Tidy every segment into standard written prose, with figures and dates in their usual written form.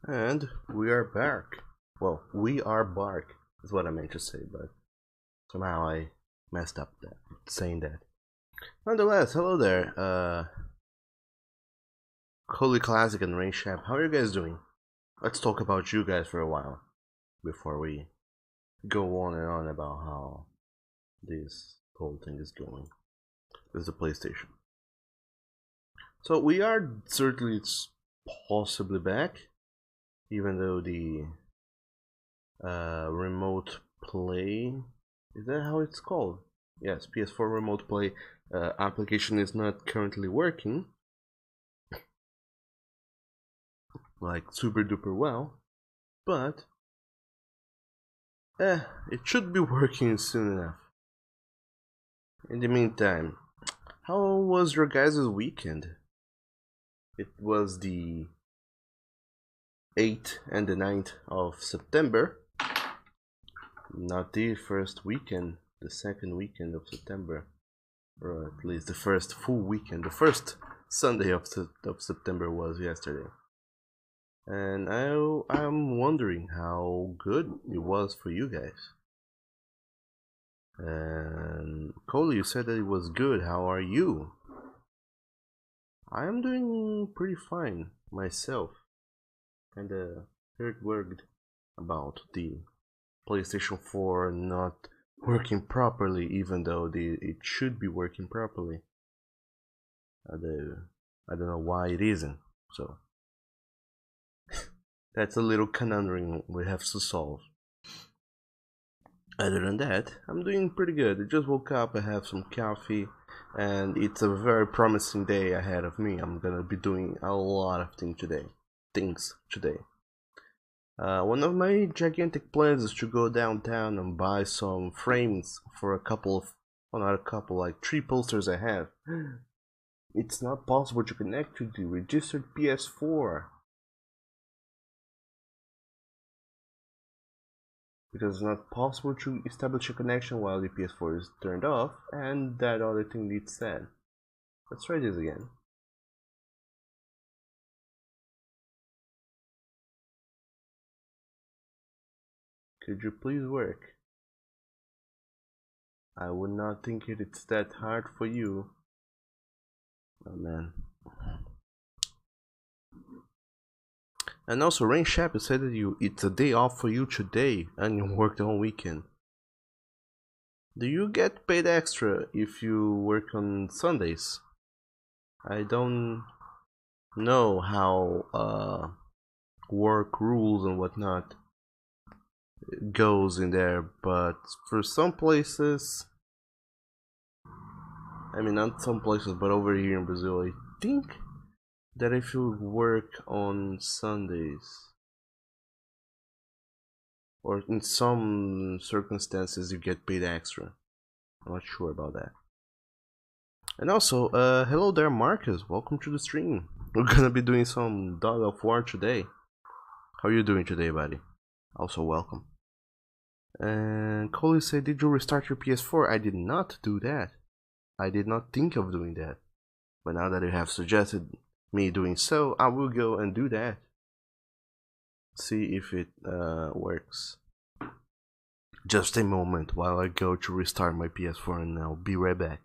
And we are back. Well, we are bark is what I meant to say, but somehow I messed up that saying that. Nonetheless, hello there, Holy Classic and Rain Shap. How are you guys doing? Let's talk about you guys for a while before we go on and on about how this whole thing is going. This is the PlayStation. So we are certainly possibly back, even though the remote play, is that how it's called? Yes, PS4 remote play application is not currently working like super duper well, but it should be working soon enough. In the meantime, how was your guys' weekend? It was the 8th and the 9th of September, not the first weekend, the second weekend of September, or at least the first full weekend. The first Sunday of September was yesterday, and I'm wondering how good it was for you guys. And Cole, you said that it was good. How are you? I am doing pretty fine myself. Kinda heard word about the PlayStation 4 not working properly, even though it should be working properly. I don't know why it isn't. So that's a little conundrum we have to solve. Other than that, I'm doing pretty good. I just woke up, I have some coffee, and it's a very promising day ahead of me. I'm gonna be doing a lot of things today. One of my gigantic plans is to go downtown and buy some frames for a couple of, well, not a couple, like 3 posters I have. It's not possible to connect to the registered PS4 because it's not possible to establish a connection while the PS4 is turned off, and that other thing needs said. Let's try this again. Could you please work? I would not think it's that hard for you. Oh man. And also, Rain Shap said that it's a day off for you today, and you work the whole weekend. Do you get paid extra if you work on Sundays? I don't know how work rules and whatnot goes in there, but for some places, I mean not some places, but over here in Brazil, I think that if you work on Sundays, or in some circumstances you get paid extra. I'm not sure about that. And also, hello there Marcus, welcome to the stream. We're gonna be doing some Dog of War today. How are you doing today, buddy? Also welcome. And Coley said, did you restart your PS4? I did not do that. I did not think of doing that. But now that you have suggested me doing so, I will go and do that. See if it works. Just a moment while I go to restart my PS4 and I'll be right back.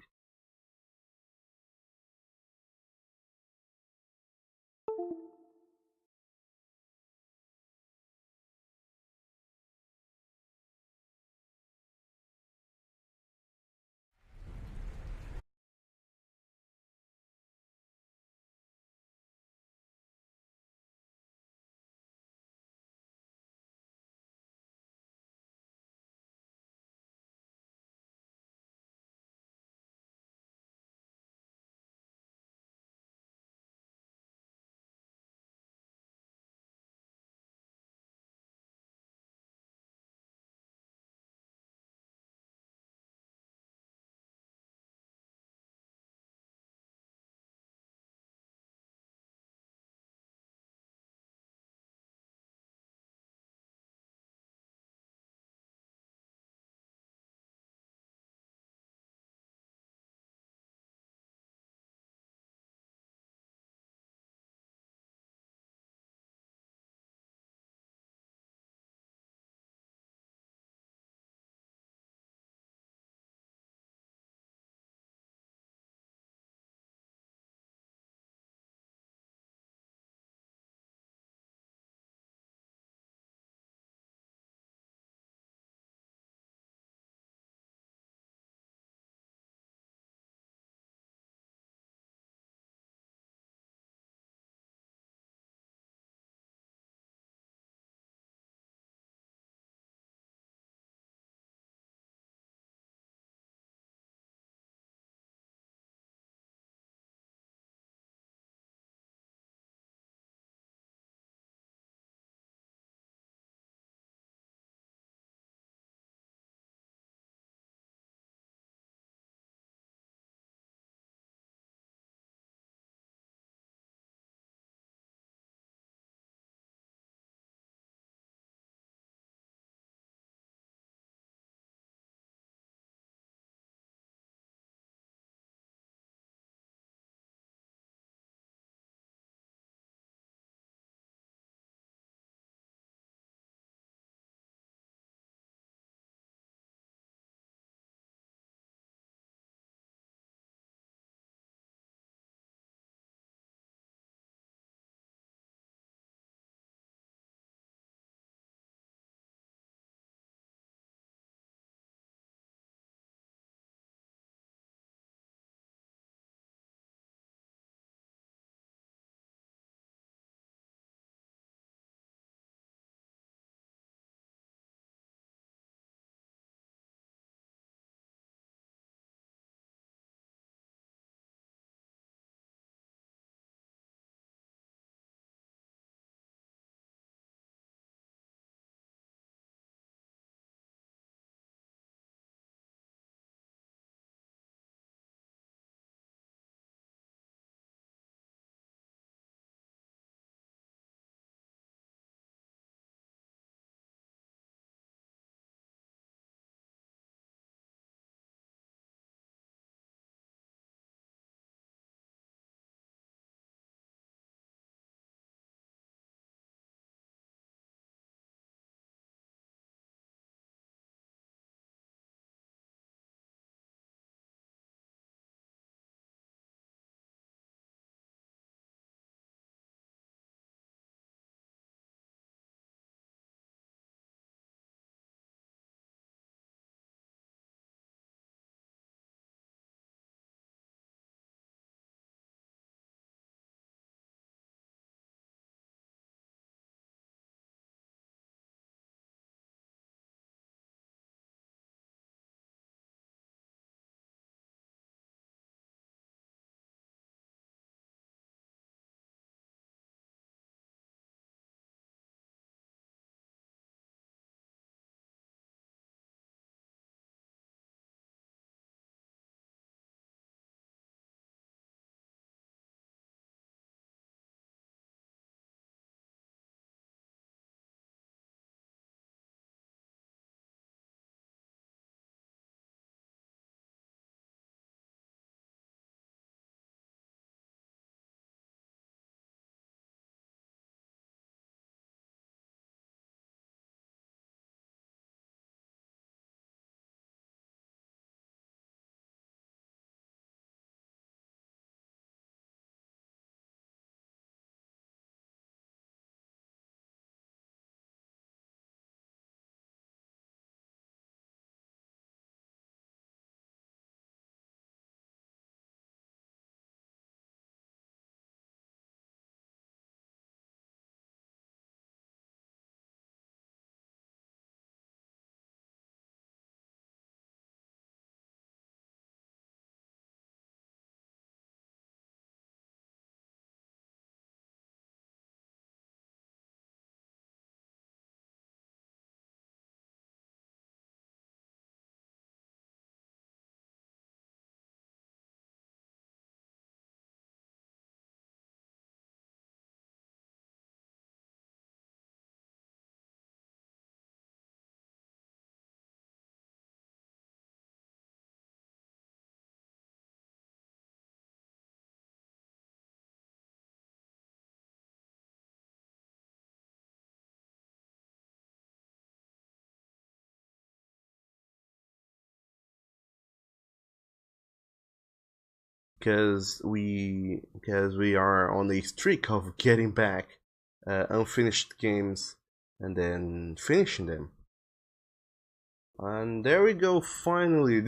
because we are on a streak of getting back unfinished games and then finishing them. And there we go, finally.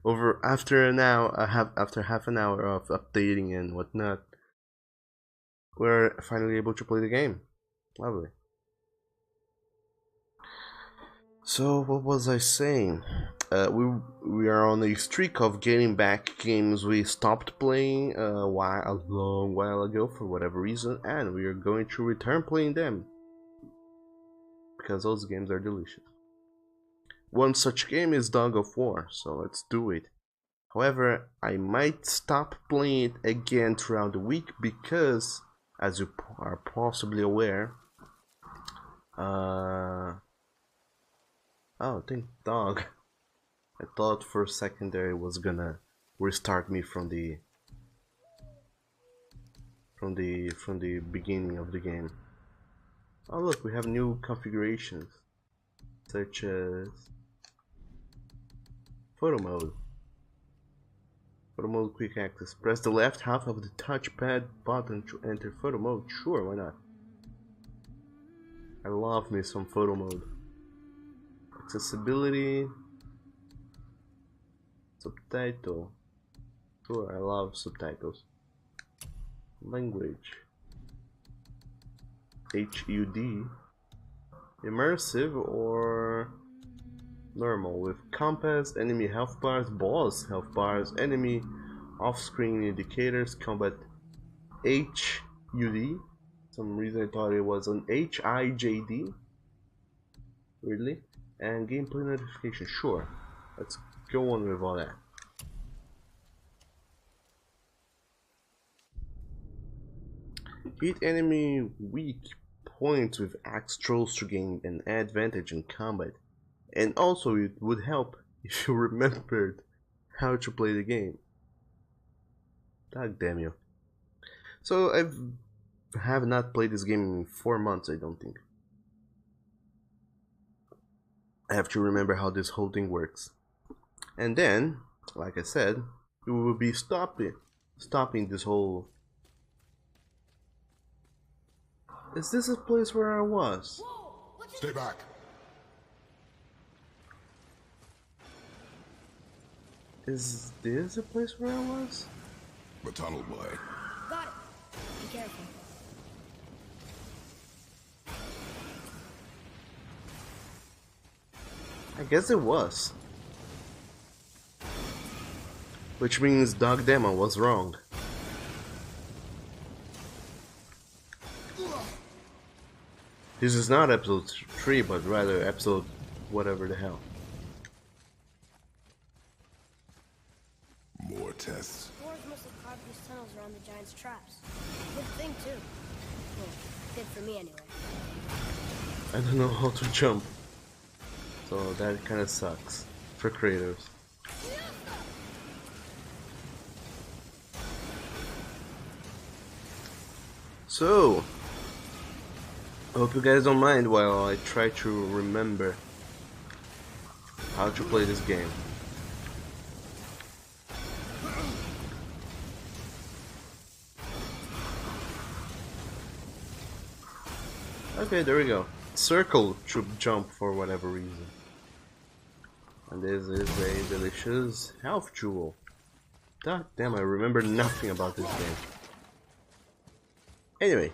Over after after half an hour of updating and whatnot, we're finally able to play the game. Lovely. So what was I saying? We are on a streak of getting back games we stopped playing a long while ago for whatever reason, and we are going to return playing them because those games are delicious. One such game is Dog of War, so let's do it. However, I might stop playing it again throughout the week because, as you are possibly aware, oh, thank dog. I thought for a second there it was gonna restart me from the beginning of the game. Oh look, we have new configurations, such as photo mode. Photo mode quick access. Press the left half of the touchpad button to enter photo mode. Sure, why not? I love me some photo mode. Accessibility. Subtitle. Sure, I love subtitles. Language. HUD. Immersive or normal with compass, enemy health bars, boss health bars, enemy off-screen indicators, combat HUD. Some reason I thought it was an HIJD. Really? And gameplay notification. Sure. Let's go on with all that. Hit enemy weak points with axe throws to gain an advantage in combat. And also it would help if you remembered how to play the game. God damn you. So I have not played this game in 4 months, I don't think. I have to remember how this whole thing works. And then, like I said, we will be stopping this whole... Is this a place where I was? Stay back. Is this a place where I was? The tunnel boy. Got it. Be careful. I guess it was. Which means Dog Demo was wrong. This is not episode 3, but rather episode whatever the hell. More tests. Dwarves must have carved these tunnels around the giant's traps. Good thing, too. Well, good for me, anyway. I don't know how to jump. So that kinda sucks for creators. So, I hope you guys don't mind while I try to remember how to play this game. Okay, there we go. Circle to jump for whatever reason. And this is a delicious health jewel. God damn, I remember nothing about this game. Anyway.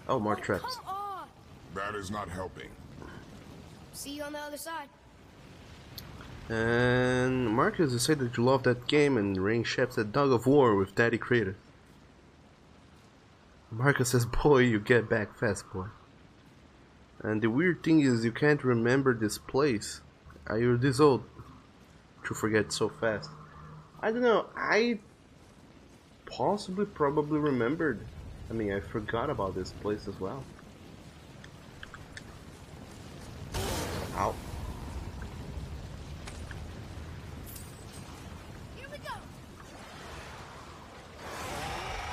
Oh, more traps. That is not helping. See you on the other side. And Marcus, you said that you love that game and ring chefs at Dog of War with Daddy Creator. Marcus says, boy, you get back fast, boy. And the weird thing is you can't remember this place. Are you this old to forget so fast? I don't know, I probably remembered. I mean, I forgot about this place as well. Ow. Here we go.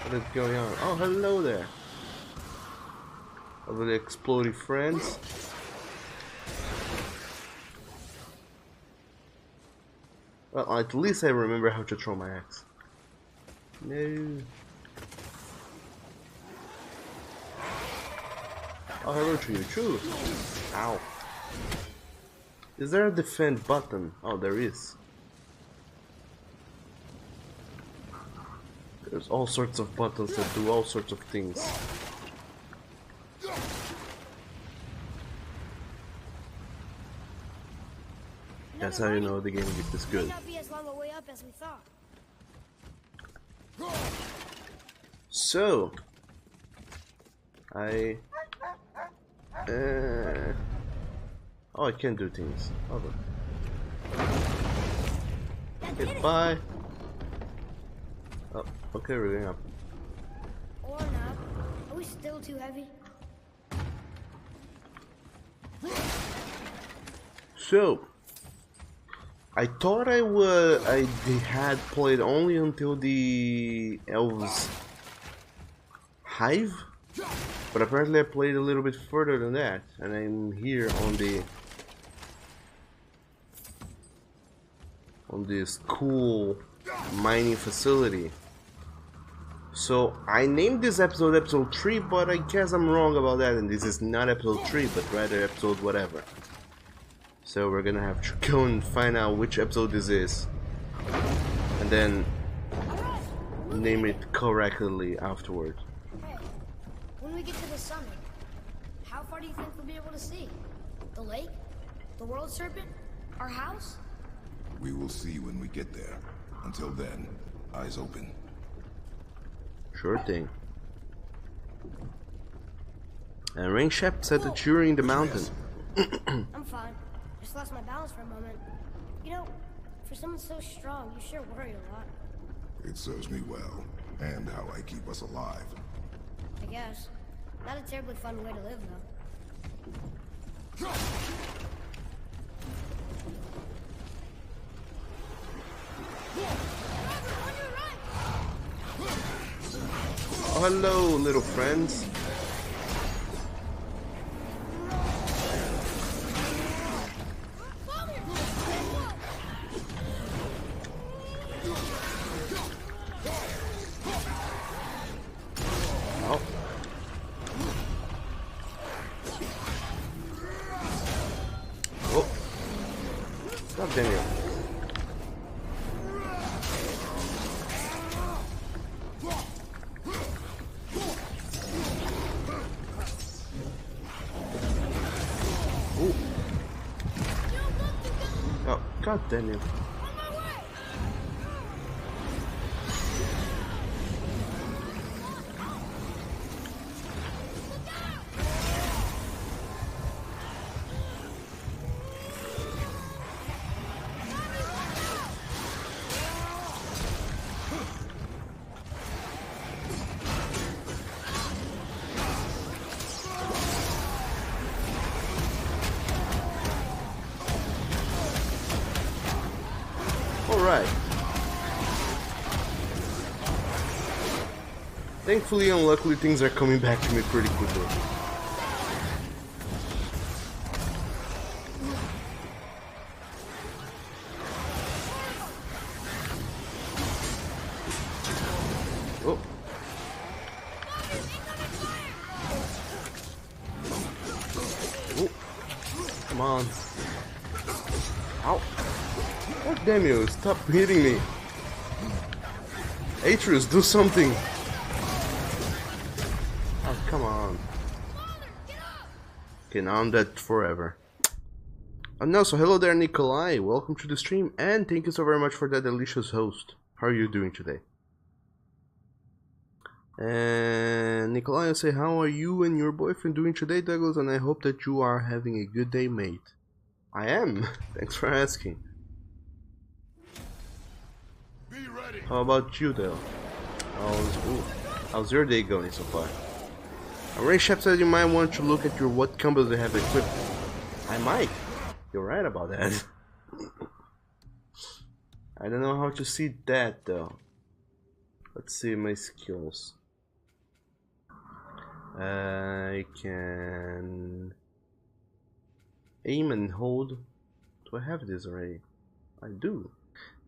What is going on? Oh, hello there. Over the exploding friends. Well, at least I remember how to throw my axe. No. Oh, hello to you too. Ow. Is there a defend button? Oh, there is. There's all sorts of buttons that do all sorts of things. That's how you know the game is good. Might not be as long a way up as we thought. So, oh, I can do things. Hold on. Okay, bye. Oh, okay, we're going up. Or not. Are we still too heavy? So, I thought I had played only until the elves hive, but apparently I played a little bit further than that, and I'm here on this cool mining facility. So I named this episode episode 3, but I guess I'm wrong about that, and this is not episode 3, but rather episode whatever. So we're gonna have to go and find out which episode this is, and then name it correctly afterward. Hey, when we get to the summit, how far do you think we'll be able to see? The lake? The world serpent? Our house? We will see when we get there. Until then, eyes open. Sure thing. And Rain Shep said that you're in the mountain. I'm fine. Just lost my balance for a moment. You know, for someone so strong, you sure worry a lot. It serves me well, and how I keep us alive. I guess. Not a terribly fun way to live, though. Oh, hello, little friends. Oh. Oh. Stop, Daniel. Oh, God damn you. Alright. Thankfully and luckily things are coming back to me pretty quickly. Oh. Oh. Come on. Ow. God damn you, stop hitting me. Atreus, do something. Oh, come on. Okay, now I'm dead forever. And now, so hello there, Nikolai. Welcome to the stream, and thank you so very much for that delicious host. How are you doing today? And Nikolai, I say, how are you and your boyfriend doing today, Douglas? And I hope that you are having a good day, mate. I am. Thanks for asking. Be ready. How about you, though? How's your day going so far? Ray Shep said you might want to look at your what combos they have equipped. I might. You're right about that. I don't know how to see that though. Let's see my skills. I can aim and hold. Do I have this already? I do.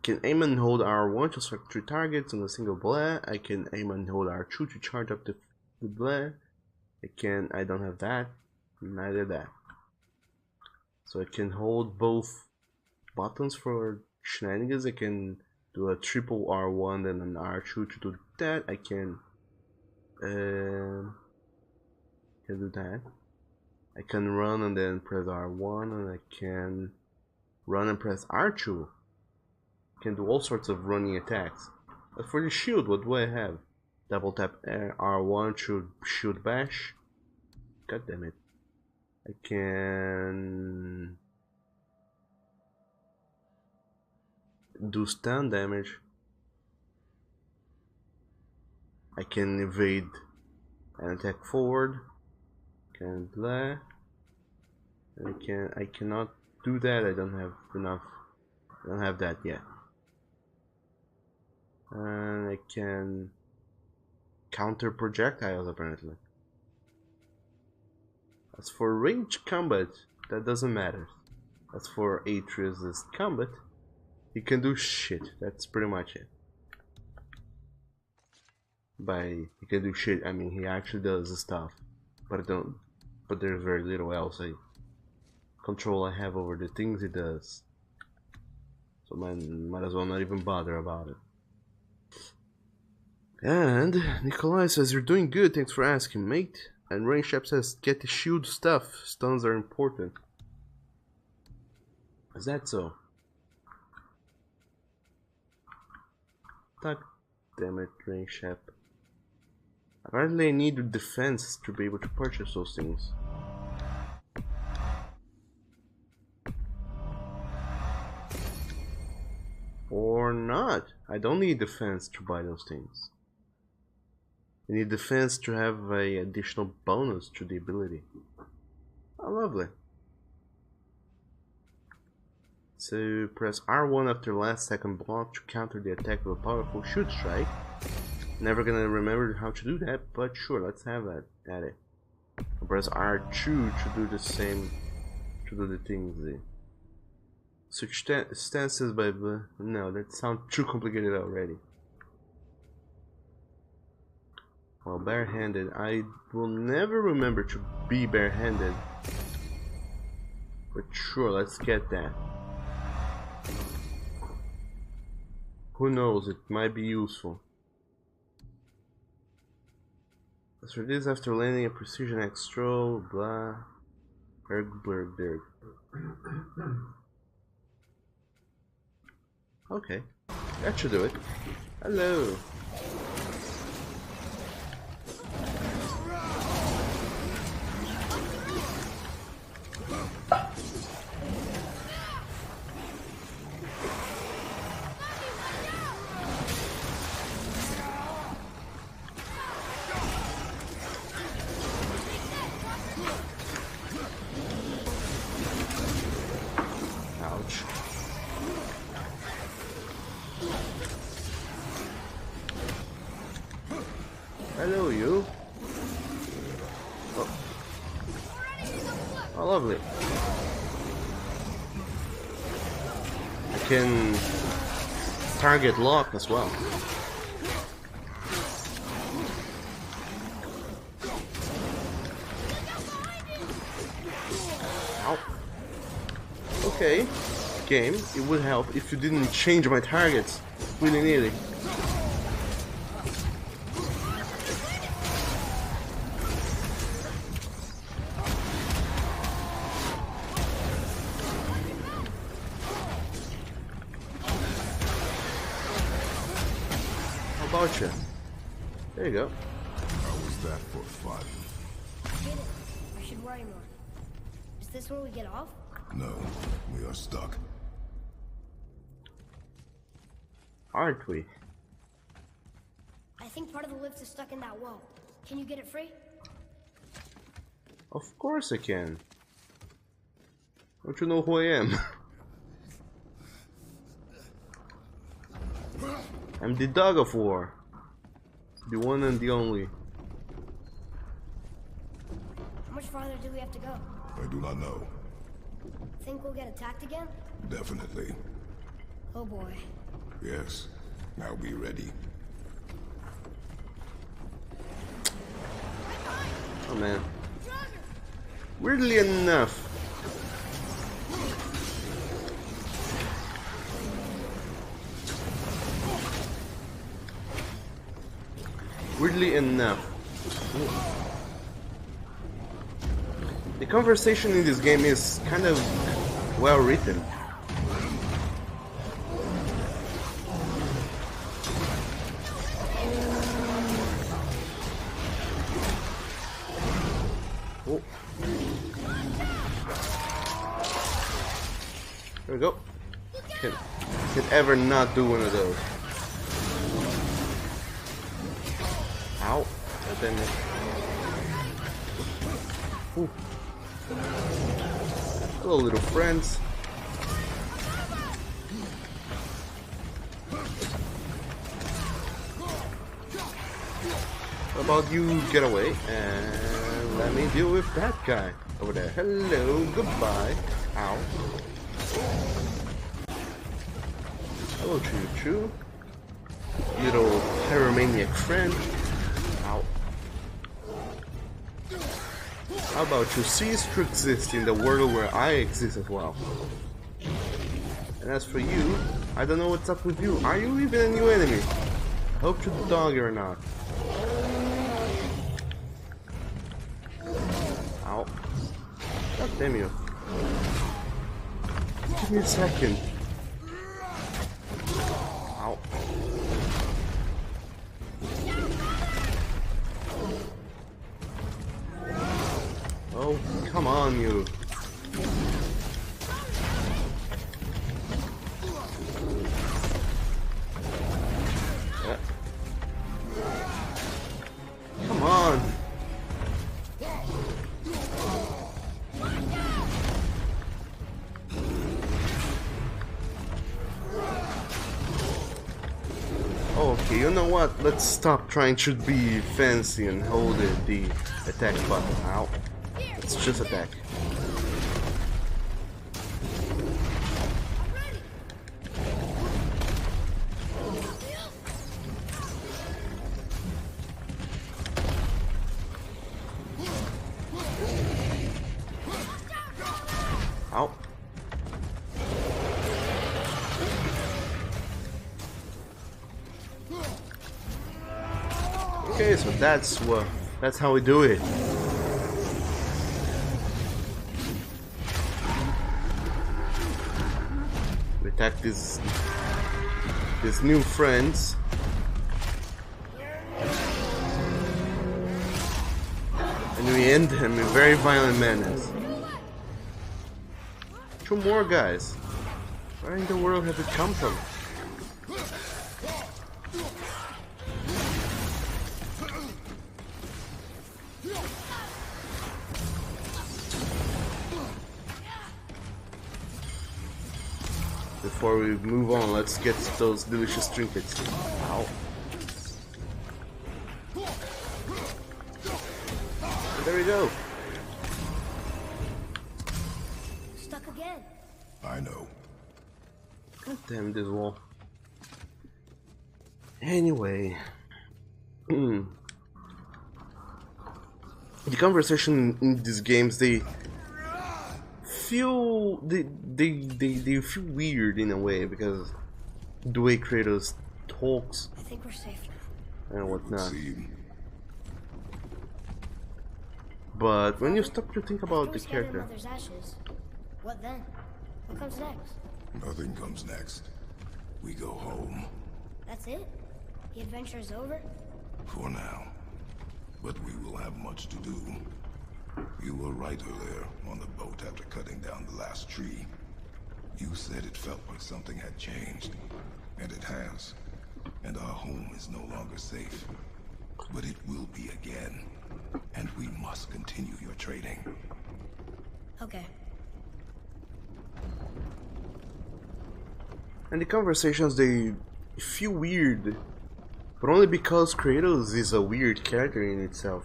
can aim and hold R1 to select 3 targets on a single blast. I can aim and hold R2 to charge up the blast. I don't have that, neither that. So I can hold both buttons for shenanigans. I can do a triple R1 and an R2 to do that. I can do that. I can run and then press R1, and I can run and press R2. I can do all sorts of running attacks. But for the shield, what do I have? Double tap R1 to shield bash. God damn it. I can do stun damage. I can evade and attack forward. Can blah. I cannot do that. I don't have enough. I don't have that yet. And I can counter projectiles apparently. As for range combat, that doesn't matter. As for Atreus' combat, he can do shit. That's pretty much it. By he can do shit, I mean he actually does stuff, but there's very little else control I have over the things he does. So might as well not even bother about it. And Nikolai says, "You're doing good, thanks for asking, mate." And Rainshap says, "Get the shield stuff, stuns are important." Is that so? God damn it, Rainshap. Apparently I need defense to be able to purchase those things. Or not. I don't need defense to buy those things. I need defense to have a additional bonus to the ability. Oh, lovely. So press R1 after last second block to counter the attack of a powerful shoot strike. Never gonna remember how to do that, but sure, let's have that at it. Press R2 to do the same, to do the things there. Switch stances by no, that sounds too complicated already. Well, barehanded, I will never remember to be barehanded. But sure, let's get that. Who knows, it might be useful. As for this, after landing a precision extra, blah, berg. Okay, that should do it. Hello. Ouch. Hello, you. Oh. Oh, lovely. I can target lock as well. Ow. Okay, game, it would help if you didn't change my targets willy-nilly. How about you? There you go. How was that for fun? Get it. I should worry more. Is this where we get off? No, we are stuck. Aren't we? I think part of the lift is stuck in that wall. Can you get it free? Of course I can. Don't you know who I am? I'm the dog of war. The one and the only. How much farther do we have to go? I do not know. Think we'll get attacked again? Definitely. Oh boy. Yes. Now be ready. Oh man. Weirdly enough. The conversation in this game is kind of well written. Oh. There we go. Can ever not do one of those. Ow. And then ooh. Hello, little friends. How about you get away and let me deal with that guy over there. Hello, goodbye. Ow. Hello, Choo-Choo. Little pyromaniac friend. Ow. How about you cease to exist in the world where I exist as well? And as for you, I don't know what's up with you. Are you even a new enemy? I hope to dog or not. Ow. God damn you. Give me a second. Ow. Oh, come on, you. Yeah. Come on. Okay, you know what? Let's stop trying to be fancy and hold the attack button. Ow. Let's just attack. Ow. Okay, so that's how we do it. We attack these new friends. And we end them in very violent manners. 2 more guys. Where in the world have it come from? Before we move on, let's get those delicious trinkets. Ow. There we go. Stuck again. I know. God damn this wall. Anyway. The conversation in these games, they feel they feel weird in a way because the way Kratos talks I think we're safe now. and whatnot. See, But when you stop to think about the After we scatter character, Mother's ashes, what then? What comes next? nothing comes next. We go home. That's it? The adventure is over? For now. But we will have much to do. You were right earlier on the boat after cutting down the last tree. You said it felt like something had changed. And it has. And our home is no longer safe. But it will be again. And we must continue your trading. Okay. and the conversations, they feel weird, but only because Kratos is a weird character in itself.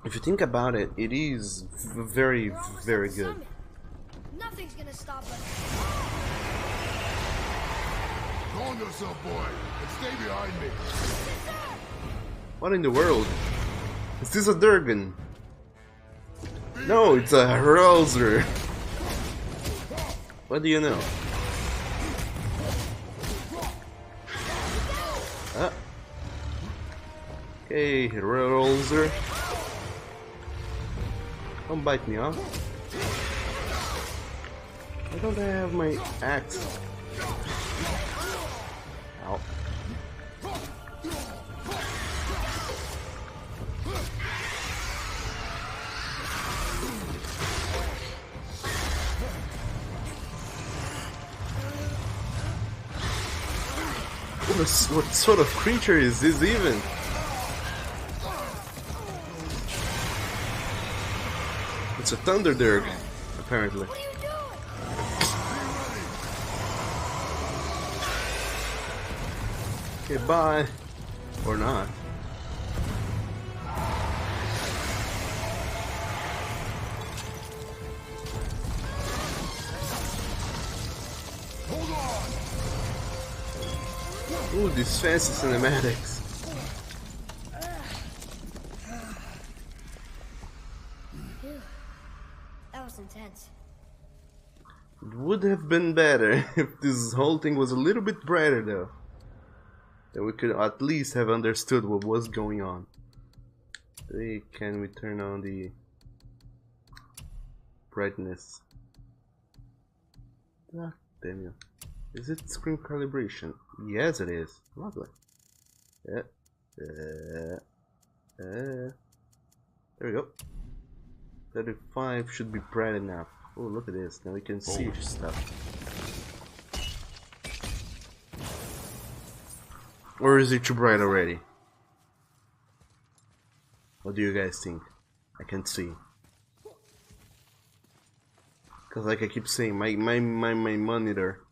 If you think about it, it is very, very good. Nothing's gonna stop us. Arm yourself, boy, and stay behind me. What in the world? Is this a Durgan? No, it's a Rouser. What do you know? Ah. Okay, Rouser. Don't bite me, huh? Why don't I have my axe? Ow. What sort of creature is this even? It's a thunder dirk, apparently. Okay, bye. Or not. Ooh, these fancy cinematics. That was intense. It would have been better if this whole thing was a little bit brighter though. Then we could at least have understood what was going on. Can we turn on the brightness? Ah, damn you. Is it screen calibration? Yes, it is. Lovely. Yeah. There we go. 35 should be bright enough. Oh, look at this. Now we can see stuff. Or is it too bright already? What do you guys think? I can't see. Because like I keep saying, my monitor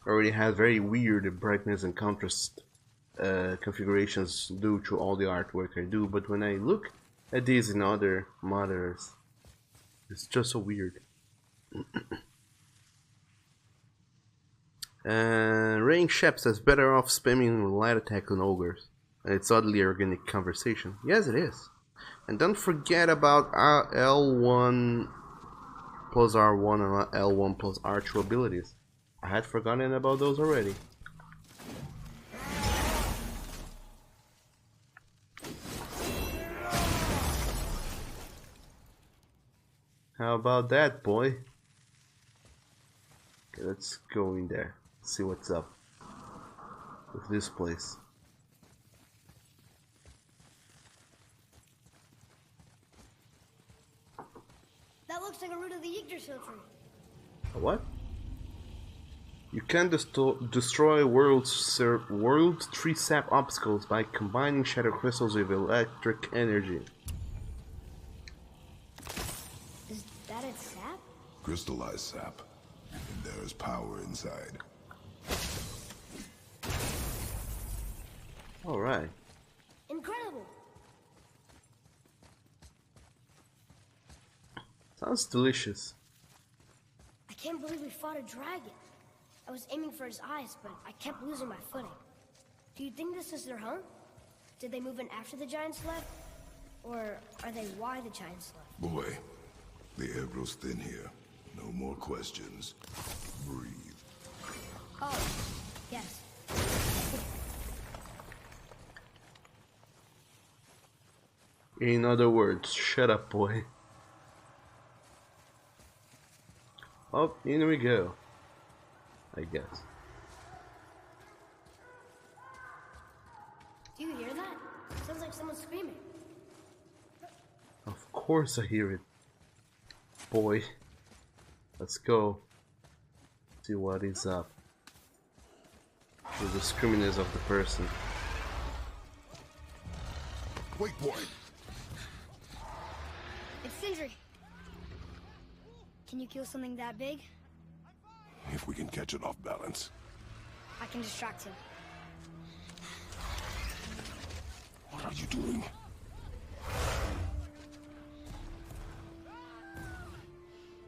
already has very weird brightness and contrast configurations due to all the artwork I do, but when I look at these in other monitors, it's just so weird. Rain Shep says better off spamming light attack on ogres. And it's oddly organic conversation. Yes, it is. And don't forget about L1 plus R1 and L1 plus R2 abilities. I had forgotten about those already. How about that, boy? Okay, let's go in there. See what's up with this place. That looks like a root of the Yggdrasil tree. A what? You can destroy world tree sap obstacles by combining shadow crystals with electric energy. Is that its sap? Crystallized sap. And there's power inside. Alright. Incredible! Sounds delicious. I can't believe we fought a dragon. I was aiming for his eyes, but I kept losing my footing. Do you think this is their home? Did they move in after the giants left? Or are they why the giants left? Boy, the air grows thin here. No more questions. Breathe. Oh, yes. In other words, shut up, boy. Oh, in we go. I guess. Do you hear that? Sounds like someone screaming. Of course I hear it. Boy. Let's go. See what is up. With the screaminess of the person. Wait, boy. It's Sindri. Can you kill something that big? If we can catch it off balance. I can distract him. What are you doing?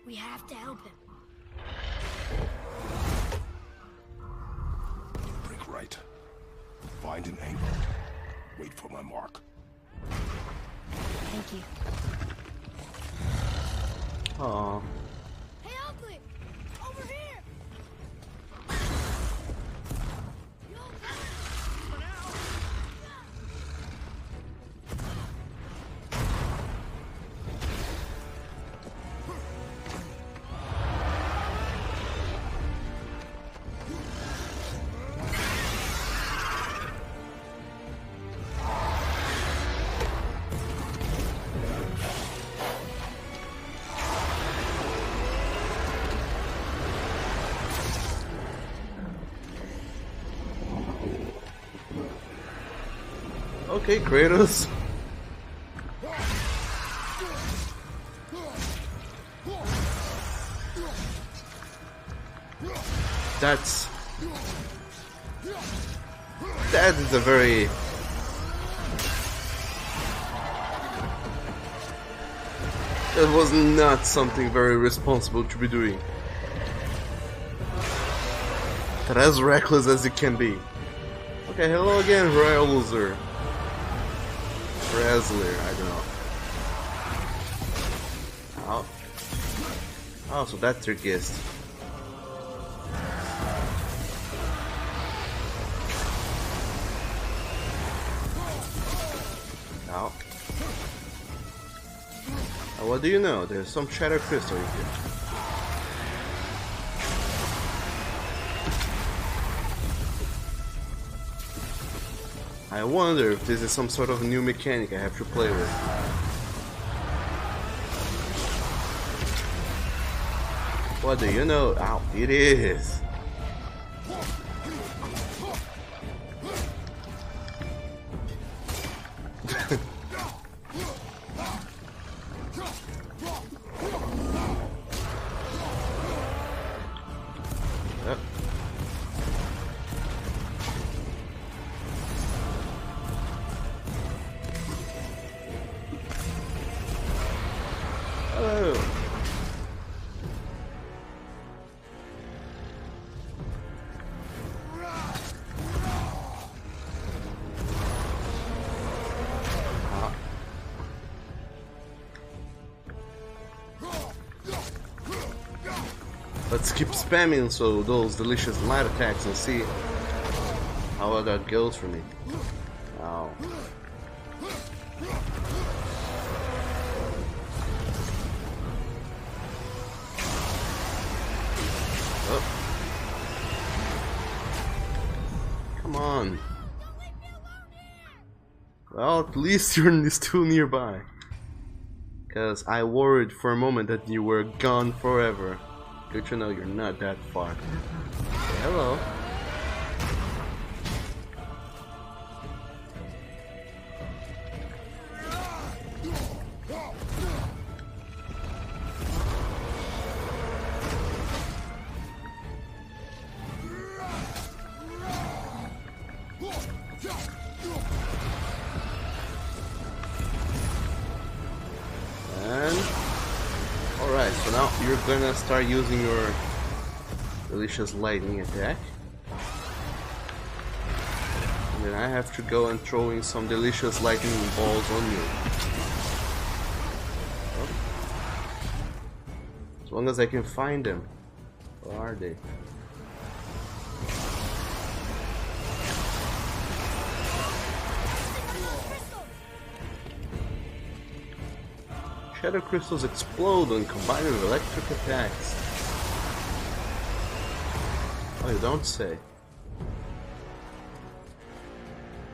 We have to help him. Break right Find an angle. Wait for my mark. Thank you. Aww. Hey, Ugly! Over here! Okay, Kratos. That is a very that was not something very responsible to be doing. That as reckless as it can be. Okay, hello again, Railzer. Razzler, I don't know. Oh. Oh, so that's your guest. Oh. Oh, what do you know? There's some shadow crystal in here. I wonder if this is some sort of new mechanic I have to play with. What do you know? Oh, it is. Yep. Hello. Let's keep spamming so those delicious light attacks and see how that goes for me. Ow. Oh. Come on. Well, at least you're still nearby. Because I worried for a moment that you were gone forever. Good to know you're not that far. Okay, hello. Alright, so now you're gonna start using your delicious lightning attack. And then I have to go and throw in some delicious lightning balls on you. Oh. As long as I can find them. Where are they? Shadow crystals explode when combined with electric attacks. Oh, you don't say.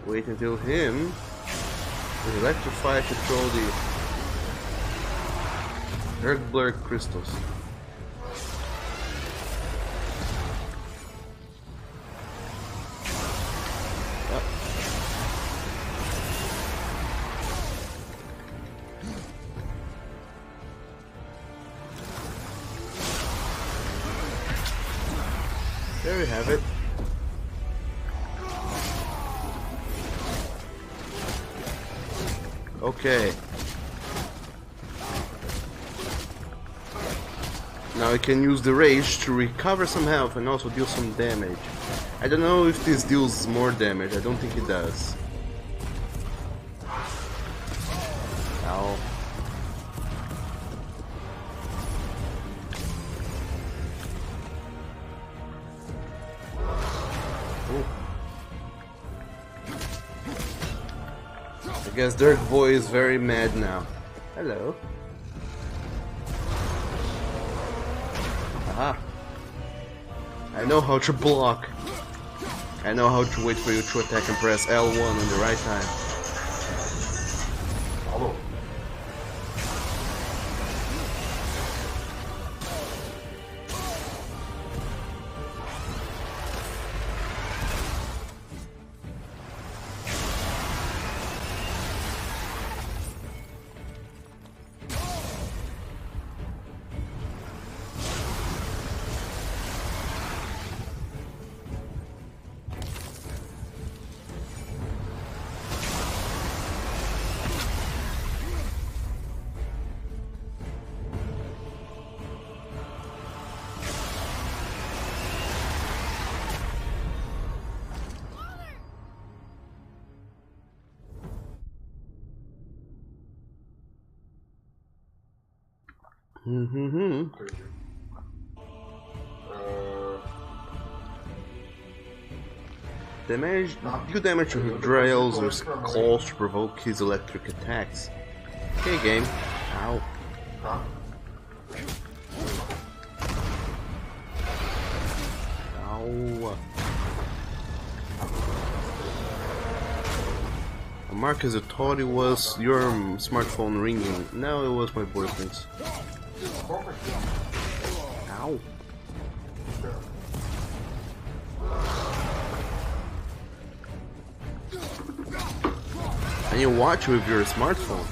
Wait until him is electrified to throw the lurk crystals. There we have it. Okay. Now I can use the rage to recover some health and also deal some damage. I don't know if this deals more damage. I don't think it does. Ow. Oh. I guess Dirk Boy is very mad now. Hello. Aha. I know how to block. I know how to wait for you to attack and press L1 on the right time. Hello. Damage, deal damage to Drails with calls to provoke his electric attacks. Okay, game. Ow. Ow. Marcus, I thought it was your smartphone ringing. No, it was my boyfriend's. Ow. And you watch with your smartphone.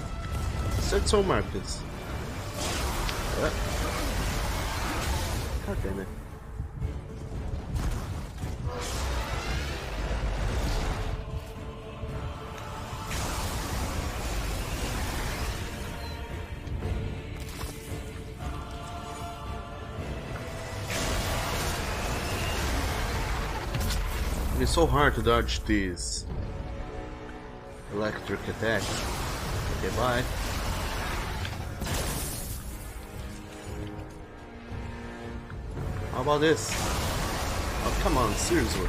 Said so, Marcus. What? God damn it. It's so hard to dodge these electric attacks. Okay, bye. How about this? Oh, come on, seriously.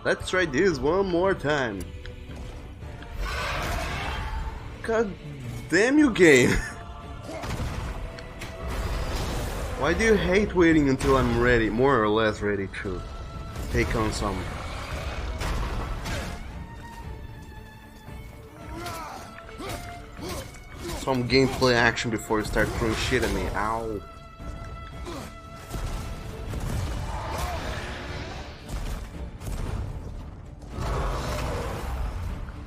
Let's try this one more time. God damn you, game! Why do you hate waiting until I'm ready, more or less ready to take on some gameplay action before you start throwing shit at me? Ow!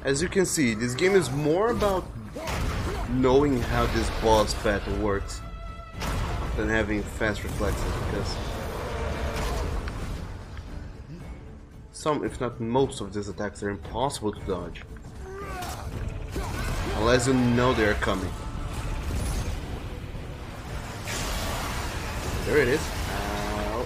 As you can see, this game is more about knowing how this boss battle works than having fast reflexes, because some, if not most, of these attacks are impossible to dodge unless you know they are coming. There it is. Ow.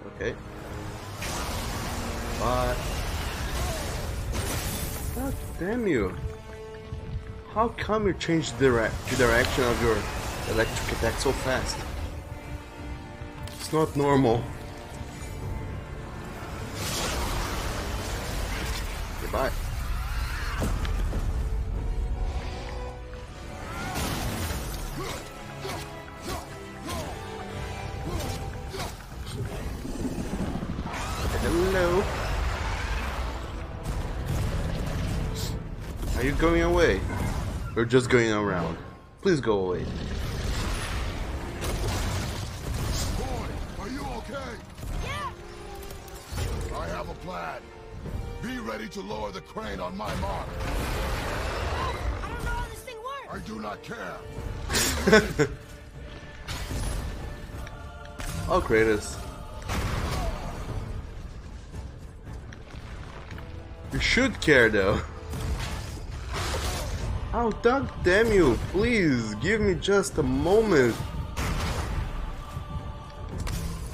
Okay. Bye. God damn you. How come you changed the direction of your electric attack so fast? It's not normal. Goodbye. Hello. Are you going away? Or just going around? Please go away. Boy, are you okay? Yeah! I have a plan. Be ready to lower the crane on my mark. I don't know how this thing works. I do not care. Oh, Kratos. You should care though. Oh, god damn you. Please, give me just a moment.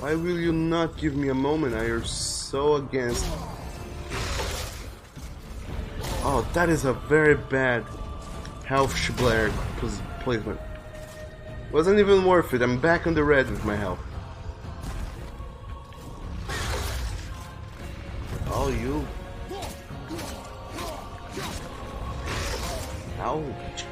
Why will you not give me a moment? I are so against. Oh, that is a very bad health Blair placement. Wasn't even worth it. I'm back on the red with my health. Oh, you. Ouch.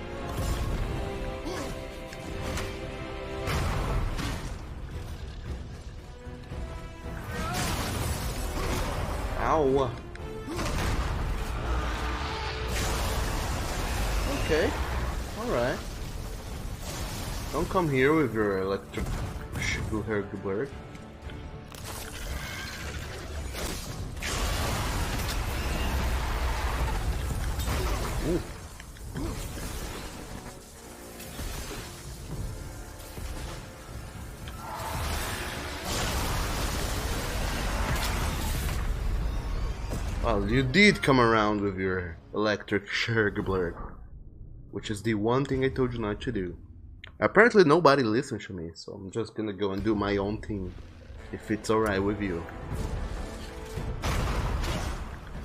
Ow. Okay. Alright. Don't come here with your electric bird. Ooh. Well, you did come around with your electric blurg, which is the one thing I told you not to do. Apparently nobody listens to me, so I'm just gonna go and do my own thing, if it's alright with you.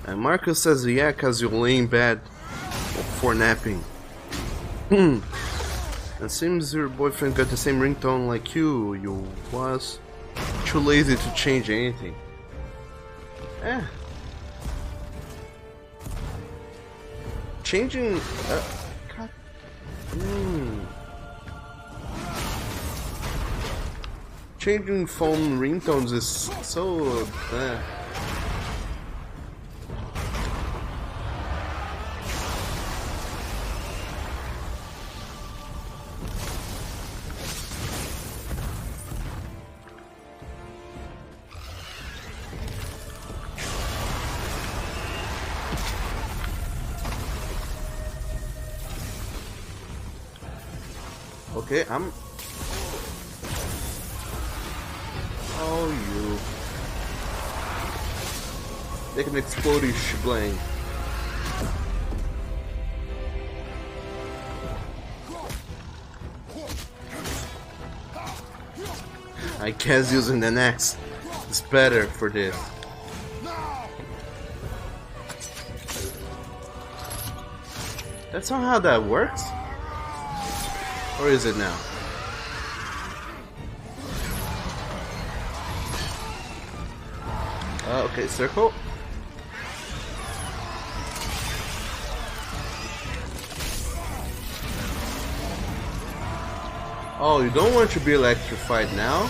And Marcus says, yeah, cause you lay in bed for napping. It seems your boyfriend got the same ringtone like you was too lazy to change anything. Eh. Changing... God. Changing phone ringtones is so... Okay, I'm... Oh, you... They can explode his shebang. I guess using an axe is better for this. That's not how that works? Or is it now? Okay, circle. Oh, you don't want to be electrified now?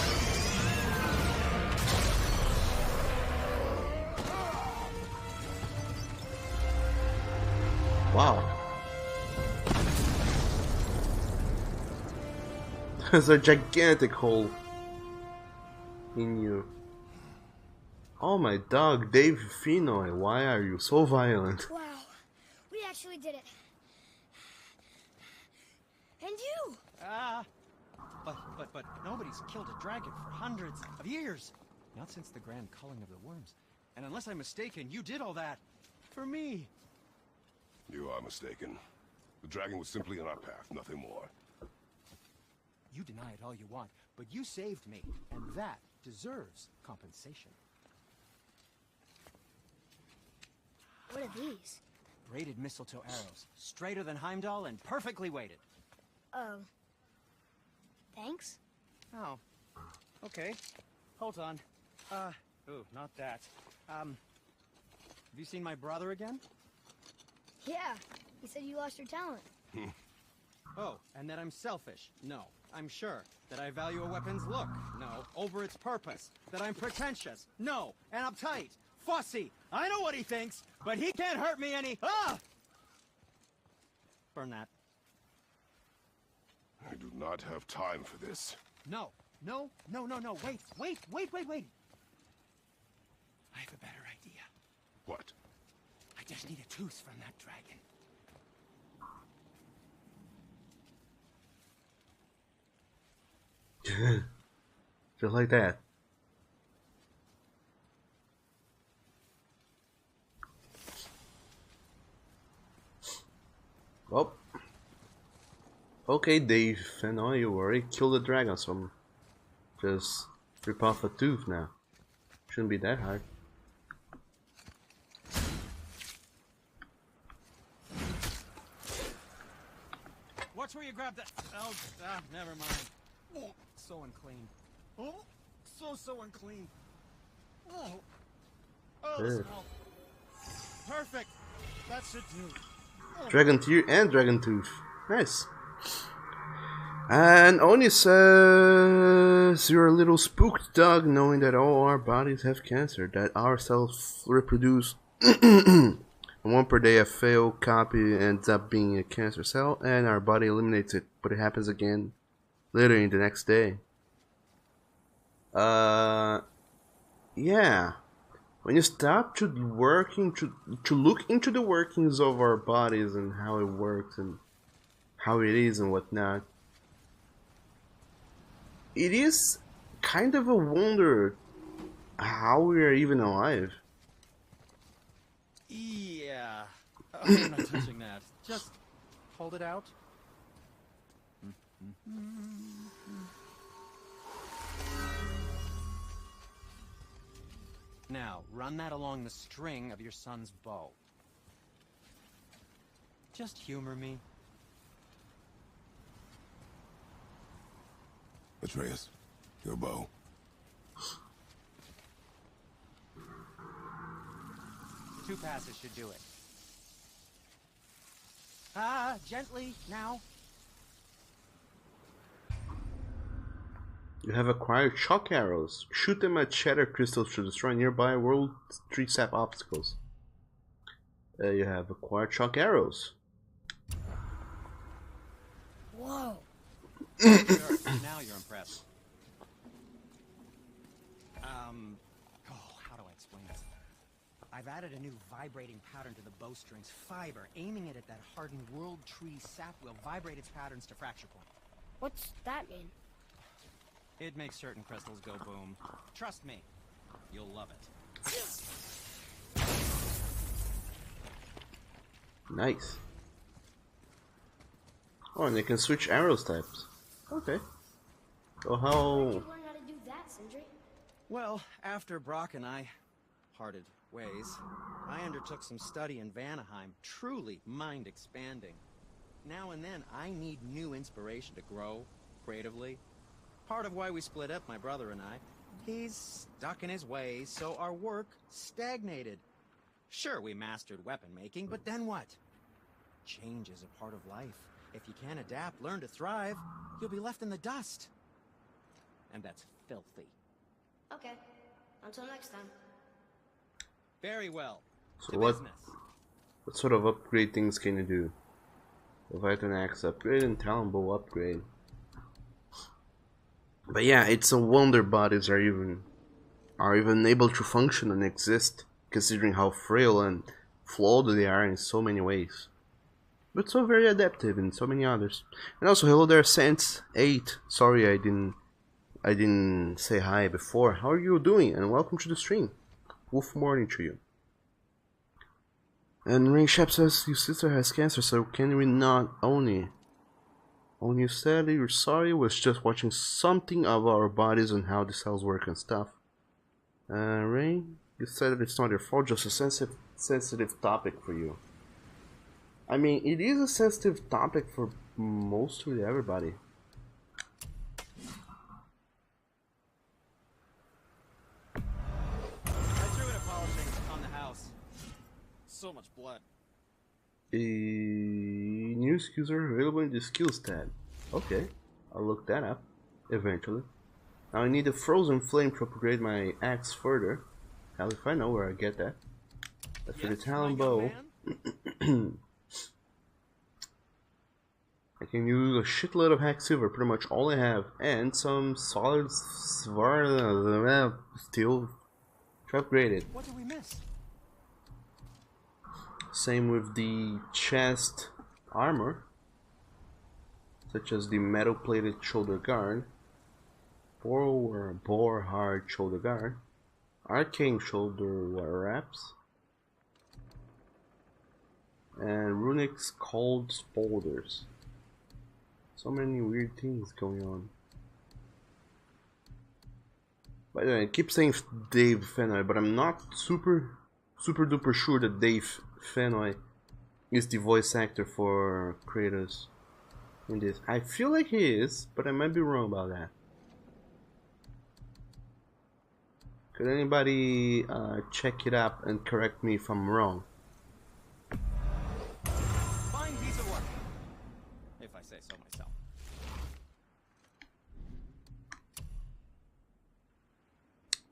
Wow. There's a gigantic hole in you. Oh, my dog, Dave Finoy, why are you so violent? Wow, we actually did it. And you! But nobody's killed a dragon for hundreds of years. Not since the grand culling of the worms. And unless I'm mistaken, you did all that for me. You are mistaken. The dragon was simply in our path, nothing more. You deny it all you want, but you saved me, and that deserves compensation. What are these? Braided mistletoe arrows, straighter than Heimdall and perfectly weighted. Oh. Thanks? Oh. Okay. Hold on. Oh, not that. Have you seen my brother again? Yeah, he said you lost your talent. Oh, and that I'm selfish? No, I'm sure. That I value a weapon's look? No, over its purpose. That I'm pretentious? No, and uptight. Fussy. I know what he thinks, but he can't hurt me any... Ah! Burn that. I do not have time for this. No. Wait. I have a better idea. What? I just need a tooth from that dragon. Just like that. Oh. Okay, Dave. I know you already killed the dragon, so just rip off a tooth now. Shouldn't be that hard. Watch where you grab that. Oh, never mind. Oh, so unclean. Oh, so unclean. Oh, the smell. Perfect. That should do. Oh. Dragon tear and dragon tooth. Nice. And Oni says, you're a little spooked, dog, knowing that all our bodies have cancer, that our cells reproduce. And one per day a failed copy ends up being a cancer cell, and our body eliminates it, but it happens again later in the next day. Yeah. When you stop to look into the workings of our bodies and how it works and how it is and whatnot, it is kind of a wonder how we are even alive. Yeah. I'm not touching that. Just hold it out. Now, run that along the string of your son's bow. Just humor me. Atreus, your bow. Two passes should do it. Gently, now. You have acquired shock arrows. Shoot them at shatter crystals to destroy nearby world tree sap obstacles. You have acquired shock arrows. Whoa. Sure, now you're impressed. How do I explain this? I've added a new vibrating pattern to the bowstring's fiber. Aiming it at that hardened world tree sap will vibrate its patterns to fracture point. What's that mean? It makes certain crystals go boom. Trust me, you'll love it. Nice. Oh, and they can switch arrows types. Okay. So How'd how... you learn how to do that, Sindri? Well, after Brock and I parted ways, I undertook some study in Vanaheim, truly mind-expanding. Now and then, I need new inspiration to grow creatively. Part of why we split up, my brother and I. He's stuck in his ways, so our work stagnated. Sure, we mastered weapon making, but then what? Change is a part of life. If you can't adapt, learn to thrive, you'll be left in the dust. And that's filthy. Okay. Until next time. Very well. So To what business. sort of upgrade things can you do? Leviathan Axe upgrade and Talon Bow upgrade. But yeah, it's a wonder bodies are even able to function and exist, considering how frail and flawed they are in so many ways. But so very adaptive in so many others. And also, hello there, Sense8. Sorry I didn't say hi before. How are you doing? And welcome to the stream. Wolf morning to you. And Ray Shep says your sister has cancer, so can we not Oni? Oni, you said you're sorry, was just watching something of our bodies and how the cells work and stuff. Ray, you said that it's not your fault, just a sensitive topic for you. I mean, it is a sensitive topic for mostly everybody. I threw in a polishing on the house. So much blood. New skills are available in the skills tab. Okay, I'll look that up eventually. Now I need a frozen flame to upgrade my axe further. Hell if I know where I get that. As for the Talon Bow, I can use a shitload of hack silver, pretty much all I have, and some solid steel to upgrade it. What did we miss? Same with the chest armor, such as the metal plated shoulder guard. Boar hard shoulder guard, arcane shoulder wraps, and runic cold spolders. So many weird things going on. By the way, I keep saying Dave Fennoy, but I'm not super duper sure that Dave Fennoy is the voice actor for Kratos in this. I feel like he is, but I might be wrong about that. Could anybody check it up and correct me if I'm wrong? Fine piece of work, if I say so myself.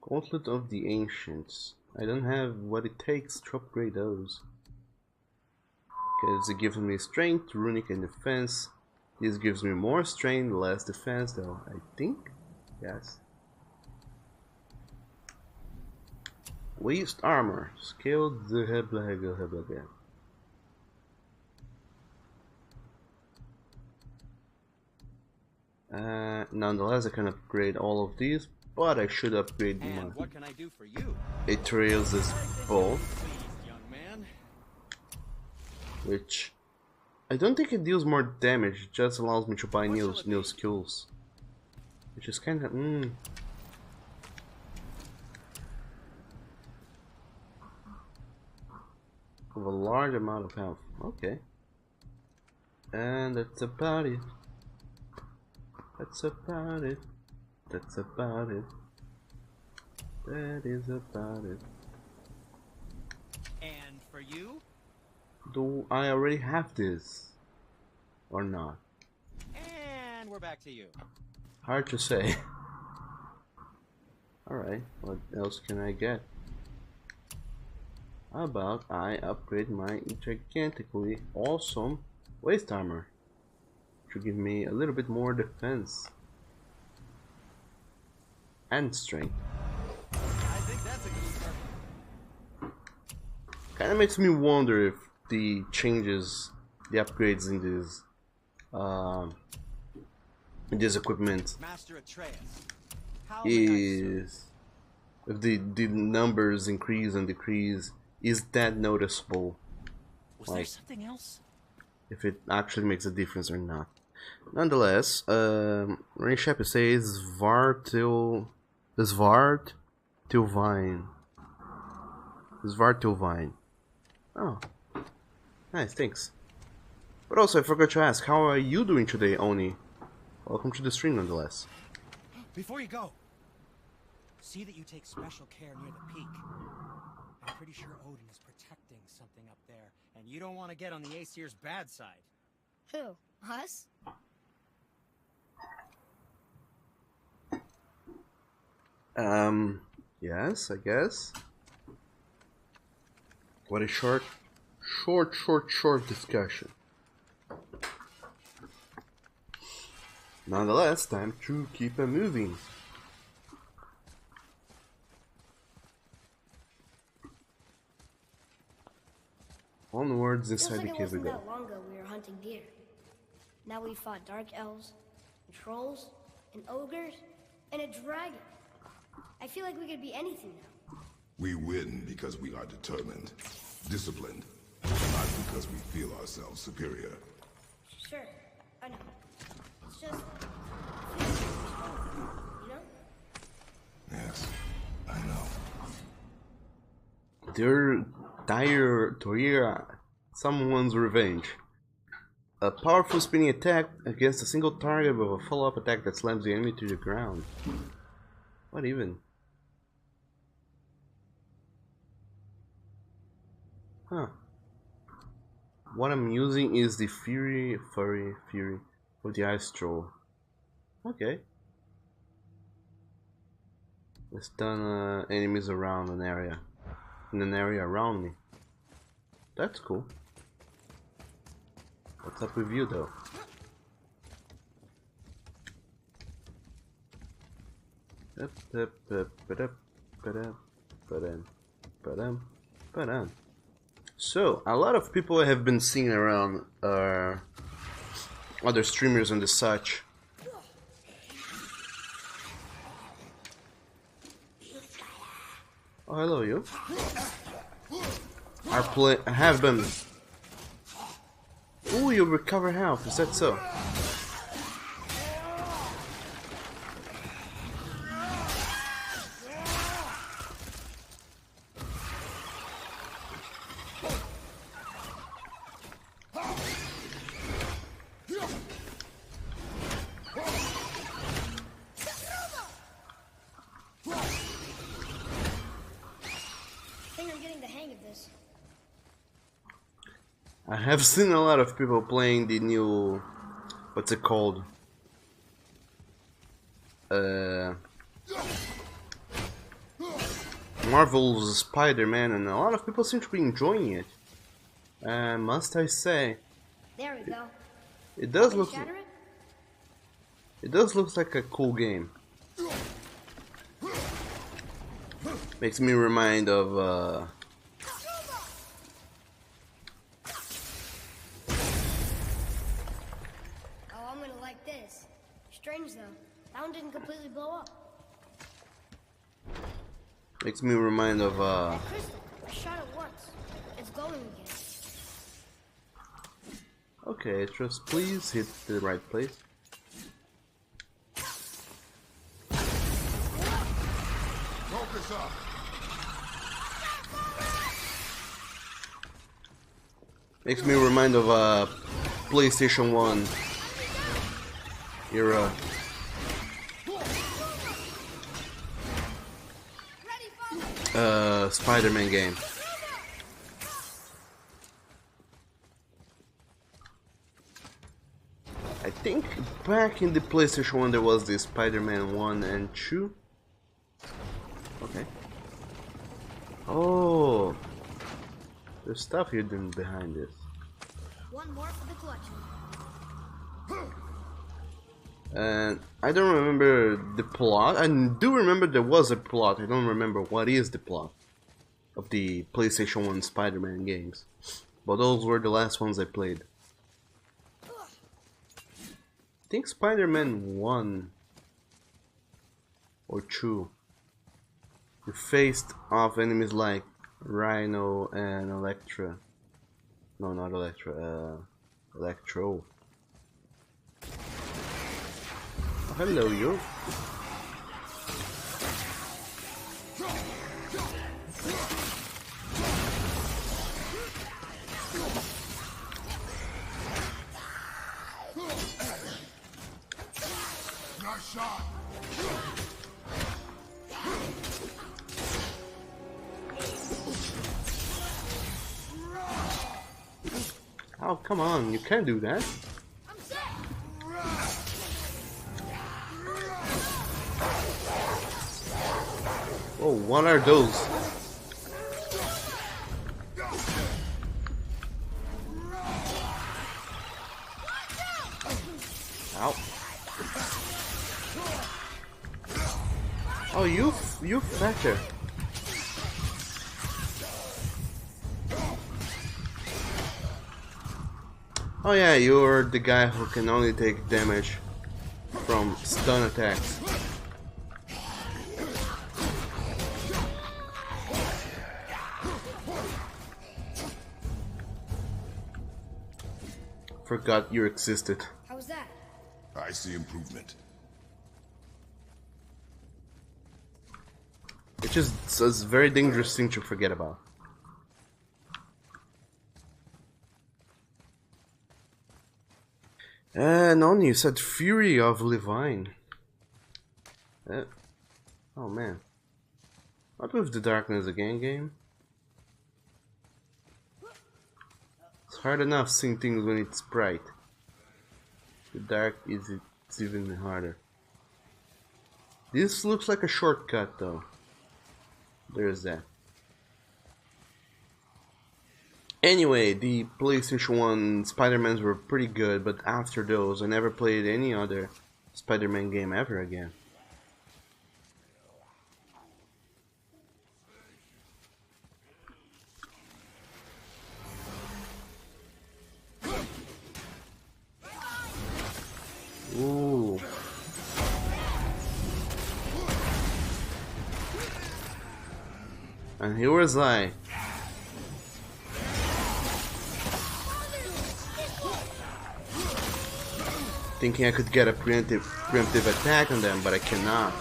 Gauntlet of the Ancients. I don't have what it takes to upgrade those. Because it gives me strength, runic, and defense. This gives me more strength, less defense though, I think? Yes. Waist armor. Scaled the hebla. Nonetheless, I can upgrade all of these, but I should upgrade And what can I do for you? Atreus' bow, Please, young man. which I don't think it deals more damage, it just allows me to buy new skills. Which is kinda With a large amount of health. Okay. And that's about it. That's about it. That's about it. That is about it. And for you? Do I already have this? Or not? And we're back to you. Hard to say. Alright, what else can I get? How about I upgrade my gigantically awesome waist armor to give me a little bit more defense and strength. I think that's a good start. Kinda makes me wonder if the changes, the upgrades in this equipment Master Atreus. How may I serve? is, if the numbers increase and decrease, is that noticeable? Was there Like, something else? if it actually makes a difference or not. Nonetheless, Rain Shepherd says Svartilvine. Svartilvine. Oh, nice, thanks. But also, I forgot to ask, how are you doing today, Oni? Welcome to the stream, nonetheless. Before you go, see that you take special care near the peak. I'm pretty sure Odin is protecting something up there, and you don't want to get on the Aesir's bad side. Who? Us? Yes, I guess. What a short discussion. Nonetheless, time to keep it moving. Onwards inside the Feels like it cave we wasn't go. that long ago we were hunting deer. Now we fought dark elves, and trolls, and ogres, and a dragon. I feel like we could be anything now. We win because we are determined, disciplined, not because we feel ourselves superior. Sure, I know. It's just... it feels strong, you know? Yes, I know. Dire someone's revenge. A powerful spinning attack against a single target with a follow-up attack that slams the enemy to the ground. What even? Huh. What I'm using is the Fury of the Ice Troll. Okay. Let's stun enemies around an area. In an area around me. That's cool. What's up with you though? So, a lot of people have been seeing around other streamers and the such Oh, hello, you. I have been. Ooh, you recover health. Is that so? I have seen a lot of people playing the new, what's it called? Marvel's Spider-Man, and a lot of people seem to be enjoying it. Must I say? There we go. It does look. Shatter it? It does look like a cool game. Makes me remind of Oh, I'm gonna like this. Strange though, that one didn't completely blow up. makes me remind of That crystal, I shot it once. It's glowing again. okay, just please hit the right place. Focus up. Makes me remind of PlayStation 1 era. Spider-Man game. I think back in the PlayStation 1 there was the Spider-Man 1 and 2. Okay. Oh, there's stuff hidden behind this. One more for the collection. And I don't remember the plot. I do remember there was a plot. I don't remember what is the plot of the PlayStation 1 Spider-Man games. But those were the last ones I played. I think Spider-Man 1 or 2. You faced off enemies like Rhino and Electra. No, not Electra. Electro. Oh, hello, you. Nice shot. Oh, come on, you can't do that. I'm set. Oh, what are those? Ow. Oh, you fetter. Oh yeah, you're the guy who can only take damage from stun attacks. Forgot you existed. How was that? I see improvement. It's just a very dangerous thing to forget about. And on you said Fury of Levine. Oh man. Not with the Darkness Again game. It's hard enough seeing things when it's bright. The dark it's even harder. This looks like a shortcut though. There's that. Anyway, the PlayStation 1 Spider-Mans were pretty good, but after those I never played any other Spider-Man game ever again. Ooh. And here was I. Thinking I could get a preemptive attack on them, but I cannot.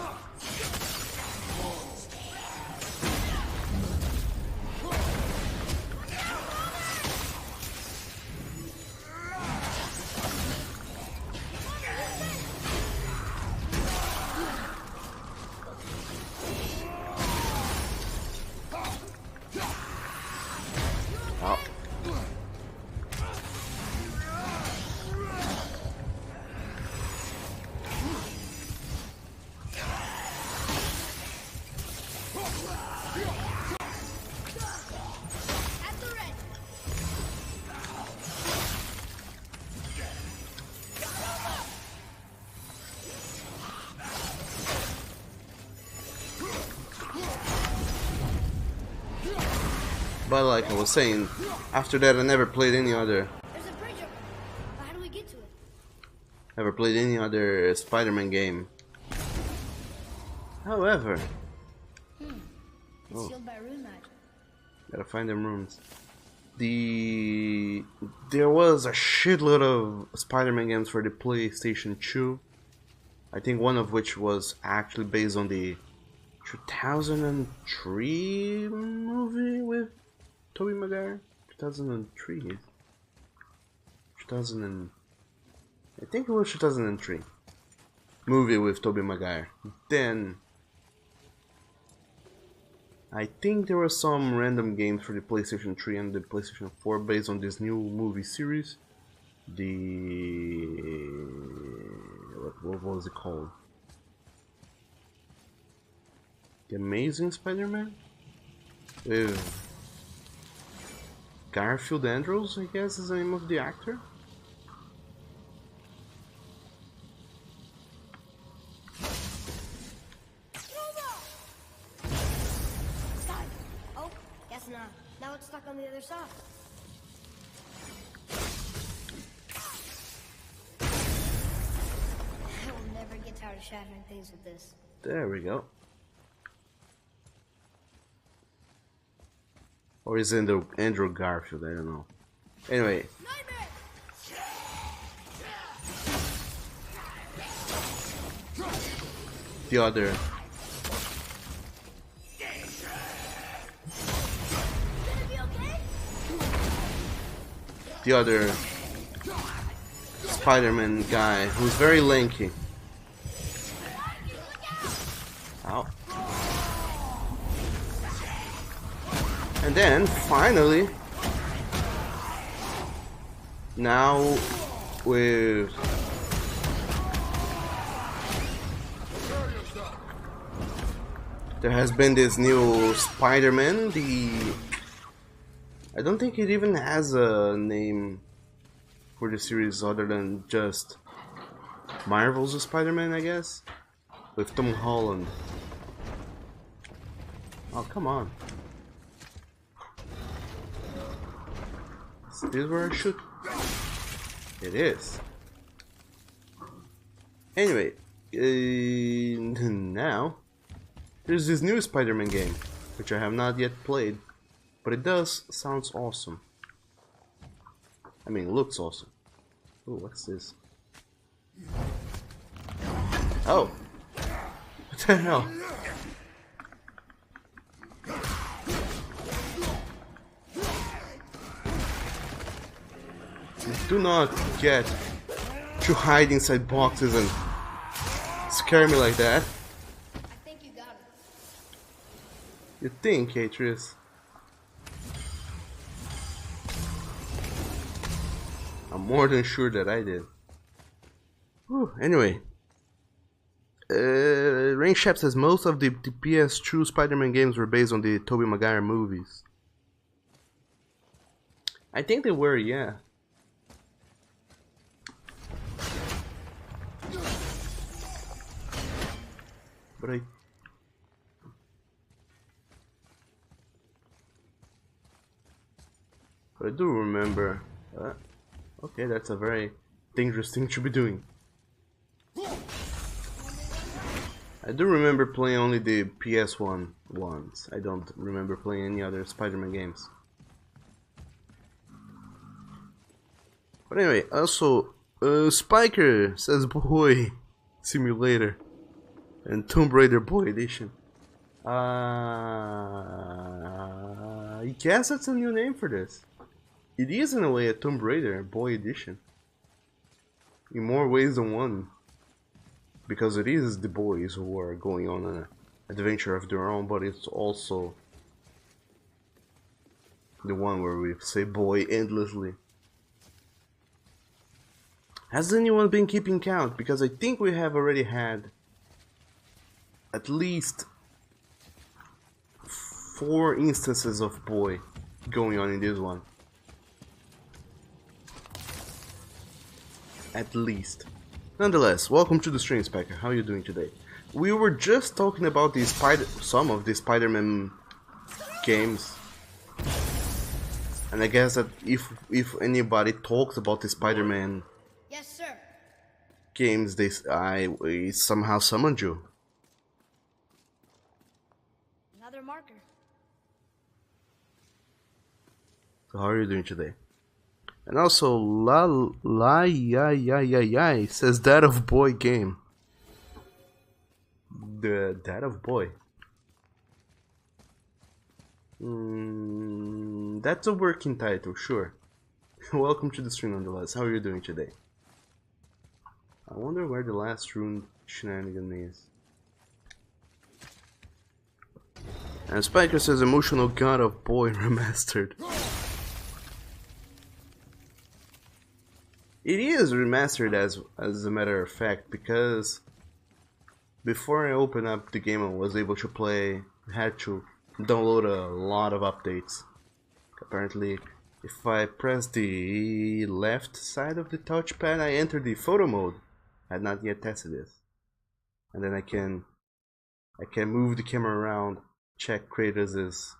Oh. But like I was saying, after that I never played any other. There's a bridge over there. But how do we get to it? Never played any other Spider-Man game. However, It's Oh. sealed by rune magic. gotta find them rooms. There was a shitload of Spider-Man games for the PlayStation 2. I think one of which was actually based on the 2003 movie with Tobey Maguire. 2003. I think it was 2003 movie with Tobey Maguire. Then I think there were some random games for the PlayStation 3 and the PlayStation 4 based on this new movie series. What was it called? The Amazing Spider-Man? With Garfield Andrews, I guess is the name of the actor. Stop! Oh, guess not. Now it's stuck on the other side. I will never get tired of shattering things with this. There we go. Or is it Andrew Garfield? I don't know. Anyway. The other. The other Spider-Man guy who's very lanky. Ow. And then, finally, now with there has been this new Spider-Man, I don't think it even has a name for the series other than just Marvel's Spider-Man, I guess, with Tom Holland. Oh, come on. Is this where I should? It is. Anyway, now there's this new Spider-Man game, which I have not yet played, but it does sounds awesome. I mean, it looks awesome. Oh, what's this? Oh, what the hell? Do not get to hide inside boxes and scare me like that. I think you got it. You think, Atreus? I'm more than sure that I did. Whew, anyway. Rain Shep says most of the PS2 Spider-Man games were based on the Tobey Maguire movies. I think they were, yeah. But I do remember. Okay, that's a very dangerous thing to be doing. I do remember playing only the PS1 ones. I don't remember playing any other Spider-Man games. But anyway, also, Spiker says Boy Simulator and Tomb Raider Boy Edition. I guess that's a new name for this. It is in a way a Tomb Raider Boy Edition. In more ways than one. Because it is the boys who are going on an adventure of their own, but it's also the one where we say boy endlessly. Has anyone been keeping count? Because I think we have already had at least 4 instances of boy going on in this one. At least. Nonetheless, welcome to the stream, Spiker. How are you doing today? We were just talking about the some of the Spider-Man games, and I guess that if anybody talks about the Spider-Man Yes, sir. games, I somehow summoned you. Another marker. So how are you doing today? And also, la says that of boy game. The that of boy. That's a working title, sure. Welcome to the stream, nonetheless. How are you doing today? I wonder where the last rune shenanigan is. And Spiker says emotional god of boy remastered. It is remastered as a matter of fact, because before I opened up the game and was able to play, I had to download a lot of updates. Apparently, if I press the left side of the touchpad, I enter the photo mode. I had not yet tested this. And then I can move the camera around, check Kratos'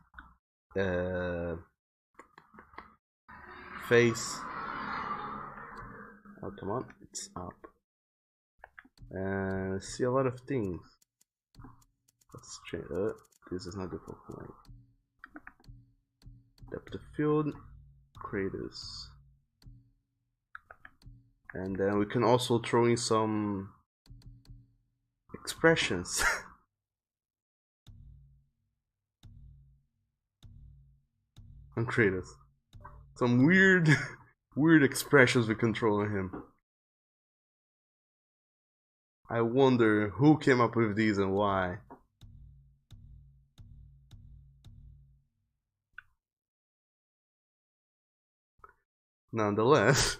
face. Oh, come on, it's up. And see a lot of things. Let's change. This is not the Pokemon. Depth of field, Kratos. And then we can also throw in some expressions. On Kratos. Some weird expressions we control on him. I wonder who came up with these and why. Nonetheless,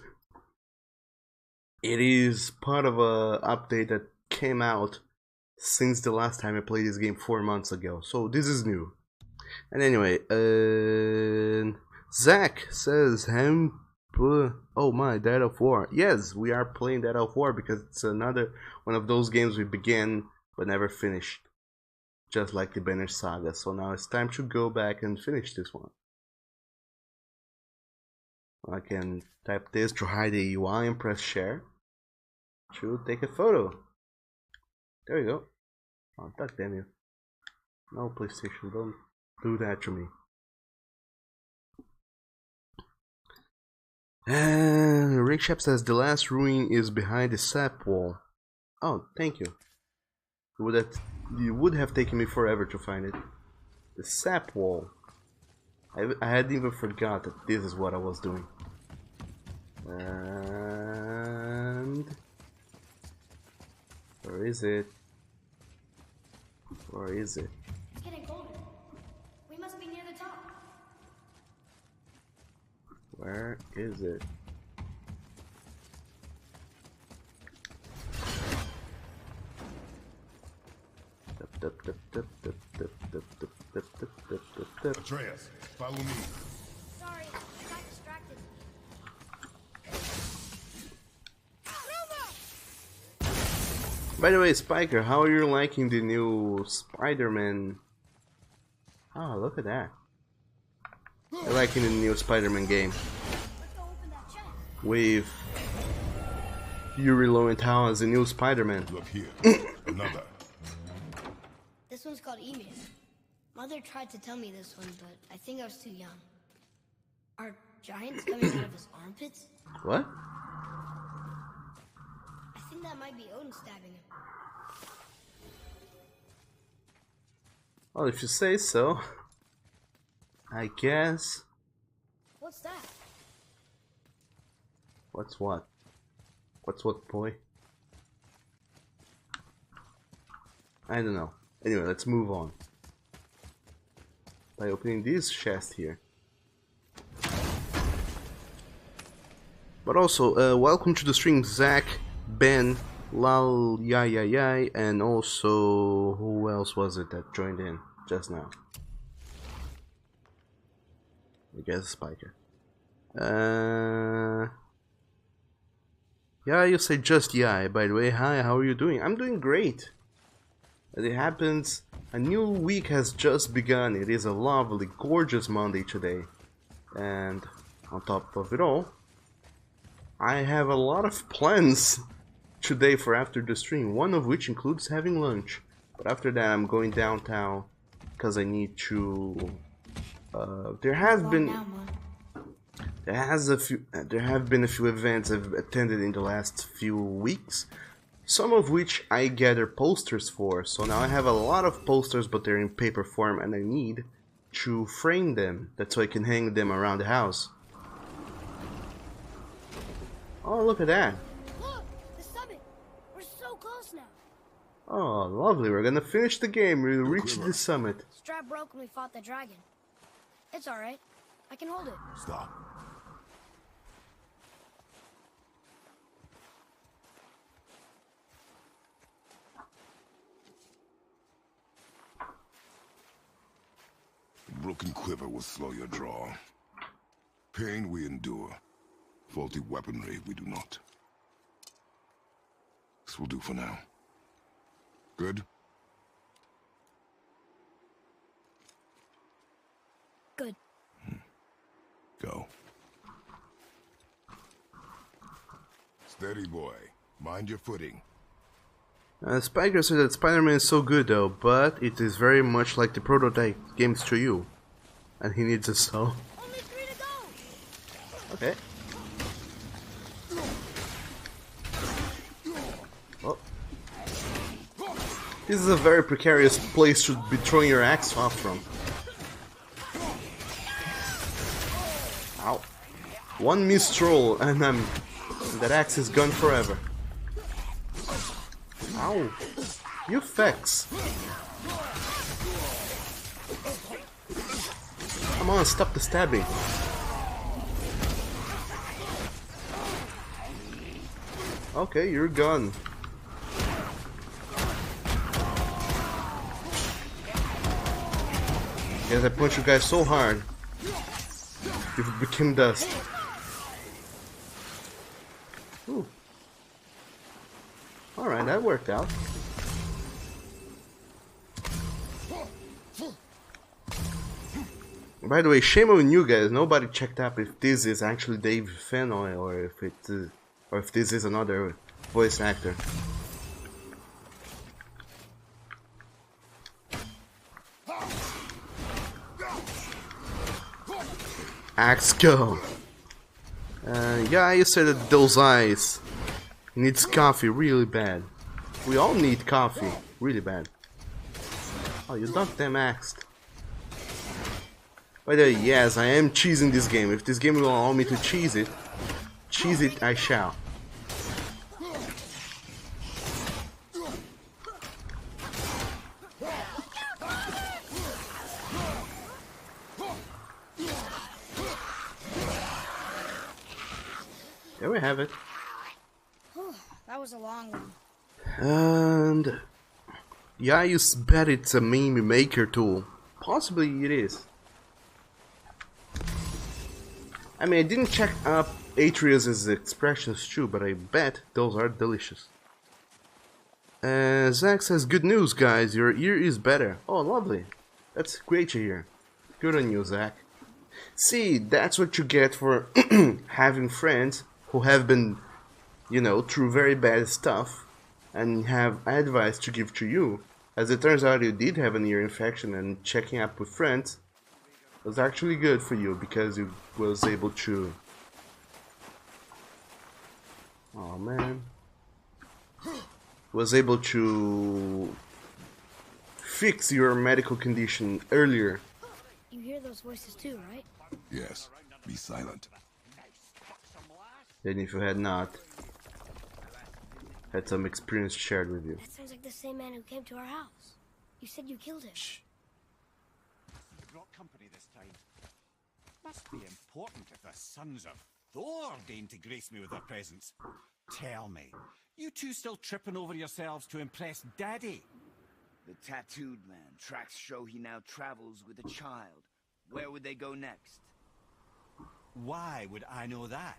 it is part of a update that came out since the last time I played this game 4 months ago. So this is new. And anyway, Zach says oh my, Dead of War. Yes, we are playing Dead of War because it's another one of those games we began but never finished. Just like the Banner Saga. So now it's time to go back and finish this one. I can type this to hide the UI and press share to take a photo. There you go. Oh, god damn you. No, PlayStation, don't do that to me. And Rick Shep says the last ruin is behind the sap wall. Oh, thank you. It would have taken me forever to find it. The sap wall. I had even forgot that this is what I was doing. And where is it? Where is it? It's getting colder. We must be near the top. Where is it? Atreus, follow me. Sorry, I got distracted. By the way, Spiker, how are you liking the new Spider-Man? Oh, look at that. I'm liking the new Spider-Man game. Let's go open that chest. With Yuri Lowenthal as the new Spider-Man. Look here. Another. This one's called Emu. Mother tried to tell me this one, but I think I was too young. Are giants coming out of his armpits? What? I think that might be Odin stabbing him. Well, if you say so. I guess. What's that? What's what? What's what, boy? I don't know. Anyway, let's move on. By opening this chest here. But also, welcome to the stream, Zach, Ben, Lal, Yay, and also, who else was it that joined in just now? I guess Spiker. Yeah, you say just yeah. By the way, hi, how are you doing? I'm doing great. As it happens, a new week has just begun. It is a lovely, gorgeous Monday today. And on top of it all, I have a lot of plans today for after the stream. One of which includes having lunch. But after that, I'm going downtown because I need to. There have been a few events I've attended in the last few weeks, some of which I gather posters for. So now I have a lot of posters, but they're in paper form, and I need to frame them. That's so I can hang them around the house. Oh, look at that! Look, the summit. We're so close now. Oh, lovely! We're gonna finish the game. We'll reach the summit. Strap broke when we fought the dragon. It's all right. I can hold it. Stop. Broken quiver will slow your draw. Pain we endure. Faulty weaponry we do not. This will do for now. Good? Good. Go. Steady, boy. Mind your footing. Spiker said that Spider-Man is so good though, but it is very much like the prototype games to you. And he needs a soul. Only 3 to go. Okay. Oh. This is a very precarious place to be throwing your axe off from. Ow. One mistroll and that axe is gone forever. Ow. You fex. Come on, stop the stabbing. Okay, you're gone. Yes, I punched you guys so hard. You became dust. Ooh. Alright, that worked out. By the way, shame on you guys. Nobody checked up if this is actually Dave Fennoy or if this is another voice actor. Axe go. Yeah, you said that those eyes needs coffee really bad. We all need coffee really bad. Oh, you dunked them axed. By the way, yes, I am cheesing this game. If this game will allow me to cheese it I shall. There we have it. That was a long one. And yeah, you bet it's a meme maker tool. Possibly it is. I mean, I didn't check up Atreus' expressions too, but I bet those are delicious. Zach says, good news guys, your ear is better. Oh, lovely. That's great to hear. Good on you, Zach. See, that's what you get for having friends who have been, you know, through very bad stuff and have advice to give to you. As it turns out, you did have an ear infection, and checking up with friends was actually good for you because you was able to... Oh man. Was able to fix your medical condition earlier. You hear those voices too, right? Yes. Be silent. Than if you had not had some experience shared with you. That sounds like the same man who came to our house. You said you killed him. Shh. You brought company this time. Must be important if the sons of Thor deign to grace me with their presence. Tell me, you two still tripping over yourselves to impress Daddy? The tattooed man tracks show he now travels with a child. Where would they go next? Why would I know that?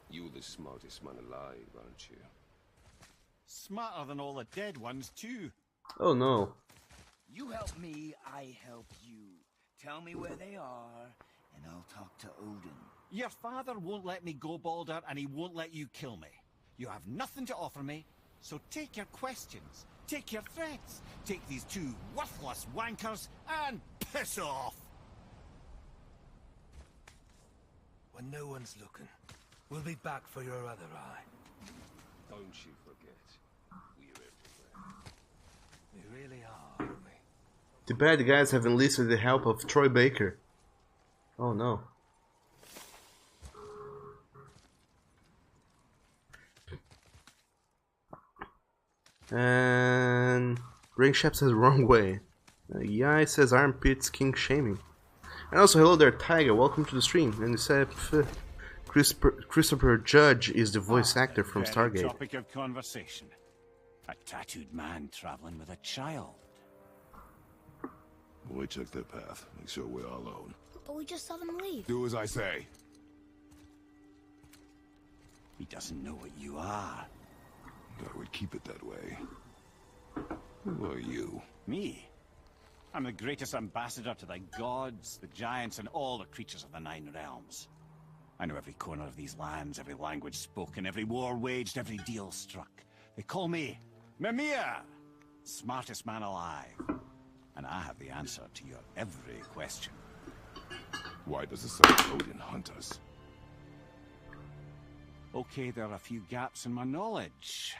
You're the smartest man alive, aren't you? Smarter than all the dead ones, too. Oh no. You help me, I help you. Tell me where they are, and I'll talk to Odin. Your father won't let me go, Balder, and he won't let you kill me. You have nothing to offer me, so take your questions, take your threats, take these two worthless wankers, and piss off! When no one's looking, we'll be back for your other eye. Don't you forget, we're everywhere. We really are, aren't we? The bad guys have enlisted the help of Troy Baker. Oh no. And Ringshap says wrong way. Yai says armpits king shaming. And also hello there Tiger, welcome to the stream. And he said Christopher Judge is the voice actor from Stargate. Topic of conversation. A tattooed man traveling with a child. We check their path. Make sure we're all alone. But we just saw them leave. Do as I say. He doesn't know what you are. I would keep it that way. Who are you? Me? I'm the greatest ambassador to the gods, the giants, and all the creatures of the Nine Realms. I know every corner of these lands, every language spoken, every war waged, every deal struck. They call me Mimir, smartest man alive. And I have the answer to your every question. Why does the son of Odin hunt us? Okay, there are a few gaps in my knowledge.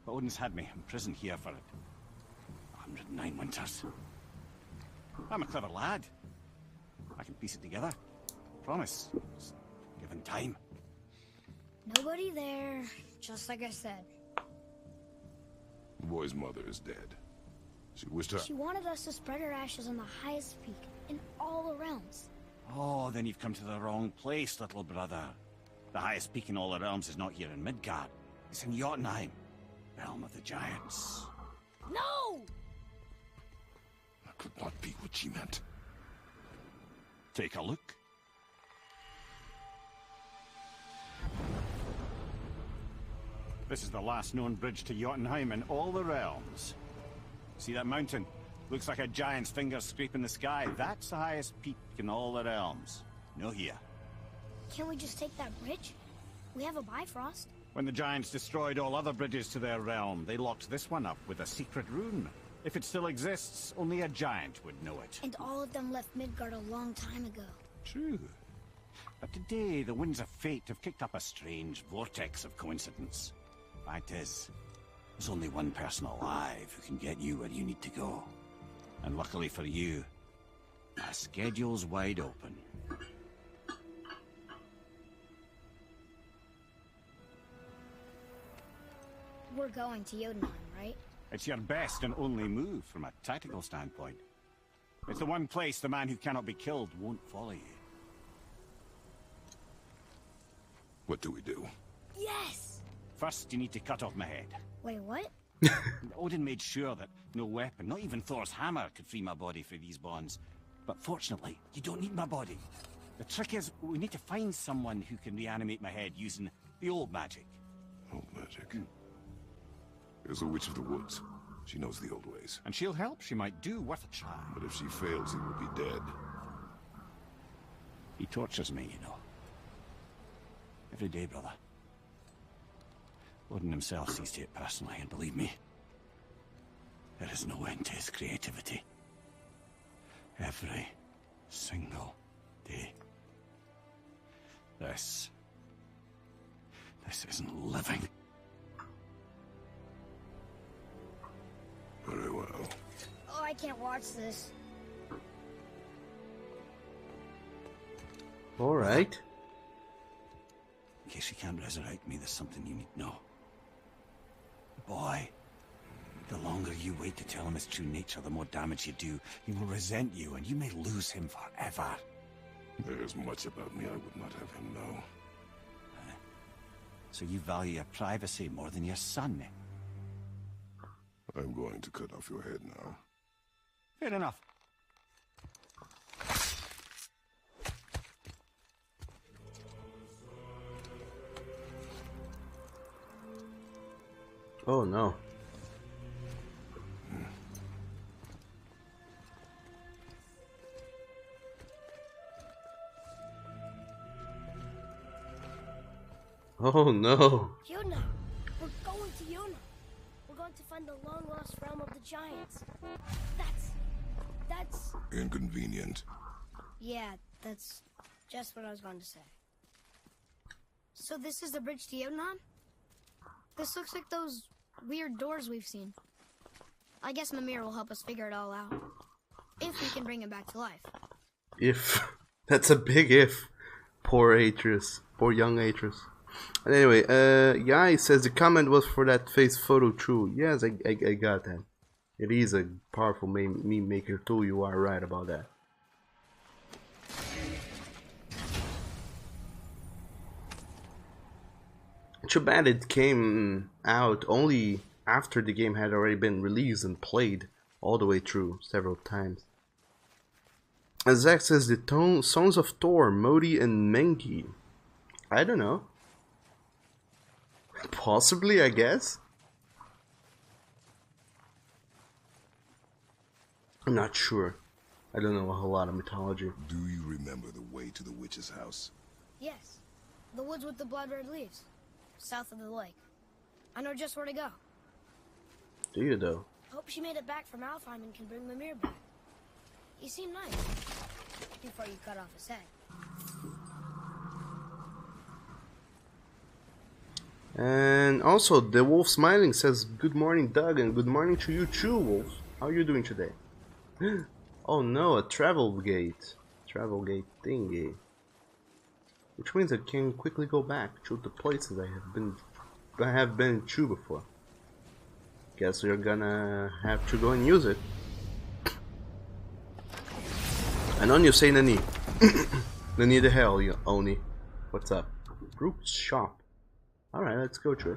But Odin's had me imprisoned here for 109 winters. I'm a clever lad. I can piece it together. Promise. Just given time. Nobody there, just like I said. The boy's mother is dead. She wished her... She wanted us to spread her ashes on the highest peak in all the realms. Oh, then you've come to the wrong place, little brother. The highest peak in all the realms is not here in Midgard. It's in Jotunheim, realm of the giants. No! That could not be what she meant. Take a look. This is the last known bridge to Jotunheim in all the realms. See that mountain? Looks like a giant's finger scraping the sky. That's the highest peak in all the realms. No here. Can't we just take that bridge? We have a Bifrost. When the giants destroyed all other bridges to their realm, they locked this one up with a secret rune. If it still exists, only a giant would know it. And all of them left Midgard a long time ago. True. But today, the winds of fate have kicked up a strange vortex of coincidence. Fact is, there's only one person alive who can get you where you need to go. And luckily for you, my schedule's wide open. We're going to Jotunheim, right? It's your best and only move from a tactical standpoint. It's the one place the man who cannot be killed won't follow you. What do we do? Yes! First, you need to cut off my head. Wait, what? Odin made sure that no weapon, not even Thor's hammer, could free my body from these bonds. But fortunately, you don't need my body. The trick is, we need to find someone who can reanimate my head using the old magic. Old magic. There's a witch of the woods. She knows the old ways. And she'll help. She might do worth a try. But if she fails, he will be dead. He tortures me, you know. Every day, brother. Odin himself sees to it personally, and believe me, There is no end to his creativity. Every single day. This isn't living. Very well. Oh, I can't watch this. Alright. In case you can't resurrect me, there's something you need to know. Boy, the longer you wait to tell him his true nature, the more damage you do. He will resent you, and you may lose him forever. There's much about me I would not have him know. So you value your privacy more than your son, eh? I'm going to cut off your head now. Fair enough. Oh no. Oh no. Yuna! We're going to Yuna! We're going to find the long-lost realm of the giants. That's... Inconvenient. Yeah, that's just what I was going to say. So this is the bridge to Jotunheim? This looks like those weird doors we've seen. I guess Mimir will help us figure it all out. If we can bring him back to life. If. That's a big if. Poor Atreus. Poor young Atreus. And anyway, Yai says the comment was for that face photo true. Yes, I got that. It is a powerful meme maker tool. You are right about that. Too bad it came out only after the game had already been released and played all the way through several times. As Zach says, the Sons of Thor, Modi and Mengi. I don't know. Possibly, I guess. I'm not sure. I don't know a whole lot of mythology. Do you remember the way to the witch's house? Yes. The woods with the blood-red leaves. South of the lake. I know just where to go. Do you though? Hope she made it back from Alfheim and can bring Mimir back. He seemed nice. Before you cut off his head. And also, the Wolf Smiling says, good morning, Doug, and good morning to you too, Wolf. How are you doing today? Oh no, a travel gate. Travel gate thingy. Which means I can quickly go back to the places I have been to before. Guess you're gonna have to go and use it. And on you say Nani. Nani the hell, you Oni. What's up? Root's shop. Alright, let's go to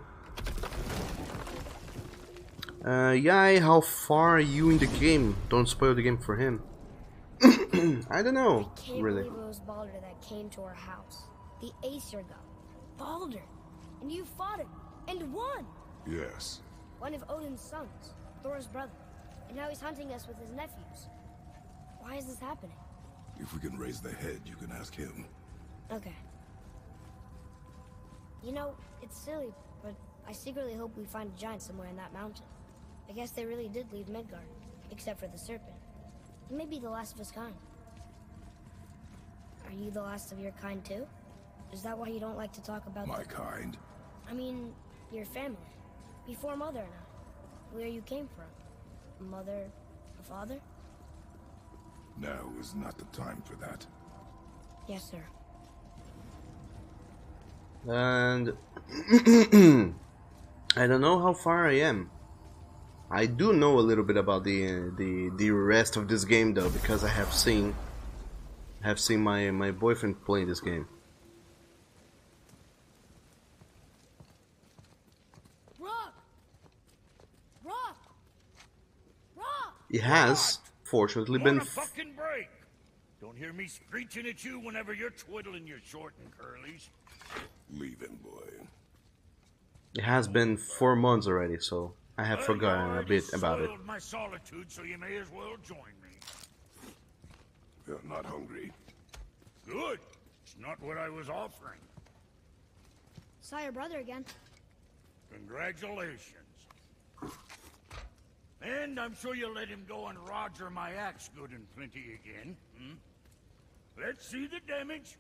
it. Yai, how far are you in the game? Don't spoil the game for him. I don't know, I can't really. believe it was Baldur that came to our house. The Aesir god. Baldur. And you fought him. And won! Yes. One of Odin's sons. Thor's brother. And now he's hunting us with his nephews. Why is this happening? If we can raise the head, you can ask him. Okay. You know, it's silly, but I secretly hope we find a giant somewhere in that mountain. I guess they really did leave Midgard, except for the serpent. He may be the last of his kind. Are you the last of your kind too? Is that why you don't like to talk about My kind? I mean, your family. Before Mother and I. Where you came from. Mother, a father? Now is not the time for that. Yes, sir. And I don't know how far I am. I do know a little bit about the rest of this game though, because I have seen my boyfriend playing this game. Rock! Rock! Rock! It has fortunately been Want a fucking break? Don't hear me screeching at you whenever you're twiddling your short and curlies. Leave him, boy. it has been 4 months already, so I have Well, forgotten you a already bit about it. soiled my solitude, so you may as well join me. You're not hungry. Good. It's not what I was offering. Saw your brother again. Congratulations. And And I'm sure you'll let him go and roger my axe good and plenty again. Hmm? Let's see the damage.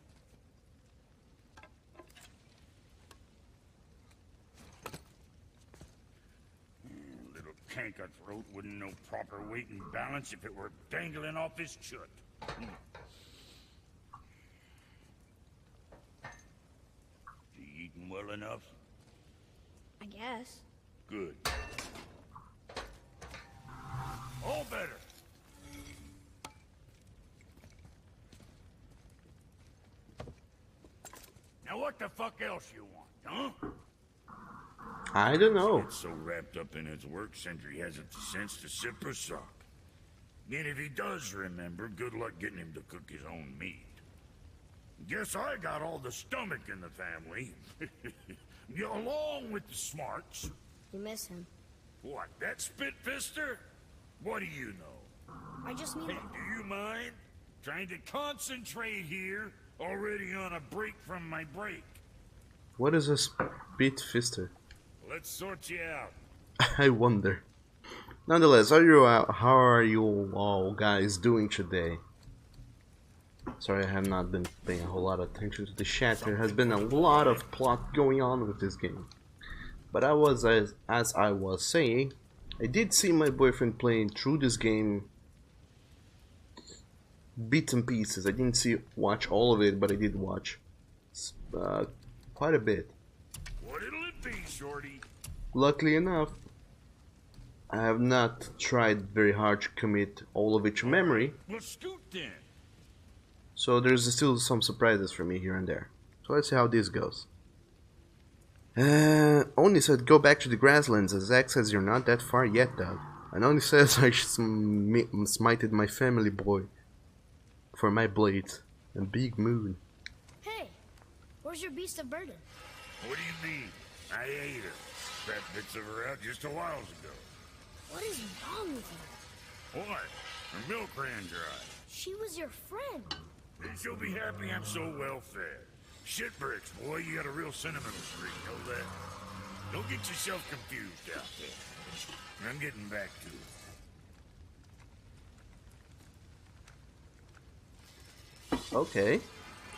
Little canker-throat wouldn't know proper weight and balance if it were dangling off his chut. You eating well enough? I guess. Good. All better. Now what the fuck else you want, huh? I don't know. Gets so wrapped up in his work, Sentry hasn't the sense to sip or suck. And if he does remember, good luck getting him to cook his own meat. Guess I got all the stomach in the family. Along with the smarts. You miss him. What, that spit-fister? What do you know? I just need Hey, do you mind? Trying to concentrate here, already on a break from my break. What is a spit fister? Let's sort you out. I wonder. Nonetheless, how are you all guys doing today? Sorry, I have not been paying a whole lot of attention to the chat. There has been a lot of plot going on with this game. But as I was saying, I did see my boyfriend playing through this game bits and pieces. I didn't watch all of it, but I did watch quite a bit. What'll it be, Shorty? Luckily enough, I have not tried very hard to commit all of it to memory. Well, scoot then. So there's still some surprises for me here and there. So let's see how this goes. Oni said go back to the grasslands, as Zack says you're not that far yet, Doug. And Oni says I smited my family boy for my blades and big moon. Hey, where's your beast of burden? What do you mean? I ate her. That bits of her out just a while ago. What is wrong with you? What? Her milk ran dry. She was your friend. And she'll be happy I'm so well fed. Shit bricks, boy, you got a real sentimental streak, know that? Don't get yourself confused out there. I'm getting back to it. Okay,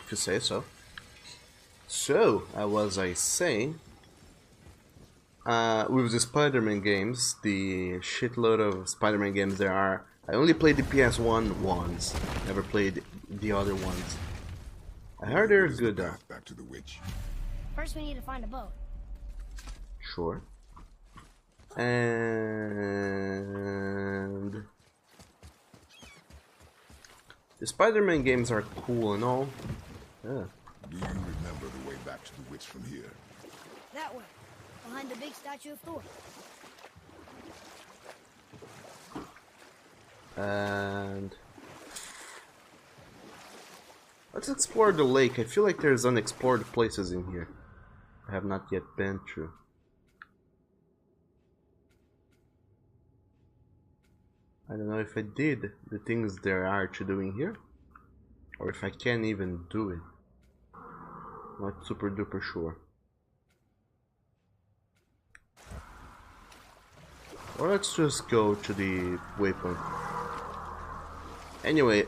if you say so. So, as was I saying, with the Spider-Man games, the shitload of Spider-Man games there are, I only played the PS1 ones, never played the other ones. I heard they're good though. Back to the witch. First, we need to find a boat. Sure. And the Spider-Man games are cool and all. Yeah. Do you remember the way back to the witch from here? That way, behind the big statue of Thor. And let's explore the lake. I feel like there's unexplored places in here I have not yet been through. I don't know if I did the things there are to do in here, or if I can even do it. Not super duper sure. Or let's just go to the waypoint. Anyway,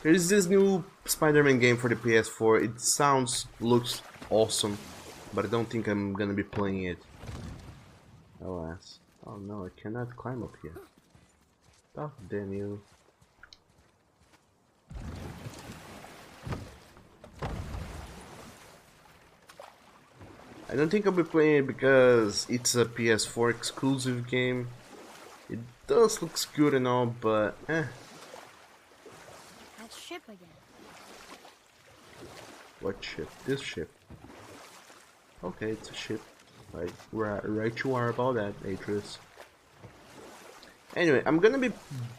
there's this new Spider-Man game for the PS4. It looks awesome, but I don't think I'm gonna be playing it. Alas. Oh no, I cannot climb up here. Oh, damn you. I don't think I'll be playing it because it's a PS4 exclusive game. It does look good and all, but That ship again. What ship? This ship. Okay, it's a ship. Right you are about that, Atreus. Anyway, I'm gonna be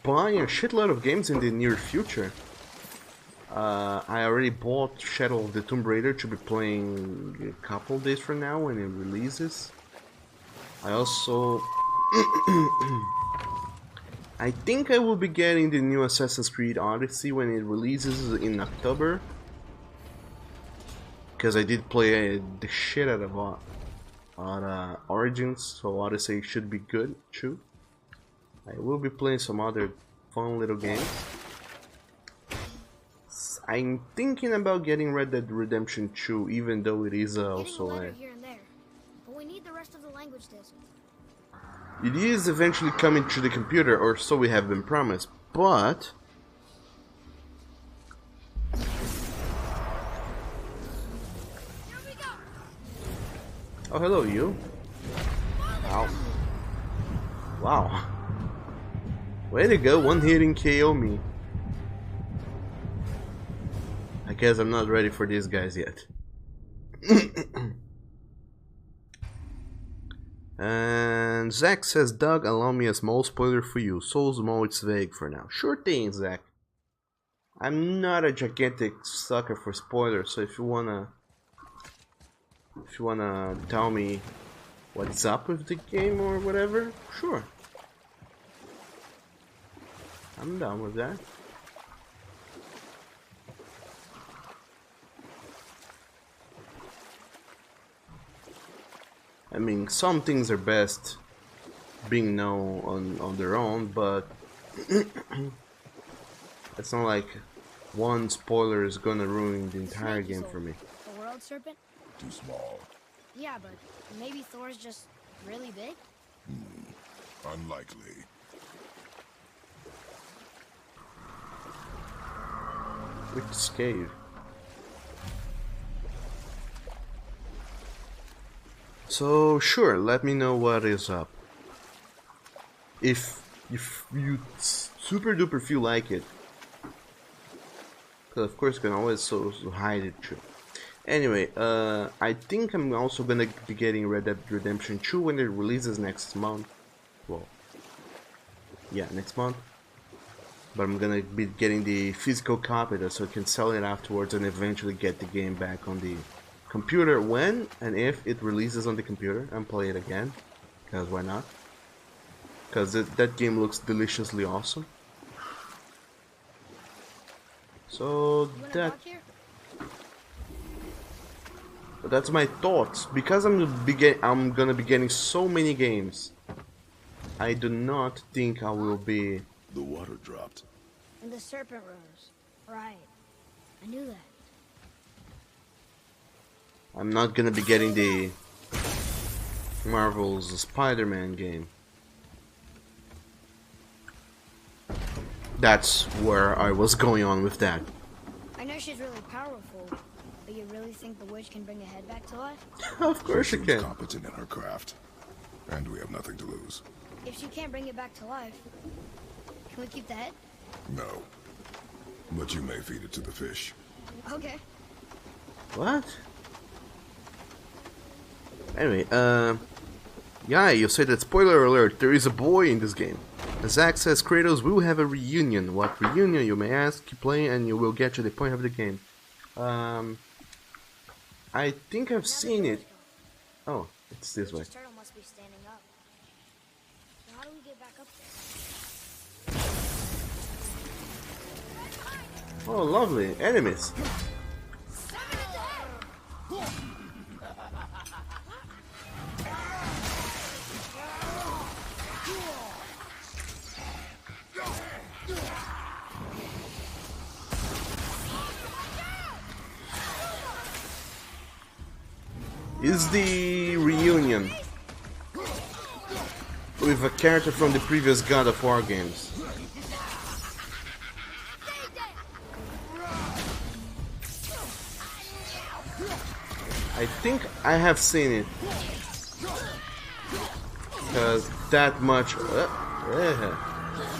buying a shitload of games in the near future. I already bought Shadow of the Tomb Raider to be playing a couple days from now when it releases. I also... I think I will be getting the new Assassin's Creed Odyssey when it releases in October. Because I did play the shit out of Origins, so Odyssey should be good too. I will be playing some other fun little games. I'm thinking about getting Red Dead Redemption 2, even though it is also a here and there, but we need the rest of the language disc. It is eventually coming to the computer, or so we have been promised, but oh, hello, you. Wow. Wow. Way to go, one hit and KO me. I guess I'm not ready for these guys yet. And Zach says, Doug, allow me a small spoiler for you. So small it's vague for now. Sure thing, Zach. I'm not a gigantic sucker for spoilers, so if you wanna tell me what's up with the game or whatever, sure. I'm down with that. I mean, some things are best being known on their own, but it's not like one spoiler is gonna ruin the entire game for me. The world serpent? Too small. Yeah, but maybe Thor's just really big? Unlikely. Which cave? So sure, let me know what is up. If you super duper feel like it, because of course you can always so hide it too. Anyway, I think I'm also gonna be getting Red Dead Redemption 2 when it releases next month. Well, yeah, next month. But I'm gonna be getting the physical copy so I can sell it afterwards and eventually get the game back on the computer when and if it releases on the computer and play it again. Because why not? Because that game looks deliciously awesome. So that's my thoughts. Because I'm gonna be getting so many games, I do not think I will be. The water dropped. And the serpent rose. Right. I knew that. I'm not gonna be getting the Marvel's Spider-Man game. That's where I was going on with that. I know she's really powerful, but you really think the witch can bring a head back to life? Of course she She's can. competent in her craft, and we have nothing to lose. If she can't bring it back to life, can we keep the head? No. But you may feed it to the fish. Okay. What? Anyway, yeah, you said that spoiler alert, there is a boy in this game. Zach says Kratos will have a reunion. What reunion, you may ask? Keep playing and you will get to the point of the game. I think I've seen it. Oh, it's this way. Turtle must be standing up. So how do we get back up there? Oh, lovely. Enemies. Is the reunion with a character from the previous God of War games. I think I have seen it, because that much,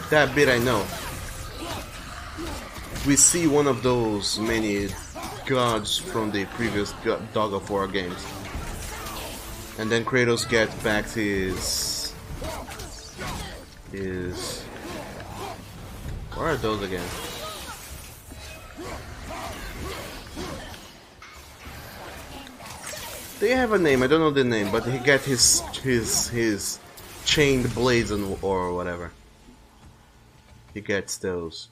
that bit I know. We see one of those many gods from the previous God of War games. And then Kratos gets back his... Where are those again? They have a name, I don't know the name, but he got his chained blades or whatever. He gets those.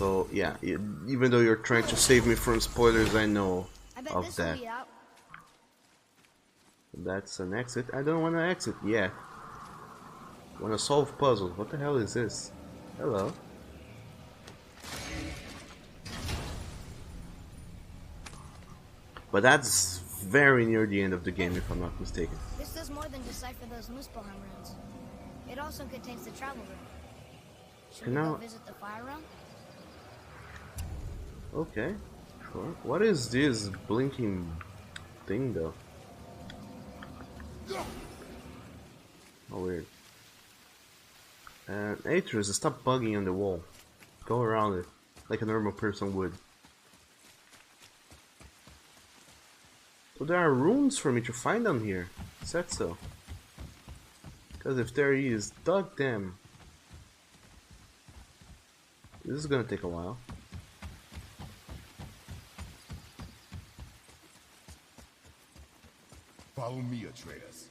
So yeah, even though you're trying to save me from spoilers, I know I bet of this will that. be out. That's an exit. I don't want to exit yet. Want to solve puzzles. What the hell is this? Hello. But that's very near the end of the game, if I'm not mistaken. This does more than decipher those Muspelheim runes. It also contains the travel room. Should we go visit the fire room? Okay, sure. What is this blinking thing, though? Oh, weird. And Atreus, stop bugging on the wall. Go around it, like a normal person would. So there are runes for me to find down here. Said so. Because if there is, dog damn. This is gonna take a while. Follow me, Atreus.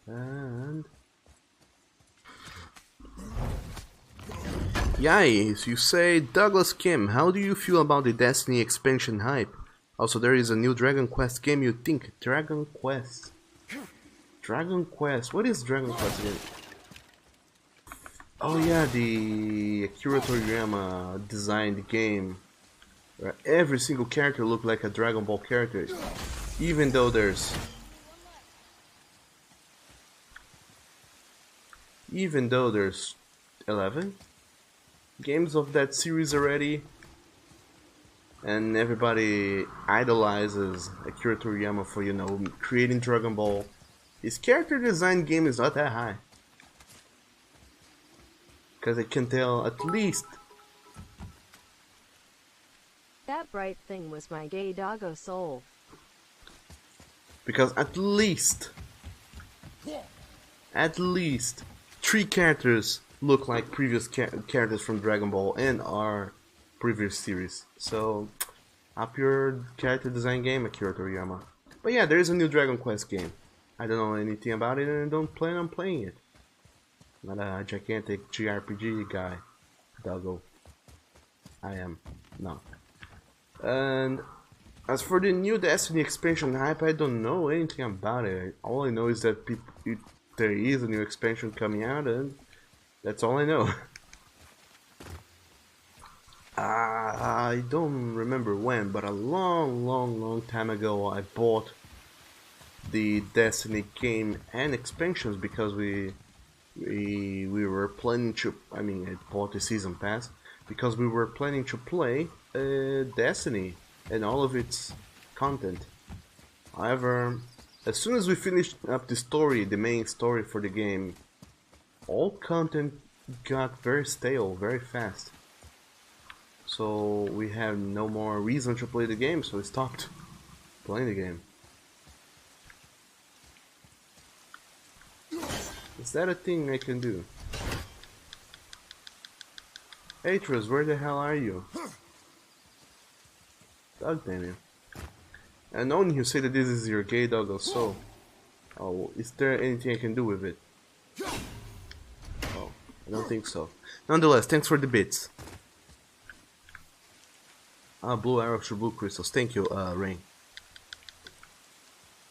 And Yais, you say, Douglas Kim, how do you feel about the Destiny expansion hype? Also, there is a new Dragon Quest game. You think Dragon Quest? Dragon Quest. What is Dragon Quest again? Oh yeah, the Akira Toriyama designed game where every single character looked like a Dragon Ball character, even though there's 11 games of that series already, and everybody idolizes Akira Toriyama for, you know, creating Dragon Ball. His character design game is not that high, because I can tell at least that bright thing was my gay doggo soul. Because at least 3 characters look like previous characters from Dragon Ball and our previous series. So, up your character design game, Akira Toriyama. But yeah, there is a new Dragon Quest game. I don't know anything about it and I don't plan on playing it. Not a gigantic JRPG guy, doggo. I am not. And as for the new Destiny expansion hype, I don't know anything about it. All I know is that there is a new expansion coming out, and that's all I know. I don't remember when, but a long time ago I bought the Destiny game and expansions because we were planning to, I mean, I bought the season pass because we were planning to play Destiny and all of its content. However, as soon as we finished up the story, the main story for the game, all content got very stale very fast. So we have no more reason to play the game, so we stopped playing the game. Is that a thing I can do? Atreus, where the hell are you? God damn you. And knowing you say that this is your gay dog or so. Oh, is there anything I can do with it? Oh, I don't think so. Nonetheless, thanks for the bits. Blue arrows to blue crystals. Thank you, Rain.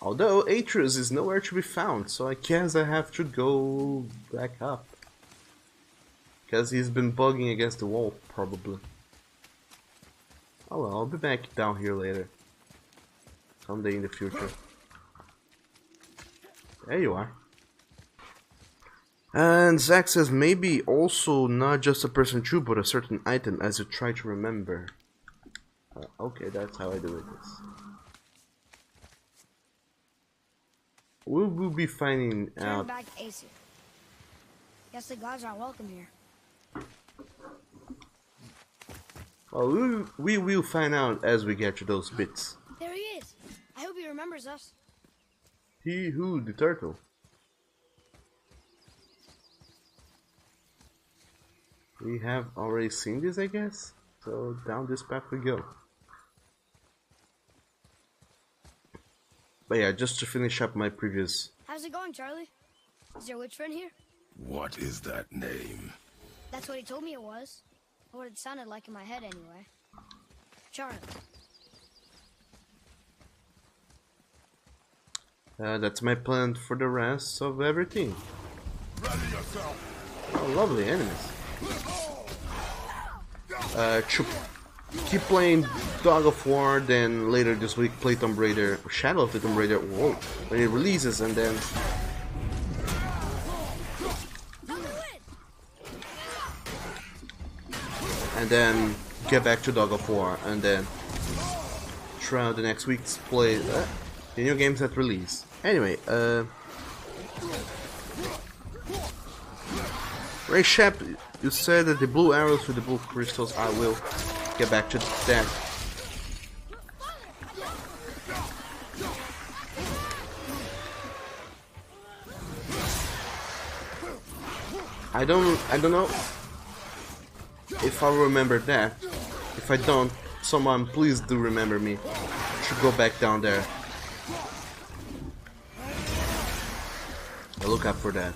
Although Atreus is nowhere to be found, so I guess I have to go back up. Because he's been bugging against the wall, probably. Oh well, I'll be back down here later. Someday in the future. There you are. And Zach says maybe also not just a person true, but a certain item as you try to remember. Okay, that's how I do it. We will be finding out. Turn back to Aesir. Guess the gods aren't welcome here. Well, we will find out as we get to those bits. There he is. I hope he remembers us. He who? The turtle. We have already seen this, I guess. So down this path we go. But yeah, just to finish up my previous... How's it going, Charlie? Is your witch friend here? What is that name? That's what he told me it was. Or what it sounded like in my head anyway. Charlie. That's my plan for the rest of everything. Ready yourself. Oh, lovely enemies. Keep playing Dog of War, then later this week play Tomb Raider, Shadow of the Tomb Raider, whoa, when it releases, and then get back to Dog of War, and then throughout the next weeks play the new games that release. Anyway, Ray Shep, you said that the blue arrows with the blue crystals, I will get back to that. I don't know if I'll remember that. If I don't, someone please do remember me. I should go back down there. I'll look up for that.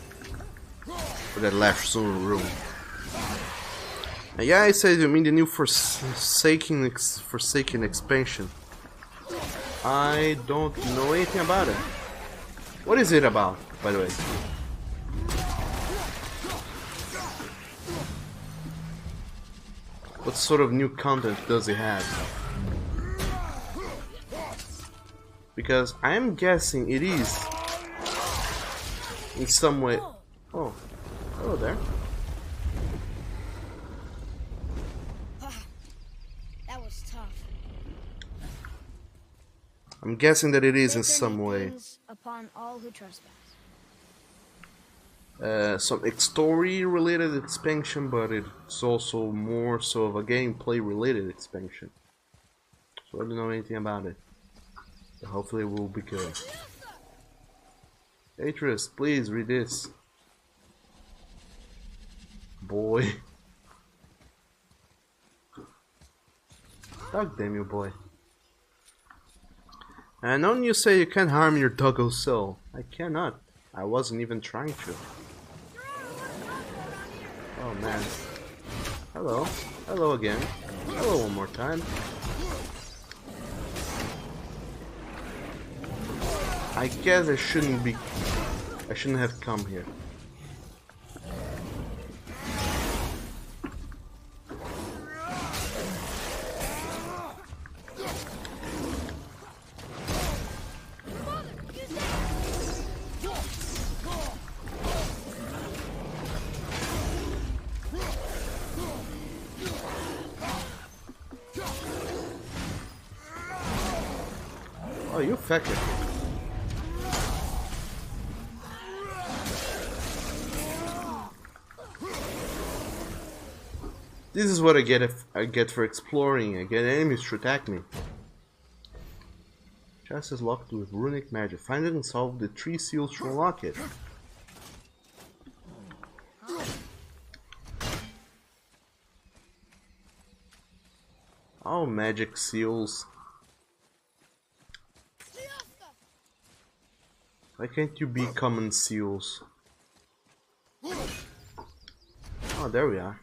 For that left soon room. And yeah, I said you mean the new Forsaken expansion. I don't know anything about it. What is it about, by the way? What sort of new content does it have? Because I'm guessing it is in some way. Oh, hello there. That was tough. I'm guessing that it is in some way. Upon all who trespass. Some story related expansion, but it's also more so of a gameplay related expansion. So I don't know anything about it. But hopefully it will be good. Atreus, please read this. Boy. God damn you, boy. And don't you say you can't harm your doggo soul. I cannot. I wasn't even trying to. Oh man. Hello. Hello again. Hello one more time. I guess I shouldn't have come here. Oh, you fecker. This is what I get for exploring. I get enemies to attack me. Chest is locked with runic magic. Find it and solve the 3 seals to unlock it. Oh, magic seals. Why can't you be common seals? Oh, there we are.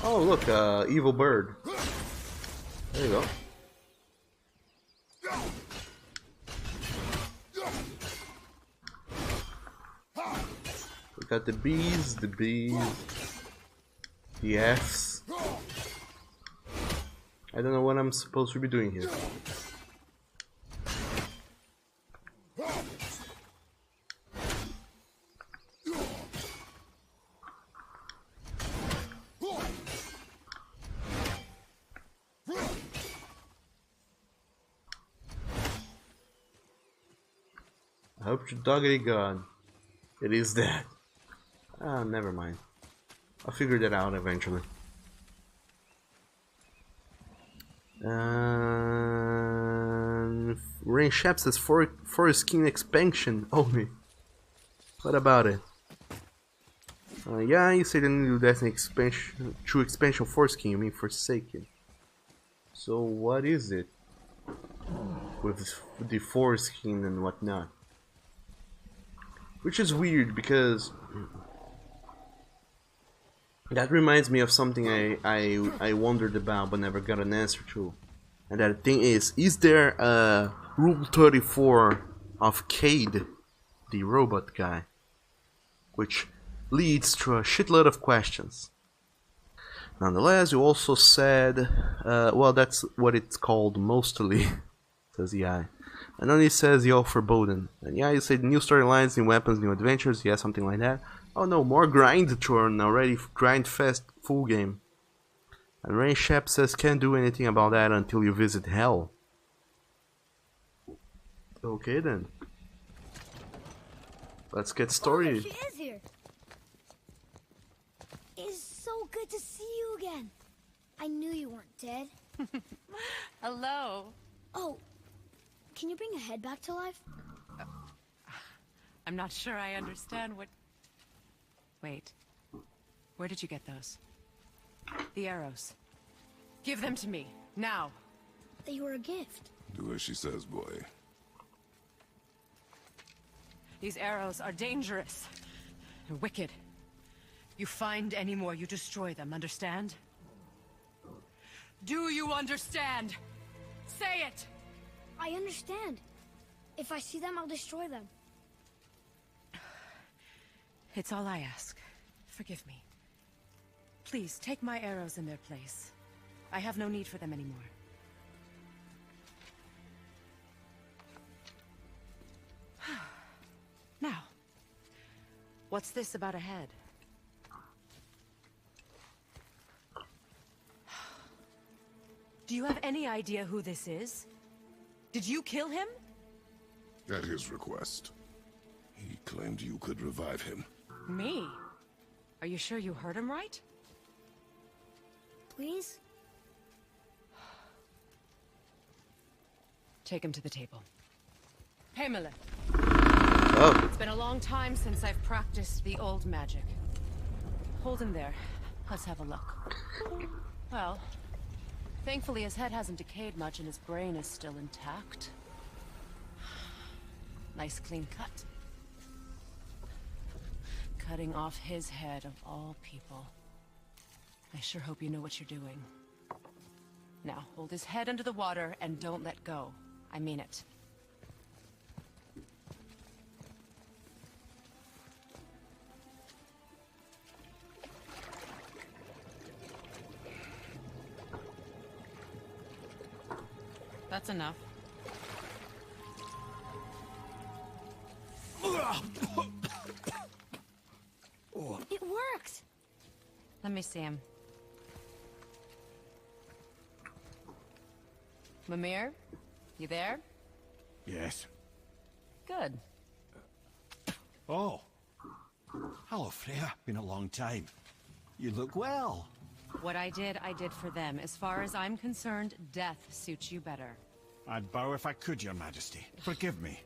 Oh, look, evil bird. There you go. We got the bees, the Fs. I don't know what I'm supposed to be doing here. I hope to doggity god it is that. Ah, never mind. I'll figure that out eventually. Rain Shep says for skin expansion only. What about it? Yeah, you said the new Destiny expansion, true expansion for skin. You mean Forsaken? So what is it with the foreskin and whatnot? Which is weird because That reminds me of something I wondered about but never got an answer to. And that thing is there a Rule 34 of Cade, the robot guy? Which leads to a shitload of questions. Nonetheless, you also said, well, that's what it's called mostly, says AI. And then he says, yo, foreboding. And yeah, you said new storylines, new weapons, new adventures, yeah, something like that. Oh no, more grind turn already, grind fast, full game. And Rain Shep says, can't do anything about that until you visit Hell. Okay then. Let's get started. Oh, she is here. It's so good to see you again. I knew you weren't dead. Hello. Oh, can you bring a head back to life? I'm not sure I understand what... Wait. Where did you get those? The arrows. Give them to me, now. They were a gift. Do as she says, boy. These arrows are dangerous. They're wicked. You find any more, you destroy them, understand? Do you understand? Say it! I understand. If I see them, I'll destroy them. It's all I ask. Forgive me. Please, take my arrows in their place. I have no need for them anymore. Now, what's this about a head? Do you have any idea who this is? Did you kill him? At his request. He claimed you could revive him. Me? Are you sure you heard him right? Please? Take him to the table. Pamela. Oh. It's been a long time since I've practiced the old magic. Hold him there. Let's have a look. Well, thankfully his head hasn't decayed much and his brain is still intact. Nice clean cut. Cutting off his head of all people. I sure hope you know what you're doing. Now, hold his head under the water and don't let go. I mean it. That's enough. It worked! Let me see him. Mimir? You there? Yes. Good. Oh. Hello, Freya. Been a long time. You look well. What I did for them. As far as I'm concerned, death suits you better. I'd bow if I could, Your Majesty. Forgive me.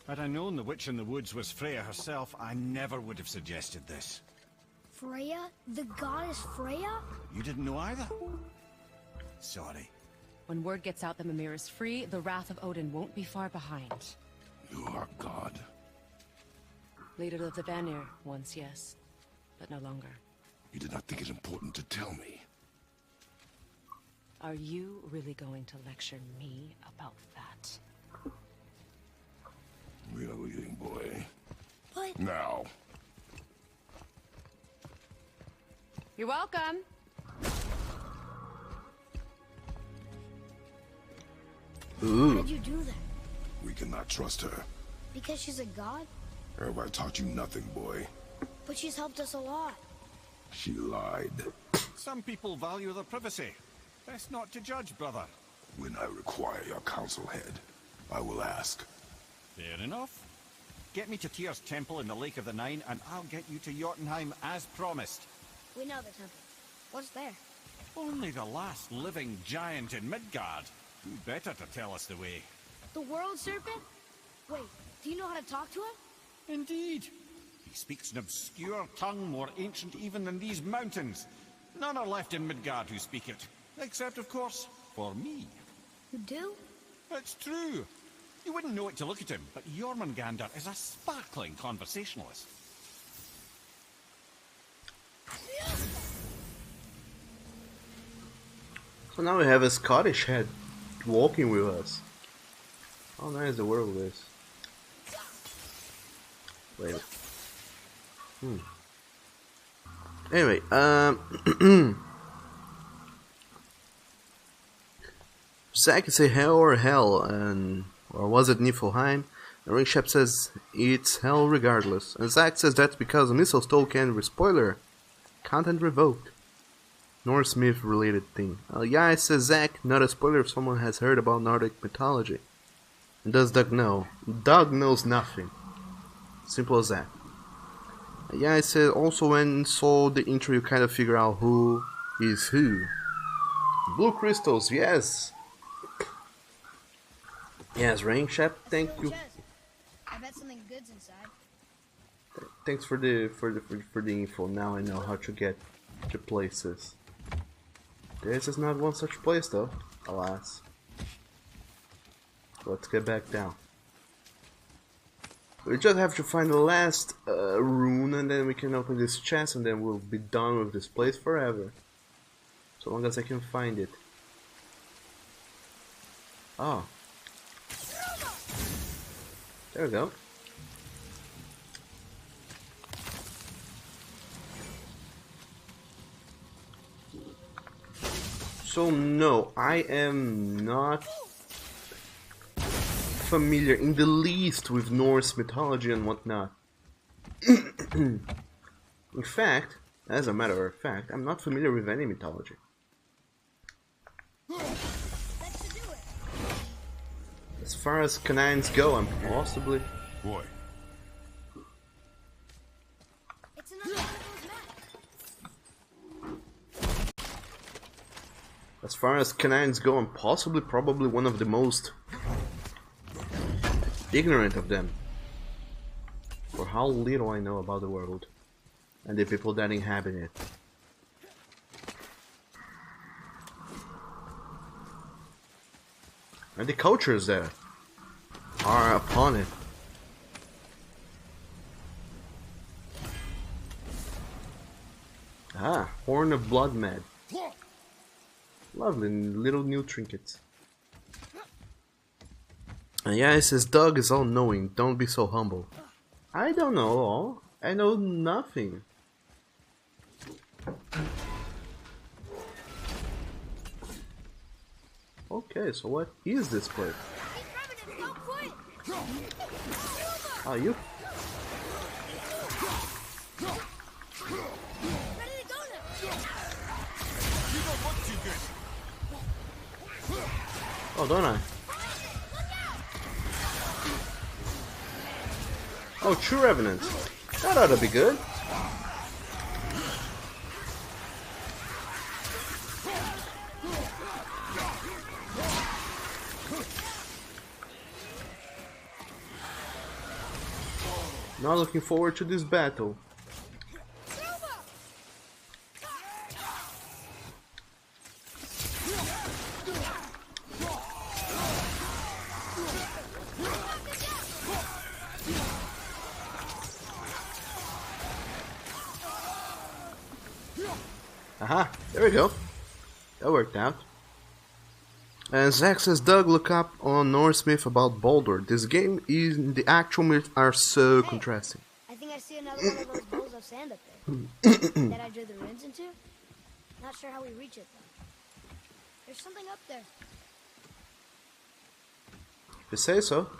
Had I known the witch in the woods was Freya herself, I never would have suggested this. Freya? The goddess Freya? You didn't know either? Sorry. When word gets out that Mimir is free, the wrath of Odin won't be far behind. You are God. Leader of the Vanir, once yes, but no longer. You did not think it important to tell me. Are you really going to lecture me about that? We are leaving, boy. But... Now. You're welcome. How did you do that? We cannot trust her. Because she's a god? Have I taught you nothing, boy? But she's helped us a lot. She lied. Some people value their privacy. Best not to judge, brother. When I require your council head, I will ask. Fair enough. Get me to Tyr's temple in the Lake of the Nine, and I'll get you to Jotunheim as promised. We know the temple. What's there? Only the last living giant in Midgard. Who better to tell us the way? The world serpent? Wait, do you know how to talk to him? Indeed. He speaks an obscure tongue more ancient even than these mountains. None are left in Midgard who speak it. Except, of course, for me. You do? It's true. You wouldn't know it to look at him, but Jormungandr is a sparkling conversationalist. So now we have a Scottish head walking with us. How nice the world is. Wait. Anyway, Zack say hell or hell, or was it Niflheim? And Ringshep says it's hell regardless. And Zack says that's because the missile stole can spoiler. Content revoked. Norse myth related thing. Yeah, says Zack, not a spoiler if someone has heard about Nordic mythology. And does Doug know? Doug knows nothing. Simple as that. Yeah, I said also when saw the intro you kind of figure out who is who. Blue crystals, yes. Yes, Ringshep, thank you. I bet something good's inside. Thanks for the info. Now I know how to get to places. This is not one such place though, alas. Let's get back down. We just have to find the last rune and then we can open this chest and then we'll be done with this place forever. So long as I can find it. Oh. There we go. So no, I am not familiar in the least with Norse mythology and whatnot. In fact, as a matter of fact, I'm not familiar with any mythology. As far as canines go, I'm possibly... Boy. It's another one of those maps. As far as canines go, I'm possibly probably one of the most ignorant of them. For how little I know about the world and the people that inhabit it. And the cultures there are upon it. Ah, Horn of Blood Mad. Lovely little new trinkets. And yeah, it says Doug is all knowing, don't be so humble. I don't know all. I know nothing. Okay, so what is this place? Oh, you? Oh, don't I? Oh, true revenants. That ought to be good. Not looking forward to this battle. Aha, there we go. That worked out. And Zack says, Doug, look up on Norse myth about Baldur. This game and the actual myth are so contrasting. I think I see another one of those bowls of sand up there. That I drew the runes into? Not sure how we reach it though. There's something up there. If you say so.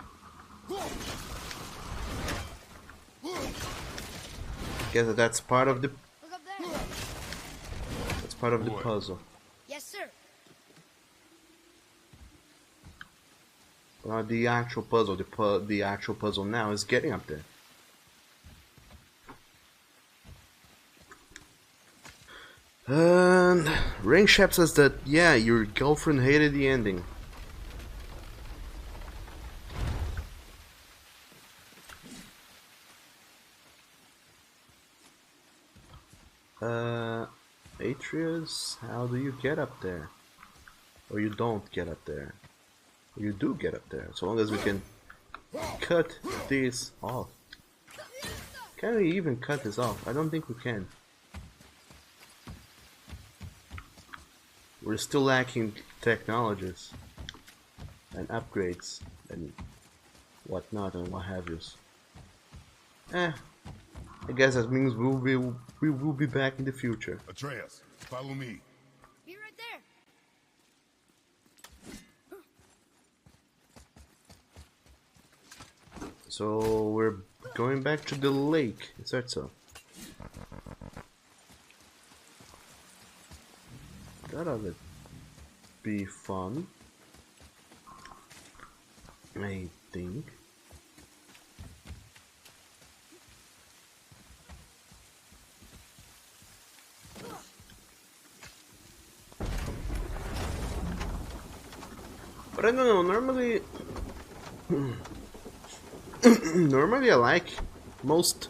Guess that's part of the... Look up there. That's part of the puzzle. Yes, sir. The actual puzzle, the actual puzzle now is getting up there. And Ringshep says that, yeah, your girlfriend hated the ending. Atreus, how do you get up there? Or you don't get up there? You do get up there, so long as we can cut this off. Can we even cut this off? I don't think we can. we're still lacking technologies and upgrades and whatnot and what have yous. I guess that means we will be back in the future. Atreus, follow me. Be right there. So we're going back to the lake, is that so? That ought to be fun, I think. But I don't know, normally normally I like most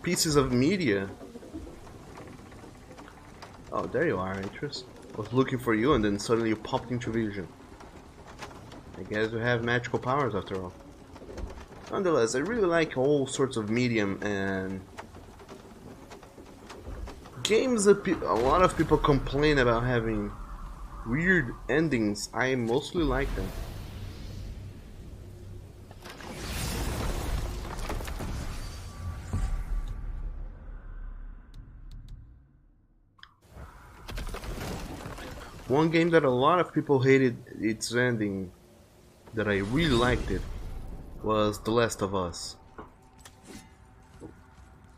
pieces of media. Oh, there you are, Atreus. I was looking for you and then suddenly you popped into vision. I guess you have magical powers after all. Nonetheless, I really like all sorts of medium and games that a lot of people complain about having weird endings. I mostly like them. One game that a lot of people hated its ending, that I really liked it, was The Last of Us.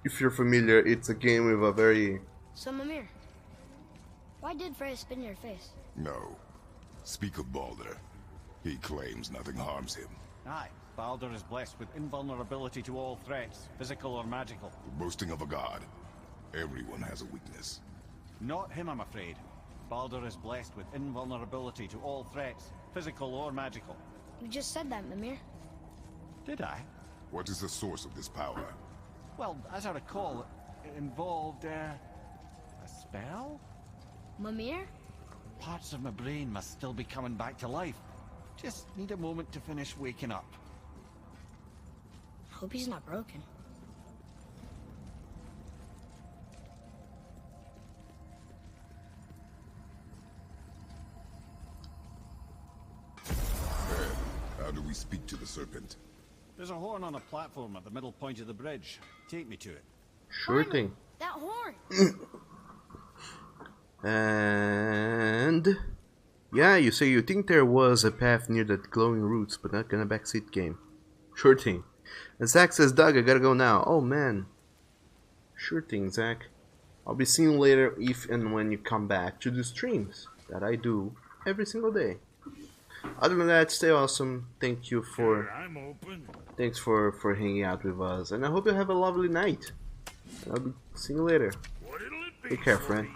If you're familiar, it's a game with a very... So, Mimir, why did Freya spit in your face? No. Speak of Baldur. He claims nothing harms him. Aye, Baldur is blessed with invulnerability to all threats, physical or magical. Boasting of a god. Everyone has a weakness. Not him, I'm afraid. Baldur is blessed with invulnerability to all threats, physical or magical. You just said that, Mimir. Did I? What is the source of this power? Well, as I recall, it involved, a spell? Mimir? Parts of my brain must still be coming back to life. Just need a moment to finish waking up. Hope he's not broken. How do we speak to the serpent? There's a horn on a platform at the middle point of the bridge. Take me to it. Sure thing. That horn! And... yeah, you say you think there was a path near that glowing roots, but not gonna backseat game. Sure thing. And Zach says, Doug, I gotta go now. Oh man. Sure thing, Zach. I'll be seeing you later if and when you come back to the streams that I do every single day. Other than that, stay awesome. Thank you for... I'm open. Thanks for hanging out with us. And I hope you have a lovely night. I'll be seeing you later. What'll it be, Take care, friend.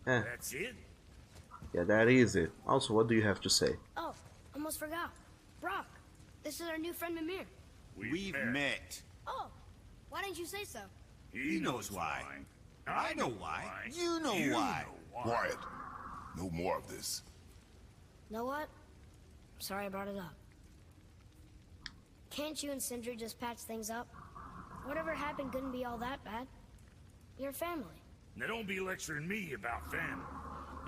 That's it? Yeah, that is it. Also, what do you have to say? Oh, almost forgot. Brock, this is our new friend Mimir. We've met. Oh, why didn't you say so? He knows why. I know why. You know why. Quiet. No more of this. Know what? Sorry I brought it up. Can't you and Sindri just patch things up? Whatever happened couldn't be all that bad. You're family. Now don't be lecturing me about family.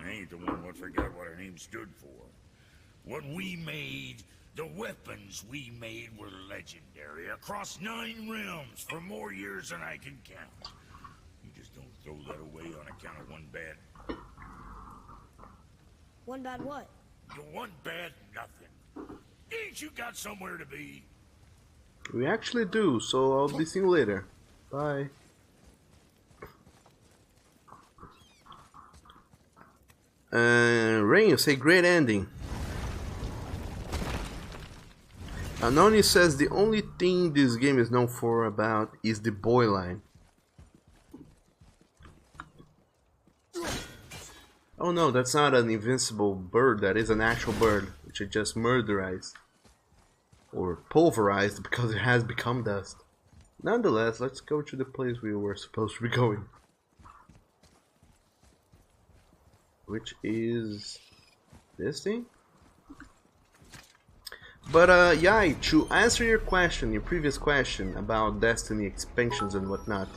I ain't the one what forgot what our name stood for. What we made, the weapons we made were legendary across 9 realms for more years than I can count. You just don't throw that away on account of one bad... One bad what? You one bad nothing. Ain't you got somewhere to be? We actually do, so I'll be seeing you later. Bye. Rain, you say great ending. Anoni says the only thing this game is known for about is the boy line. Oh no, that's not an invincible bird, that is an actual bird, which I just murderized. Or pulverized because it has become dust. Nonetheless, let's go to the place we were supposed to be going. Which is... this thing? But yeah, to answer your previous question about Destiny expansions and whatnot.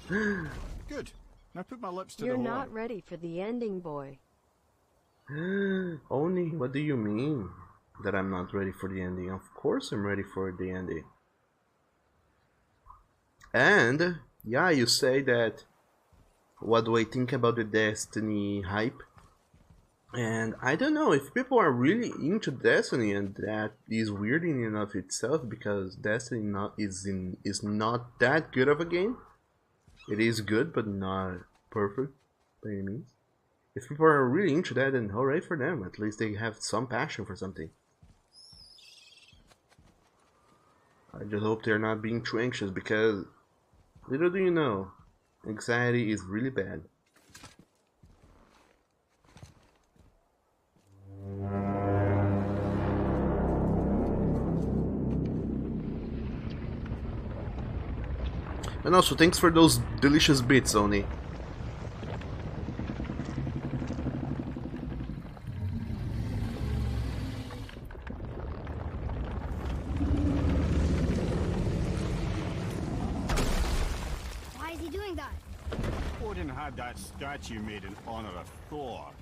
Good. Now put my lips to You're the not horn. ready for the ending, boy. Oni, what do you mean that I'm not ready for the ending? Of course I'm ready for the ending. And yeah, you say that what do I think about the Destiny hype? And I don't know if people are really into Destiny, and that is weird in and of itself because Destiny is not that good of a game. It is good, but not perfect by any means. If people are really into that, then hooray for them. At least they have some passion for something. I just hope they're not being too anxious because, little do you know, anxiety is really bad. And also, thanks for those delicious bits, Oni. Why is he doing that? Odin had that statue made in honor of Thor.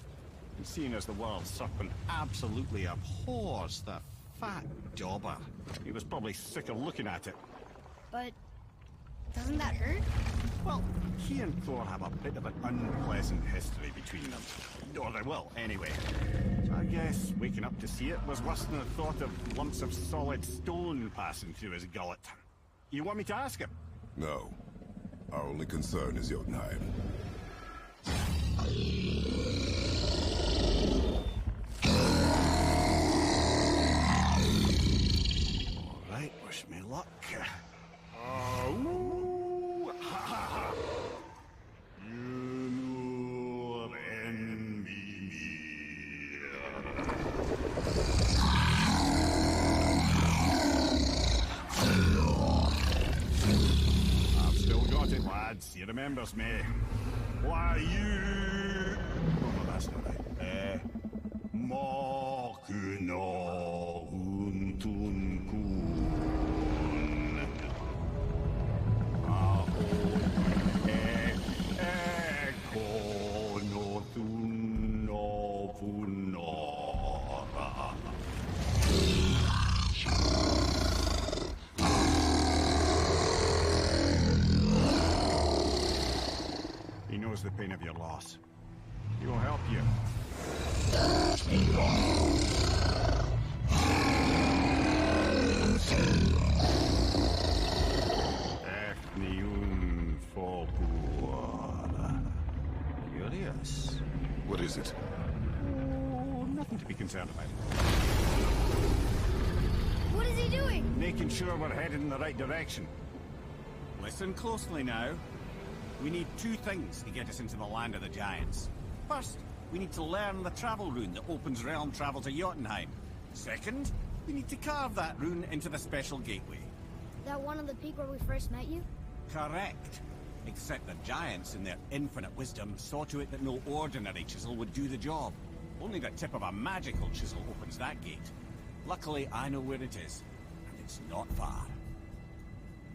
And seeing as the world serpent absolutely abhors the fat dauber, he was probably sick of looking at it. But doesn't that hurt? Well, he and Thor have a bit of an unpleasant history between them. Or they will, anyway. So I guess waking up to see it was worse than the thought of lumps of solid stone passing through his gullet. You want me to ask him? No. Our only concern is Jotunheim. Alright, wish me luck. Ooh, ha, ha, ha. You envy me. I've still got it, lads. He remembers me. Why you? Oh, that's not right. Makuna untun kun. Eko no tun no punora. He knows the pain of your loss. He will help you. Ethnium Fobuara. Curious. What is it? Oh, nothing to be concerned about. What is he doing? Making sure we're headed in the right direction. Listen closely now. We need two things to get us into the land of the giants. First, we need to learn the travel rune that opens realm travel to Jotunheim. Second, we need to carve that rune into the special gateway. That one on the peak where we first met you? Correct. Except the giants, in their infinite wisdom, saw to it that no ordinary chisel would do the job. Only the tip of a magical chisel opens that gate. Luckily, I know where it is, and it's not far.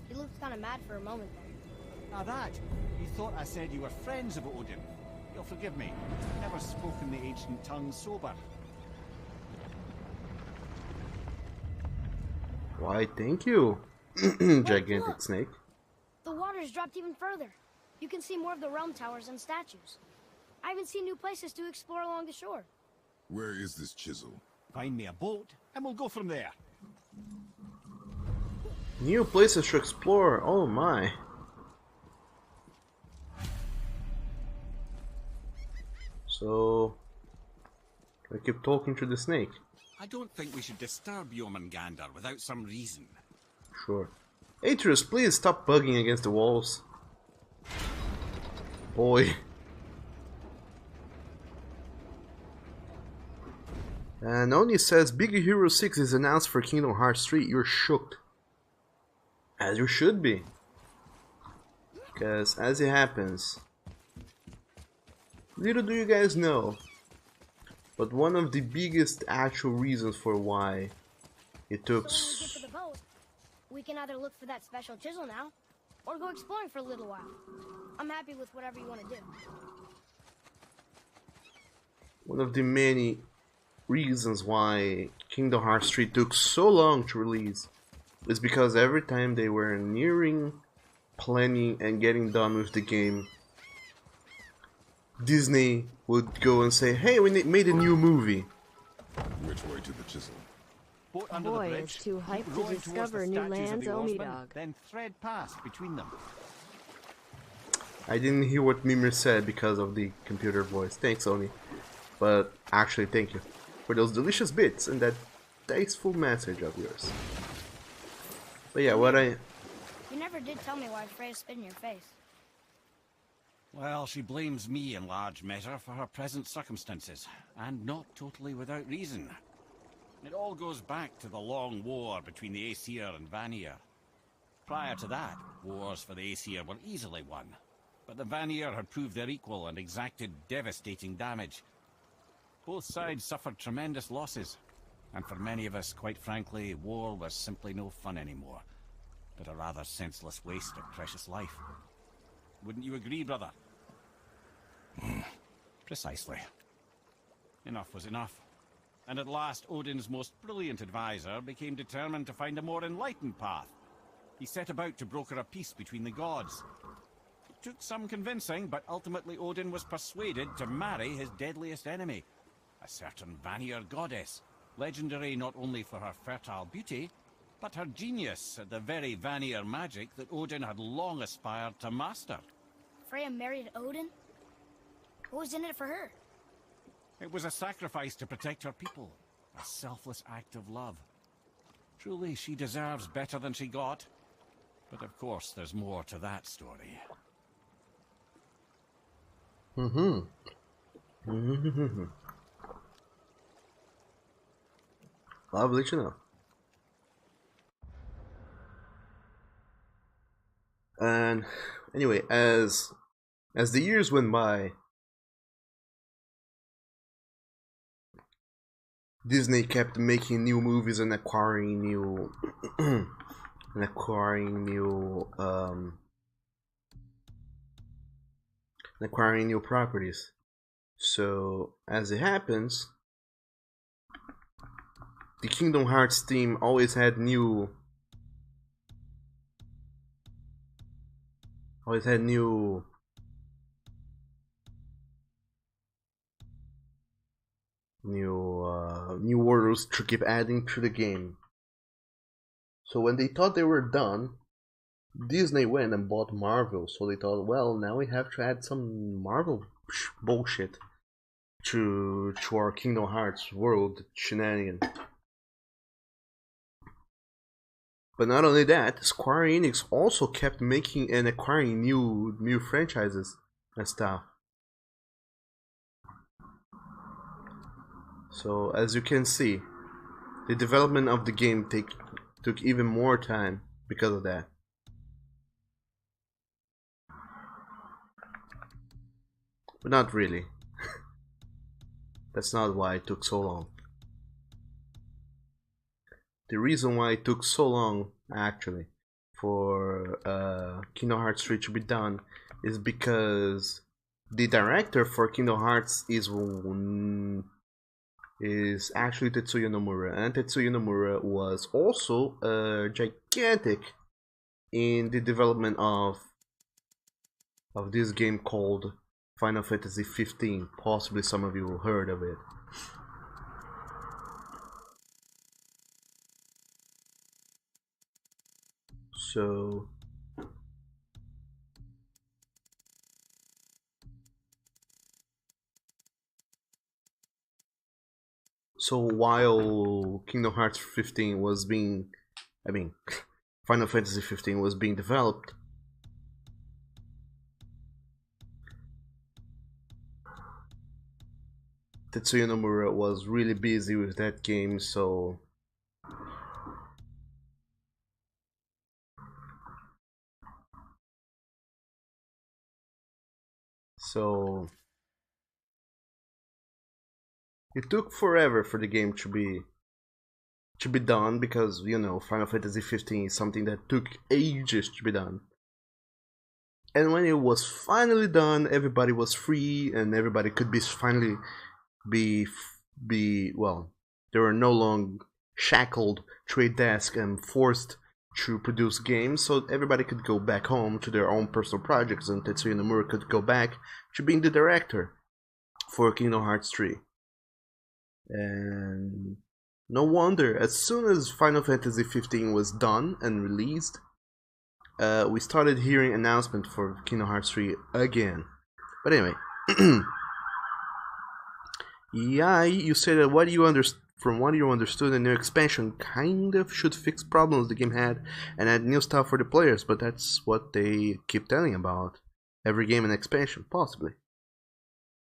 He looked kind of mad for a moment there. Now that, you thought I said you were friends of Odin. You'll forgive me. Never spoken the ancient tongue sober. Why, thank you, gigantic look. snake. The water's dropped even further. You can see more of the realm towers and statues. I even see new places to explore along the shore. Where is this chisel? Find me a boat, and we'll go from there. New places to explore, oh my. So, I keep talking to the snake. I don't think we should disturb Jormungandr without some reason. Sure. Atreus, please stop bugging against the walls. Boy. And Oni says, Big Hero 6 is announced for Kingdom Hearts 3. You're shook. As you should be. Because as it happens, little do you guys know, but one of the biggest actual reasons for why it took So when we get to the boat, we can either look for that special chisel now, or go exploring for a little while. I'm happy with whatever you want to do. One of the many reasons why Kingdom Hearts 3 took so long to release is because every time they were nearing planning and getting done with the game, Disney would go and say, hey, we made a new movie. Which way to the chisel? Boat under the Boy bridge, is too keep hyped to rowing towards discover the new statues of lands, the oh me oarsmen, dog. then thread past between them. I didn't hear what Mimir said because of the computer voice. Thanks, Oni. But actually, thank you for those delicious bits and that tasteful message of yours. But yeah, what I... You never did tell me why Freya spit in your face. Well, she blames me in large measure for her present circumstances, and not totally without reason. It all goes back to the long war between the Aesir and Vanir. Prior to that, wars for the Aesir were easily won, but the Vanir had proved their equal and exacted devastating damage. Both sides suffered tremendous losses, and for many of us, quite frankly, war was simply no fun anymore, but a rather senseless waste of precious life. Wouldn't you agree, brother? Precisely. Enough was enough. And at last, Odin's most brilliant advisor became determined to find a more enlightened path. He set about to broker a peace between the gods. It took some convincing, but ultimately Odin was persuaded to marry his deadliest enemy, a certain Vanir goddess, legendary not only for her fertile beauty, but her genius at the very Vanir magic that Odin had long aspired to master. Freya married Odin? What was in it for her? It was a sacrifice to protect her people, a selfless act of love. Truly, she deserves better than she got. But of course, there's more to that story. Lovely to know. And anyway, as the years went by, Disney kept making new movies and acquiring new properties. So as it happens, the Kingdom Hearts team always had new new worlds to keep adding to the game. So when they thought they were done, Disney went and bought Marvel. So they thought, well, now we have to add some Marvel bullshit to our Kingdom Hearts world shenanigan. But not only that, Square Enix also kept making and acquiring new franchises and stuff. So as you can see, the development of the game took even more time because of that. But not really. That's not why it took so long. The reason why it took so long, actually, for Kingdom Hearts 3 to be done is because the director for Kingdom Hearts is actually Tetsuya Nomura, and Tetsuya Nomura was also gigantic in the development of this game called Final Fantasy 15. Possibly some of you heard of it. So while Kingdom Hearts 15 was being, Final Fantasy 15 was being developed, Tetsuya Nomura was really busy with that game, so it took forever for the game to be done, because, you know, Final Fantasy 15 is something that took ages to be done. And when it was finally done, everybody was free, and everybody could be finally be well. They were no longer shackled to a desk and forced to produce games, so everybody could go back home to their own personal projects, and Tetsuya Nomura could go back to being the director for Kingdom Hearts 3. And no wonder, as soon as Final Fantasy 15 was done and released, we started hearing announcements for Kingdom Hearts 3 again. But anyway, yeah, you say that from what you understood, the new expansion kind of should fix problems the game had and add new stuff for the players, but that's what they keep telling about. Every game an expansion, possibly.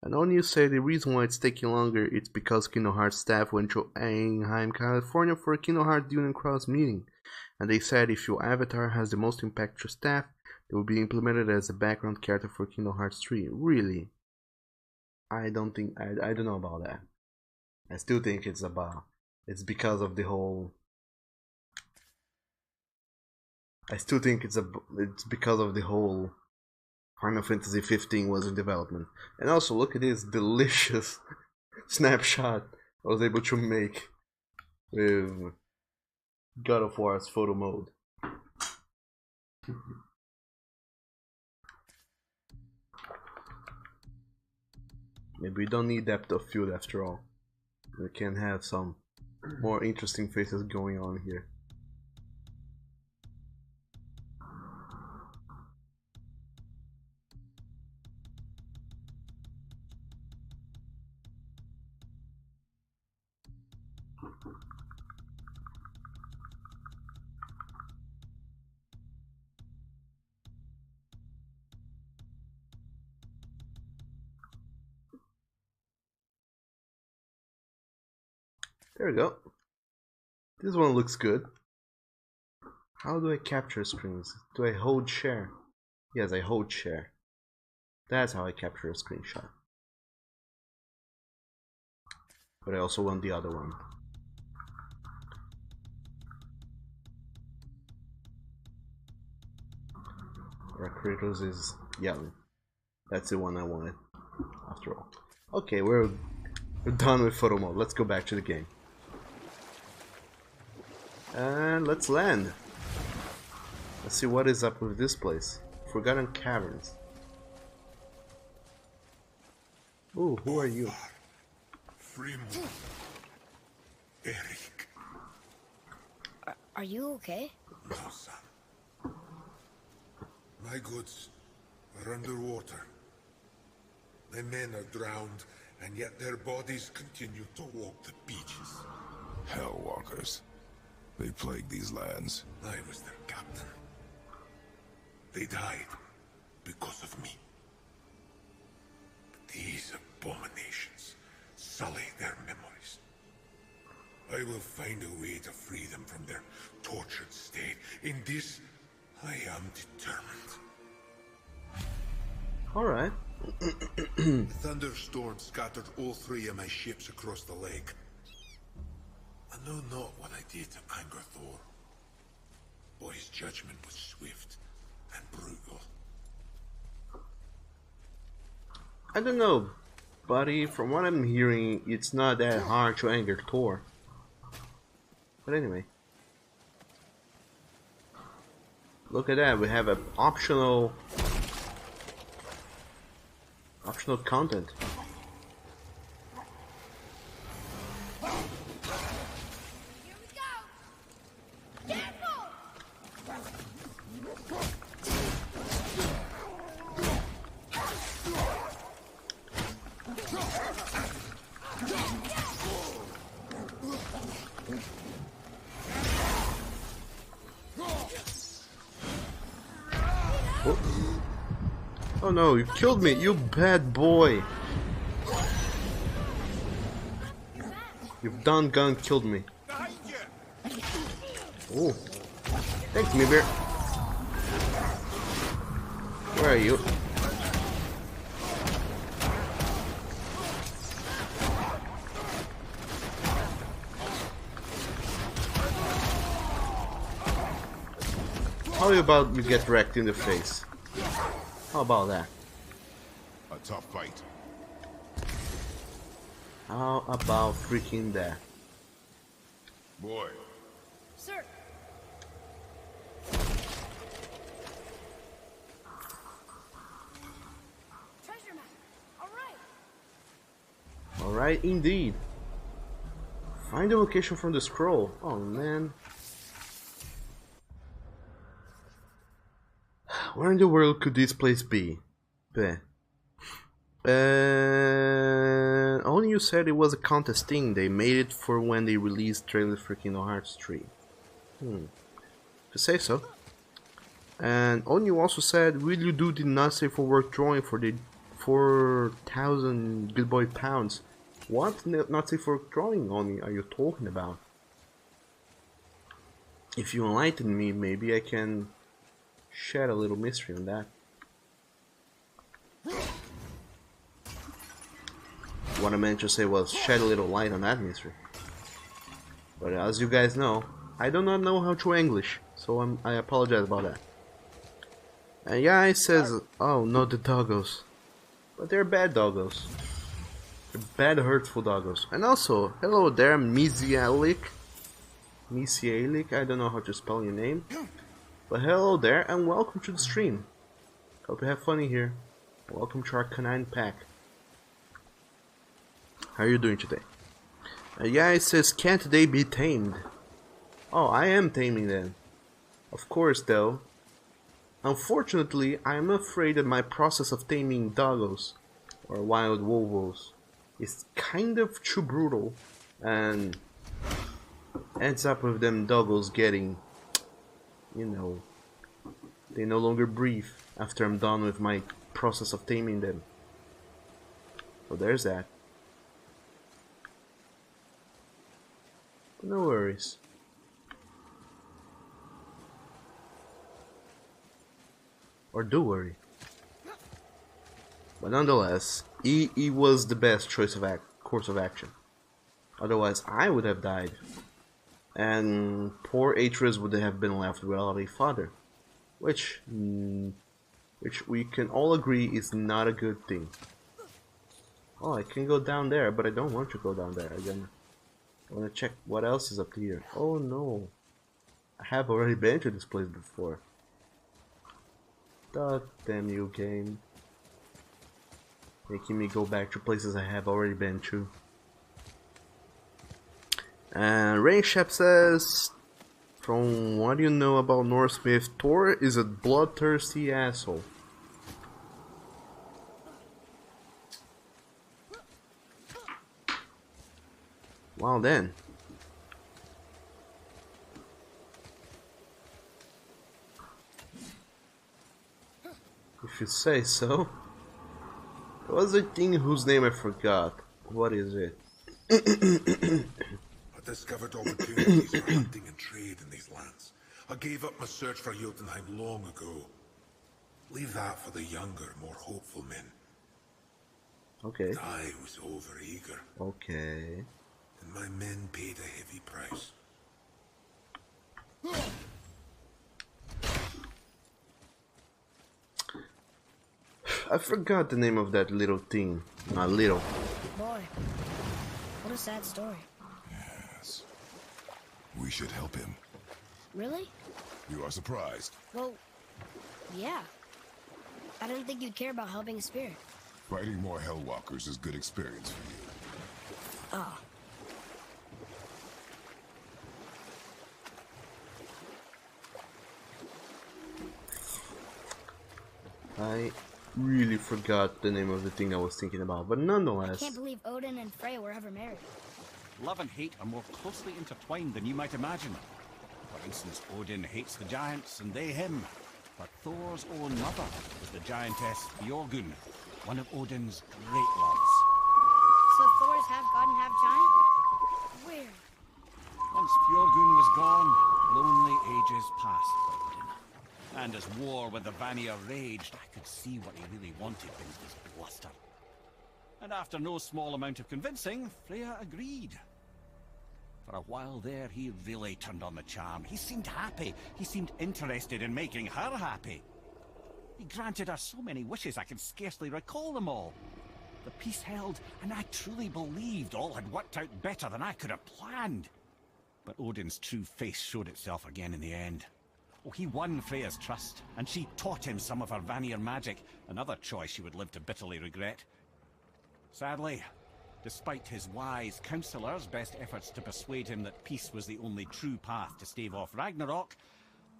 And only you say the reason why it's taking longer it's because Kingdom Hearts staff went to Anaheim, California for a Kingdom Hearts Union Cross meeting, and they said if your avatar has the most impact to staff, it will be implemented as a background character for Kingdom Hearts 3. Really? I don't know about that. I still think it's because of the whole. I still think it's because of the whole Final Fantasy 15 was in development. And also look at this delicious snapshot I was able to make with God of War's photo mode. Maybe we don't need depth of field after all. We can have some more interesting faces going on here. There we go. This one looks good. How do I capture screens? Do I hold share? Yes, I hold share. That's how I capture a screenshot. But I also want the other one. Where Kratos is yelling. That's the one I wanted, after all. Okay, we're done with photo mode. Let's go back to the game. And let's land. Let's see what is up with this place. Forgotten Caverns. Ooh, who are you? Freeman. Eric. Are you okay? No, son. My goods are underwater. My men are drowned, and yet their bodies continue to walk the beaches. Hellwalkers. They plague these lands. I was their captain. They died because of me. But these abominations sully their memories. I will find a way to free them from their tortured state. In this, I am determined. Alright. The thunderstorm scattered all 3 of my ships across the lake. I know not what I did to anger Thor. But his judgment was swift and brutal. I don't know, buddy. From what I'm hearing, it's not that hard to anger Thor. But anyway. Look at that, we have an optional content. Oh no, you killed me, you bad boy. You've done gun killed me. Oh. Thanks, Mibir. Where are you? How about you get wrecked in the face? How about that? A tough fight. How about freaking that? Boy. Sir! Treasure map! Alright! Alright, indeed. Find the location from the scroll. Oh man. Where in the world could this place be? Bleh. Only you said it was a contest thing. They made it for when they released Trailer for Kingdom Hearts 3. To say so. And only you also said, will you do the not safe for work drawing for the 4,000 good boy pounds? What not safe for work drawing only are you talking about? If you enlighten me, maybe I can shed a little mystery on that. What I meant to say was shed a little light on that mystery. But as you guys know, I do not know how to English, so I apologize about that. And yeah, it says, oh, not the doggos. But they're bad doggos. They're bad, hurtful doggos. And also, hello there, Misialik. Misialik, I don't know how to spell your name. But hello there, and welcome to the stream. Hope you have fun in here. Welcome to our canine pack. How are you doing today? Yeah, it says, can't they be tamed? Oh, I am taming them. Of course, though. Unfortunately, I am afraid that my process of taming doggos, or wild wolvos, is kind of too brutal, and ends up with them doggos getting, you know, they no longer breathe after I'm done with my process of taming them. So there's that. No worries. Or do worry. But nonetheless, it was the best choice of course of action. Otherwise, I would have died, and poor Atreus would have been left without a father, which we can all agree is not a good thing. Oh, I can go down there, but I don't want to go down there again. I want to check what else is up here. Oh no, I have already been to this place before. God damn you, game. Making me go back to places I have already been to. And Rainshap says, from what you know about Norse myth, Thor is a bloodthirsty asshole. Well then. If you say so. There was a thing whose name I forgot. What is it? I discovered opportunities for hunting and trade in these lands. I gave up my search for Jotunheim long ago. Leave that for the younger, more hopeful men. Okay. I was overeager. Okay. And my men paid a heavy price. I forgot the name of that little thing. Not little. Boy, what a sad story. Yes. We should help him. Really? You are surprised. Well, yeah. I didn't think you'd care about helping a spirit. Fighting more Hellwalkers is good experience for you. Ah. I really forgot the name of the thing I was thinking about, but nonetheless. I can't believe Odin and Freya were ever married. Love and hate are more closely intertwined than you might imagine. For instance, Odin hates the giants and they him. But Thor's own mother was the giantess Bjorgun, one of Odin's great loves. So Thor's half god and half giant? Weird. Once Bjorgun was gone, lonely ages passed for Odin. And as war with the Vanir raged, I could see what he really wanted in his bluster. And after no small amount of convincing, Freya agreed. For a while there, he really turned on the charm. He seemed happy. He seemed interested in making her happy. He granted her so many wishes I can scarcely recall them all. The peace held, and I truly believed all had worked out better than I could have planned. But Odin's true face showed itself again in the end. Oh, he won Freya's trust, and she taught him some of her Vanir magic, another choice she would live to bitterly regret. Sadly, despite his wise counselors' best efforts to persuade him that peace was the only true path to stave off Ragnarok,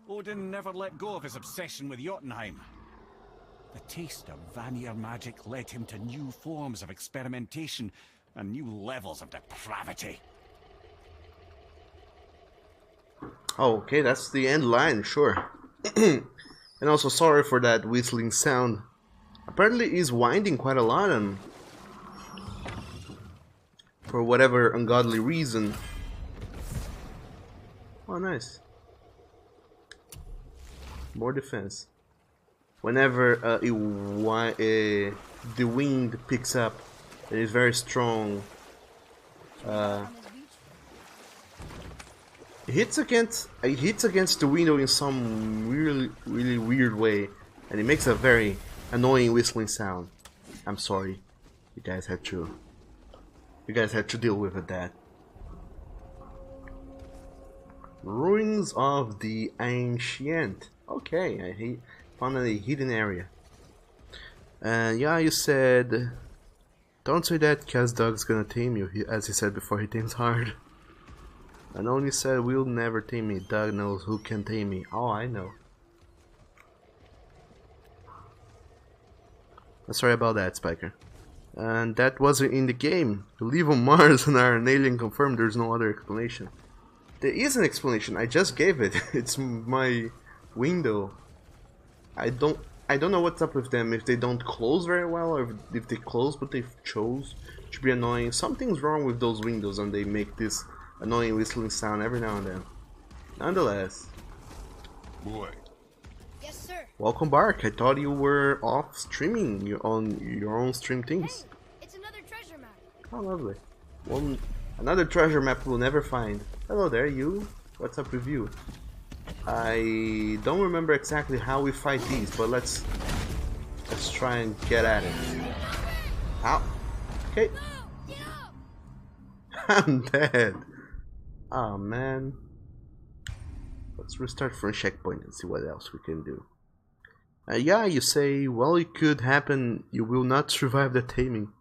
Odin never let go of his obsession with Jotunheim. The taste of Vanir magic led him to new forms of experimentation and new levels of depravity. Oh, okay, that's the end line, sure. And also sorry for that whistling sound. Apparently he's winding quite a lot and for whatever ungodly reason. Oh, nice. More defense. Whenever the wind picks up, it is very strong. It hits against the window in some really weird way, and it makes a very annoying whistling sound. I'm sorry, you guys had to deal with that. Ruins of the Ancient. Okay, I found a hidden area. And yeah, you said, don't say that, cause Dog's gonna tame you. As he said before, he tames hard. And only said, we'll never tame me. Doug knows who can tame me. Oh, I know. Sorry about that, Spiker. And that wasn't in the game. You live on Mars and are an alien confirmed. There's no other explanation. There is an explanation. I just gave it. It's my window. I don't know what's up with them. If they don't close very well, or if they close but they chose to be annoying. Something's wrong with those windows, and they make this annoying whistling sound every now and then. Nonetheless. Boy. Yes, sir. Welcome back. I thought you were off streaming your own stream things. Hey, it's another treasure map. Oh, lovely. Well, another treasure map we'll never find. Hello there, you. What's up with you? I don't remember exactly how we fight these, but let's try and get at it. Ow. Okay. I'm dead. Oh man. Let's restart from checkpoint and see what else we can do. Yeah, you say, well, it could happen. You will not survive the taming.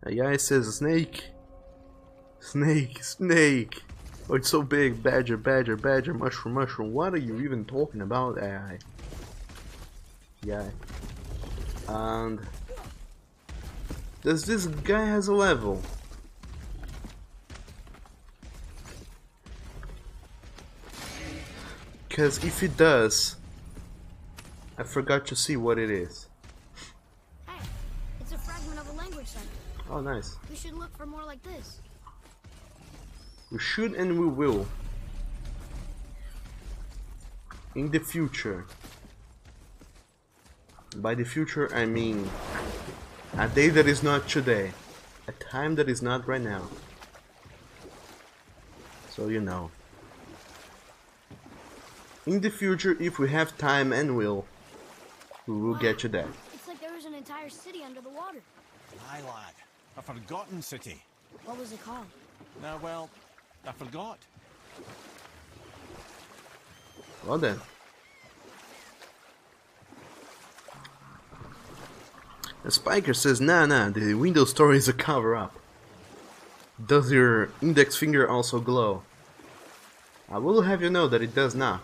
Yeah, it says snake. Snake, snake. Oh, it's so big. Badger, badger, badger, mushroom, mushroom. What are you even talking about, AI? Yeah. And does this guy has a level? Because if it does, I forgot to see what it is. Hey, it's a fragment of a language cipher. Oh, nice. We should look for more like this. We should and we will. In the future. By the future, I mean a day that is not today. A time that is not right now. So you know. In the future, if we have time and will, we will get to that. It's like there was an entire city under the water. Aye, lad. A forgotten city. What was it called? Well, I forgot. Well then. The Spiker says, nah, the Windows Store is a cover-up. Does your index finger also glow? I will have you know that it does not.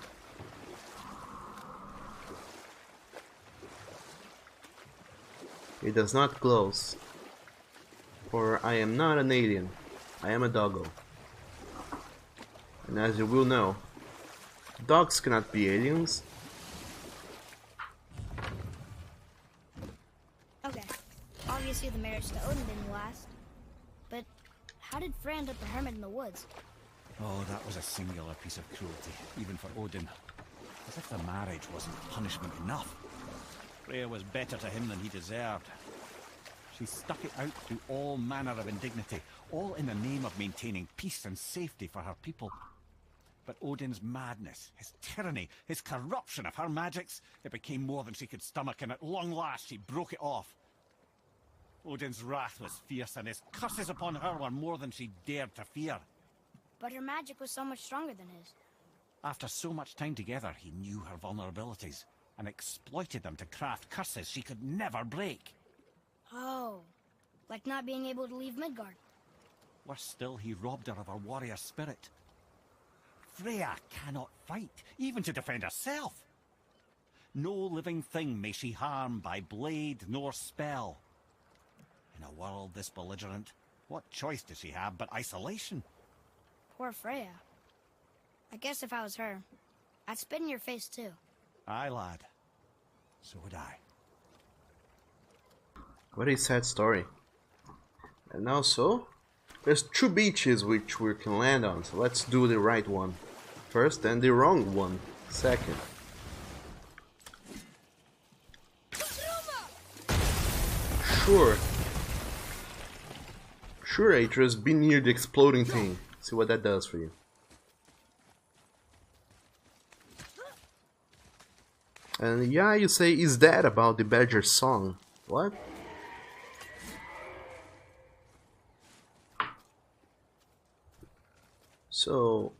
It does not glow. For I am not an alien. I am a doggo. And as you will know, dogs cannot be aliens. Okay, obviously the marriage to Odin didn't last. But how did Frey end up a hermit in the woods? Oh, that was a singular piece of cruelty, even for Odin. As if the marriage wasn't punishment enough. Freya was better to him than he deserved. She stuck it out through all manner of indignity, all in the name of maintaining peace and safety for her people. But Odin's madness, his tyranny, his corruption of her magics, it became more than she could stomach, and at long last she broke it off. Odin's wrath was fierce, and his curses upon her were more than she dared to fear. But her magic was so much stronger than his. After so much time together, he knew her vulnerabilities, and exploited them to craft curses she could never break. Oh, like not being able to leave Midgard. Worse still, he robbed her of her warrior spirit. Freya cannot fight, even to defend herself. No living thing may she harm by blade nor spell. In a world this belligerent, what choice does she have but isolation? Poor Freya. I guess if I was her, I'd spit in your face too. Aye, lad. So would I. What a sad story. And also, there's 2 beaches which we can land on, so let's do the right one first and the wrong one second. Sure. Sure, Atreus, be near the exploding thing. See what that does for you. And yeah, you say, is that about the Badger song? What? So,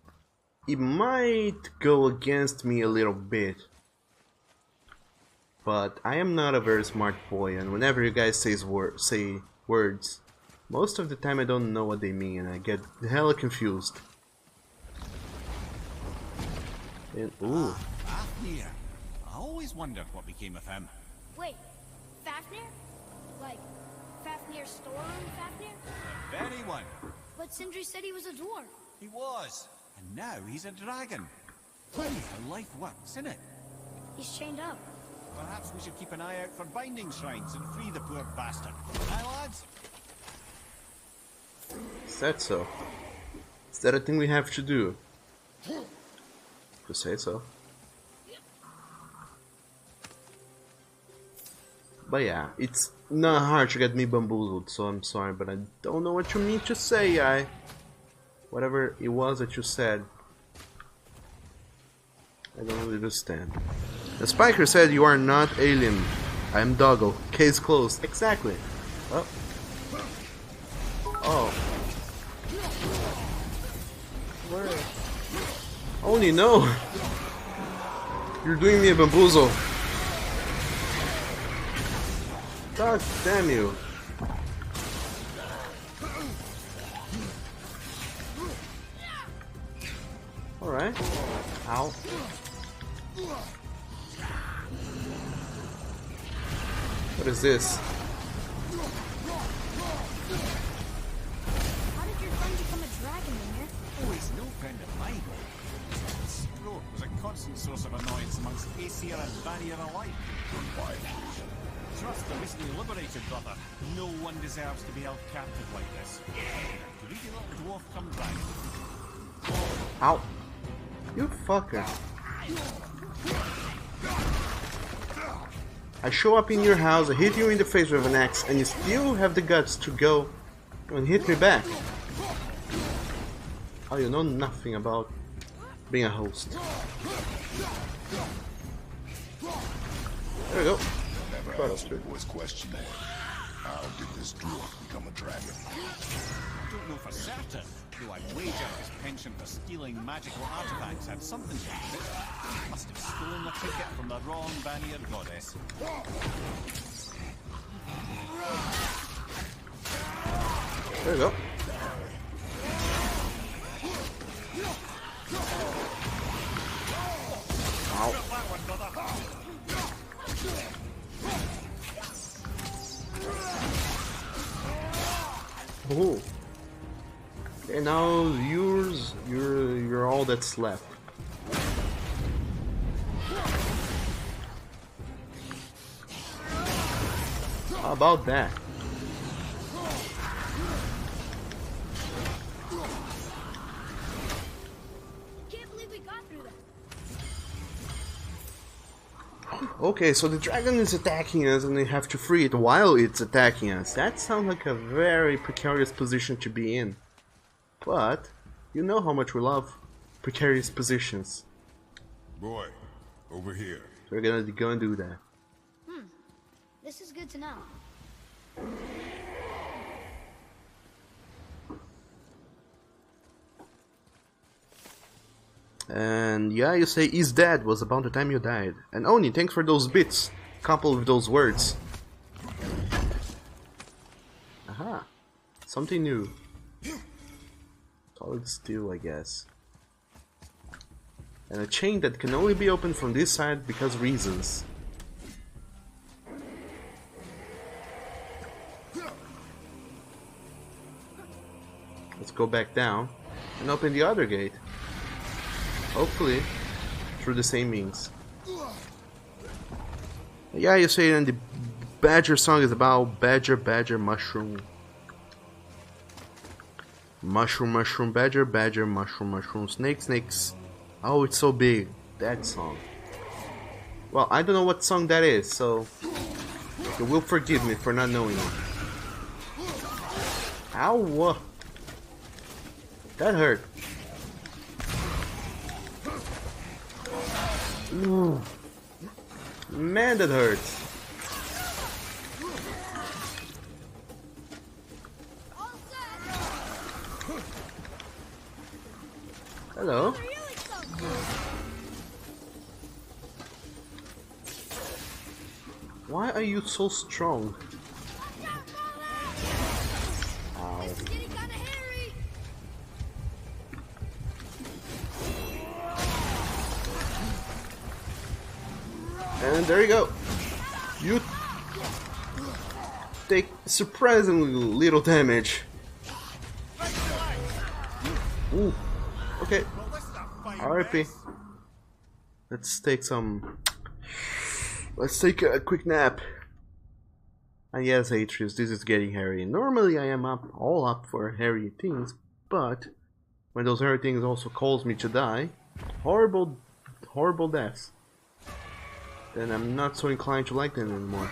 it might go against me a little bit. But I am not a very smart boy, and whenever you guys say words, most of the time I don't know what they mean, and I get hella confused. And, ooh. Fafnir. I always wondered what became of him. Wait, Fafnir? Like, Fafnir's storeroom Fafnir? The very one. But Sindri said he was a dwarf. He was. And now he's a dragon. Funny how life works, isn't it? He's chained up. Perhaps we should keep an eye out for binding shrines and free the poor bastard. Aye, lads? Is that so? Is that a thing we have to do? If you say so. But yeah, it's not hard to get me bamboozled, so I'm sorry, but I don't know what you mean to say, whatever it was that you said, I don't really understand. The Spiker said you are not alien. I am Doggo. Case closed. Exactly. Oh. Oh. Where? Only no. You're doing me a bamboozle. God damn you. Alright. Ow. What is this? How did your friend become a dragon, Mimir? Oh, he's no friend of mine. Stroke was a constant source of annoyance amongst Aesir and Vanir alike. Why? Trust the recently liberated brother. No one deserves to be held captive like this. Greedy little dwarf come dragon. Ow. You fucker. I show up in your house, I hit you in the face with an axe, and you still have the guts to go and hit me back. Oh, you know nothing about being a host. There we go. Never asked was question mark. How did this dwarf become a dragon? I don't know for certain, though I wager his penchant for stealing magical artifacts had something to do with it. He must have stolen the ticket from the wrong Vanir goddess. There we go. Ow. Oh. And now you're all that's left. How about that? Can't believe we got through that. Okay, so the dragon is attacking us and we have to free it while it's attacking us. That sounds like a very precarious position to be in. But, you know how much we love precarious positions. Boy, over here. So we're gonna go and do that. This is good to know. And yeah, you say he's dead was about the time you died. And Oni, thanks for those bits, coupled with those words. Aha, something new. Solid steel, I guess. And a chain that can only be opened from this side because reasons. Let's go back down and open the other gate. Hopefully, through the same means. Yeah, you say and the Badger song is about Badger, Badger, Mushroom. Mushroom, Mushroom, Badger, Badger, Mushroom, Mushroom, Snake, Snakes. Oh, it's so big. That song. Well, I don't know what song that is, so you will forgive me for not knowing it. Ow! That hurt. Ooh. Man, that hurts. Hello. Why are you so strong? Ow. And there you go. You take surprisingly little damage. Ooh. Okay. RIP. Let's take a quick nap. And yes, Atreus, this is getting hairy. Normally I am all up for hairy things, but when those hairy things also cause me to die, horrible deaths, then I'm not so inclined to like them anymore.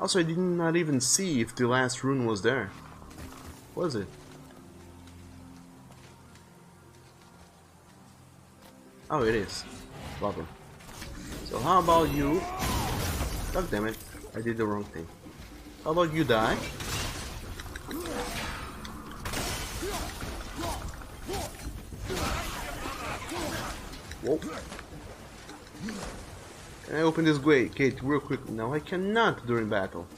Also, I did not even see if the last rune was there. Was it? Oh, it is. Lovely. So how about you? God damn it, I did the wrong thing. How about you die? Whoa. Can I open this gate real quick? No, I cannot during battle.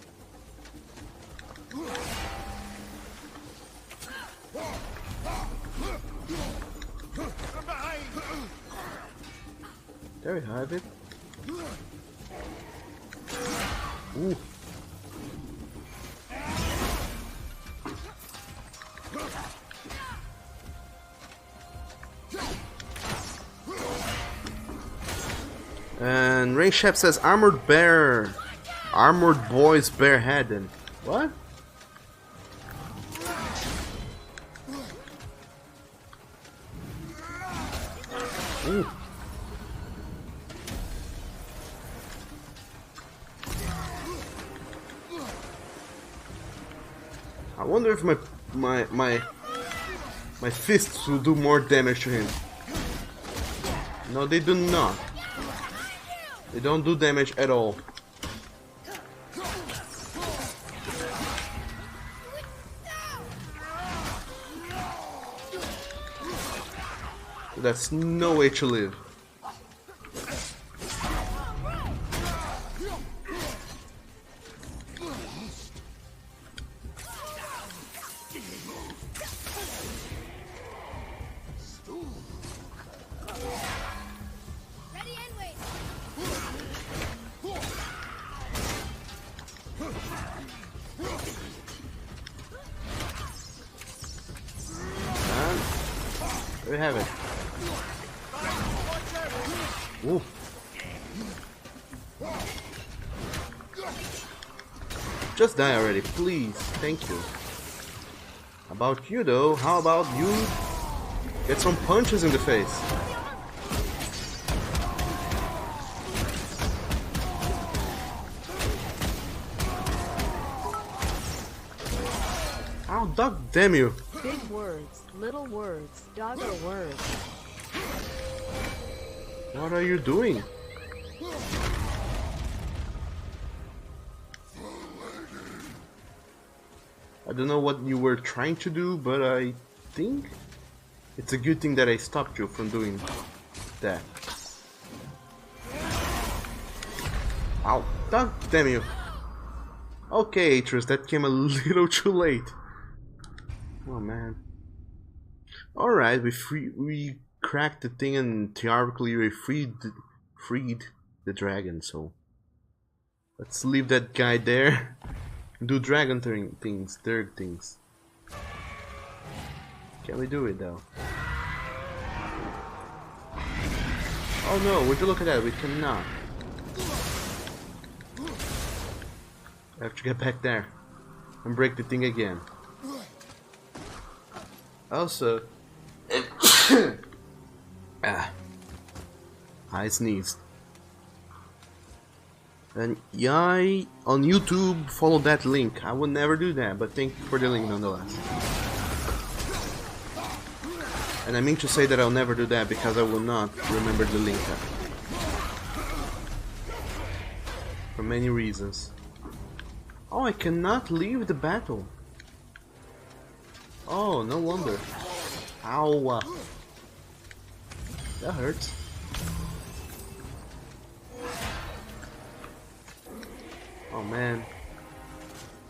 There we have it. Ooh. And Rain Shep says armored boys bareheaded. What? Ooh. I wonder if my fists will do more damage to him. No, they do not. They don't do damage at all. That's no way to live. There we have it. Ooh. Just die already, please. Thank you. About you though, how about you get some punches in the face? Oh, dog damn you. Big words, little words, doggo words. What are you doing? I don't know what you were trying to do, but I think it's a good thing that I stopped you from doing that. Ow, damn you. Okay, Atreus, that came a little too late. Oh man. Alright, we cracked the thing and theoretically we freed the dragon, so let's leave that guy there. Do dragon things, third things. Can we do it though? Oh no, would you look at that, we cannot. I have to get back there and break the thing again. Also, I sneezed. And yeah, on YouTube, follow that link. I would never do that, but thank you for the link nonetheless. And I mean to say that I'll never do that because I will not remember the link. For many reasons. Oh, I cannot leave the battle. Oh, no wonder. Ow. That hurts. Oh man.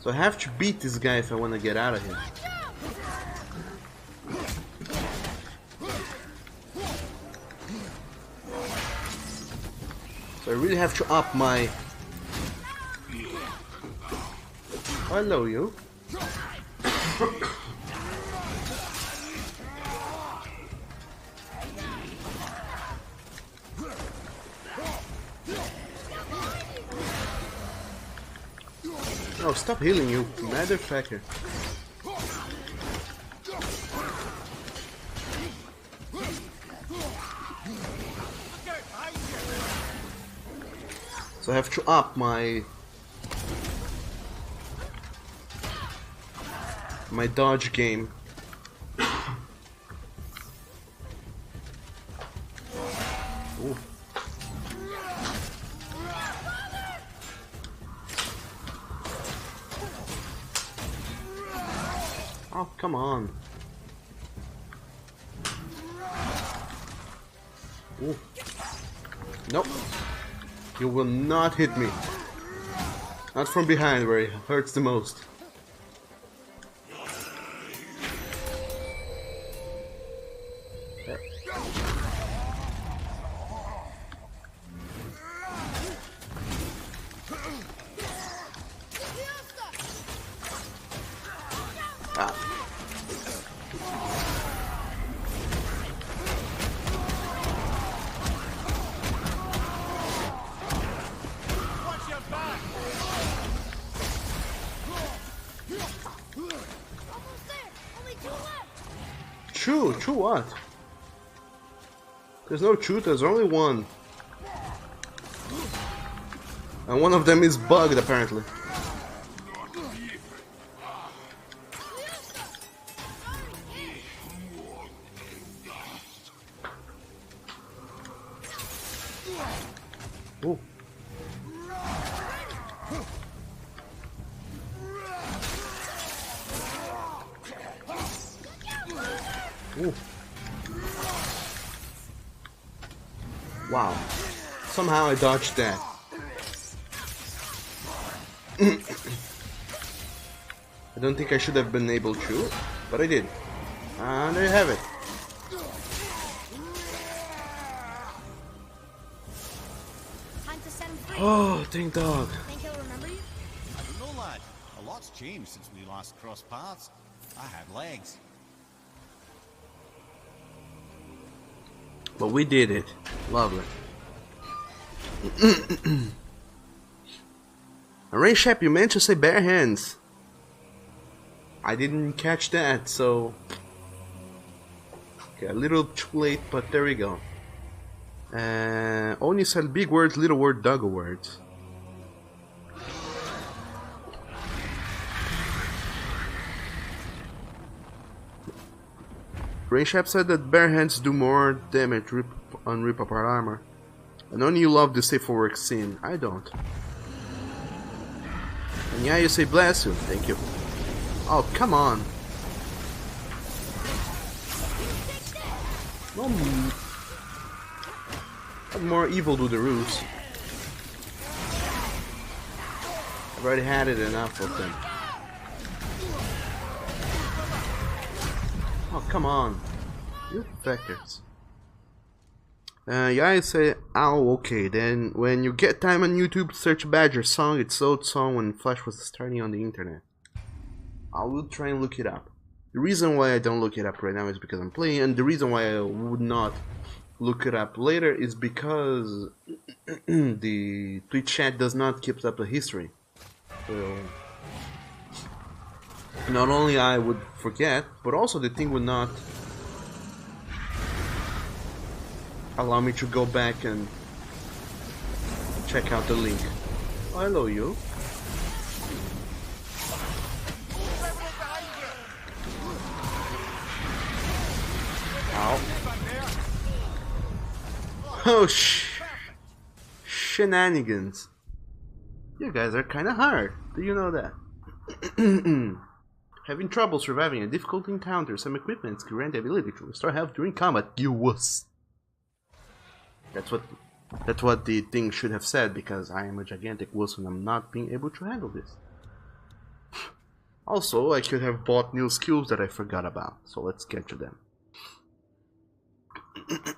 So I have to beat this guy if I want to get out of here. So I really have to up my... Hello, you. Oh, stop healing, you motherfucker. So I have to up my dodge game. Ooh. Oh, come on. Ooh. Nope. You will not hit me. Not from behind where it hurts the most. Chew what? There's no chew, there's only one. And one of them is bugged apparently. Ooh. Ooh. Wow. Somehow I dodged that. I don't think I should have been able to, but I did. And there you have it. Time to set him free. Oh, thank dog. Think he'll remember you? I don't know, lad. A lot's changed since we last crossed paths. I had legs. But we did it. Lovely. Rain Shep, you meant to say bare hands. I didn't catch that, so... Okay, a little too late, but there we go. Only said big words, little word, doggo words. Rainshap said that bare hands do more damage on rip apart armor. And only you love the safe for work scene. I don't. And yeah, you say bless you. Thank you. Oh, come on. No more evil do the roots. I've already had it enough of them. Oh, come on. You fuckers. Yeah, I say, oh, okay. Then, when you get time on YouTube, search Badger song. It's old song when Flash was starting on the internet. I will try and look it up. The reason why I don't look it up right now is because I'm playing, and the reason why I would not look it up later is because the Twitch chat does not keep up the history. So, not only I would forget, but also the thing would not allow me to go back and check out the link. Oh, hello, you. Ow. Oh, shenanigans. You guys are kinda hard. Do you know that? Having trouble surviving a difficult encounter, some equipments grant the ability to restore health during combat. You wuss. That's what the thing should have said, because I am a gigantic wuss and I'm not being able to handle this. Also, I could have bought new skills that I forgot about, so let's get to them.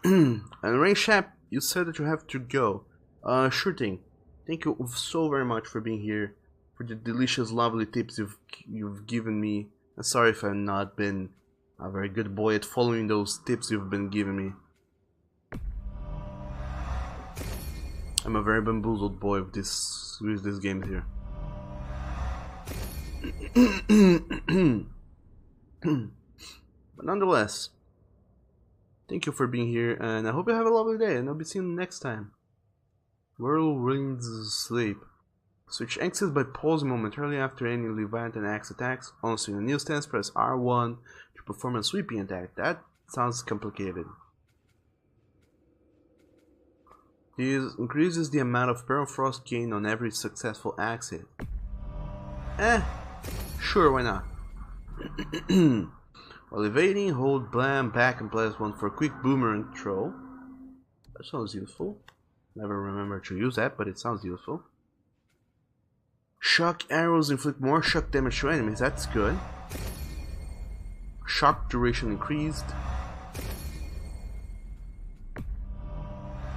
And Rainshap, you said that you have to go. Sure thing. Thank you so very much for being here, for the delicious, lovely tips you've given me. I'm sorry if I've not been a very good boy at following those tips you've been giving me. I'm a very bamboozled boy with this game here. But nonetheless, thank you for being here, and I hope you have a lovely day, and I'll be seeing you next time. Whirlwind's Sleep. Switch axis by pausing momentarily after any Leviathan axe attacks. Also in a new stance, press R1 to perform a sweeping attack. That sounds complicated. This increases the amount of permafrost gained on every successful axe hit. Sure, why not? While evading, hold blam back and press 1 for a quick boomerang throw. That sounds useful. Never remember to use that, but it sounds useful. Shock arrows inflict more shock damage to enemies. That's good. Shock duration increased.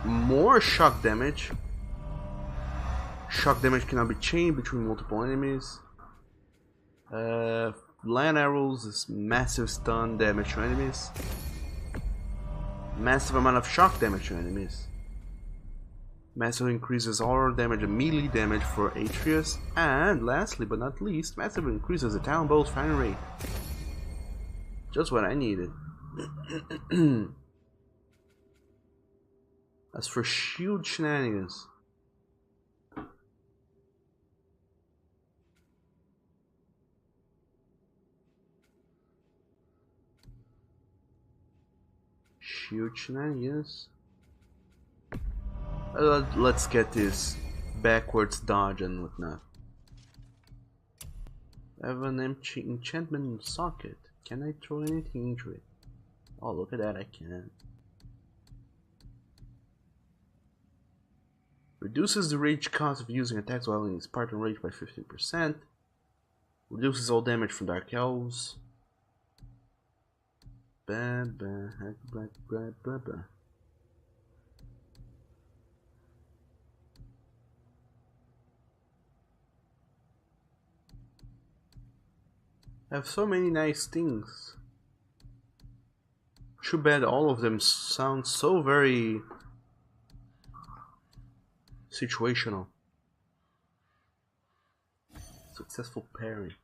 More shock damage. Shock damage cannot be changed between multiple enemies. Land arrows is massive stun damage to enemies. Massive amount of shock damage to enemies. Massive increases all damage and melee damage for Atreus. And lastly but not least, massive increases the Talon Bow's firing rate. Just what I needed. As for shield shenanigans, let's get this backwards dodge and whatnot. I have an empty enchantment socket. Can I throw anything into it? Oh, look at that, I can. Reduces the rage cost of using attacks while in Spartan Rage by 15%. Reduces all damage from Dark Elves. Blah, blah, blah, blah, blah, blah. I have so many nice things. Too bad all of them sound so very situational. Successful parry.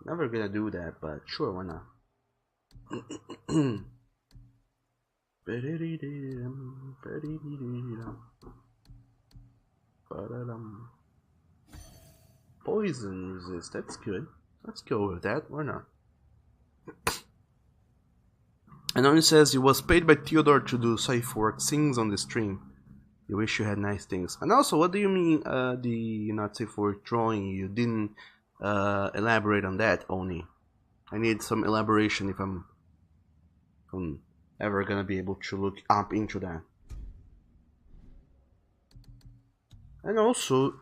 Never gonna do that, but sure, why not? Poison resist, that's good. Let's go with that, why not? And only says he was paid by Theodore to do safe work things on the stream. You wish you had nice things. And also, what do you mean the not safe work drawing? You didn't elaborate on that, Oni. I need some elaboration if I'm ever gonna be able to look up into that. And also,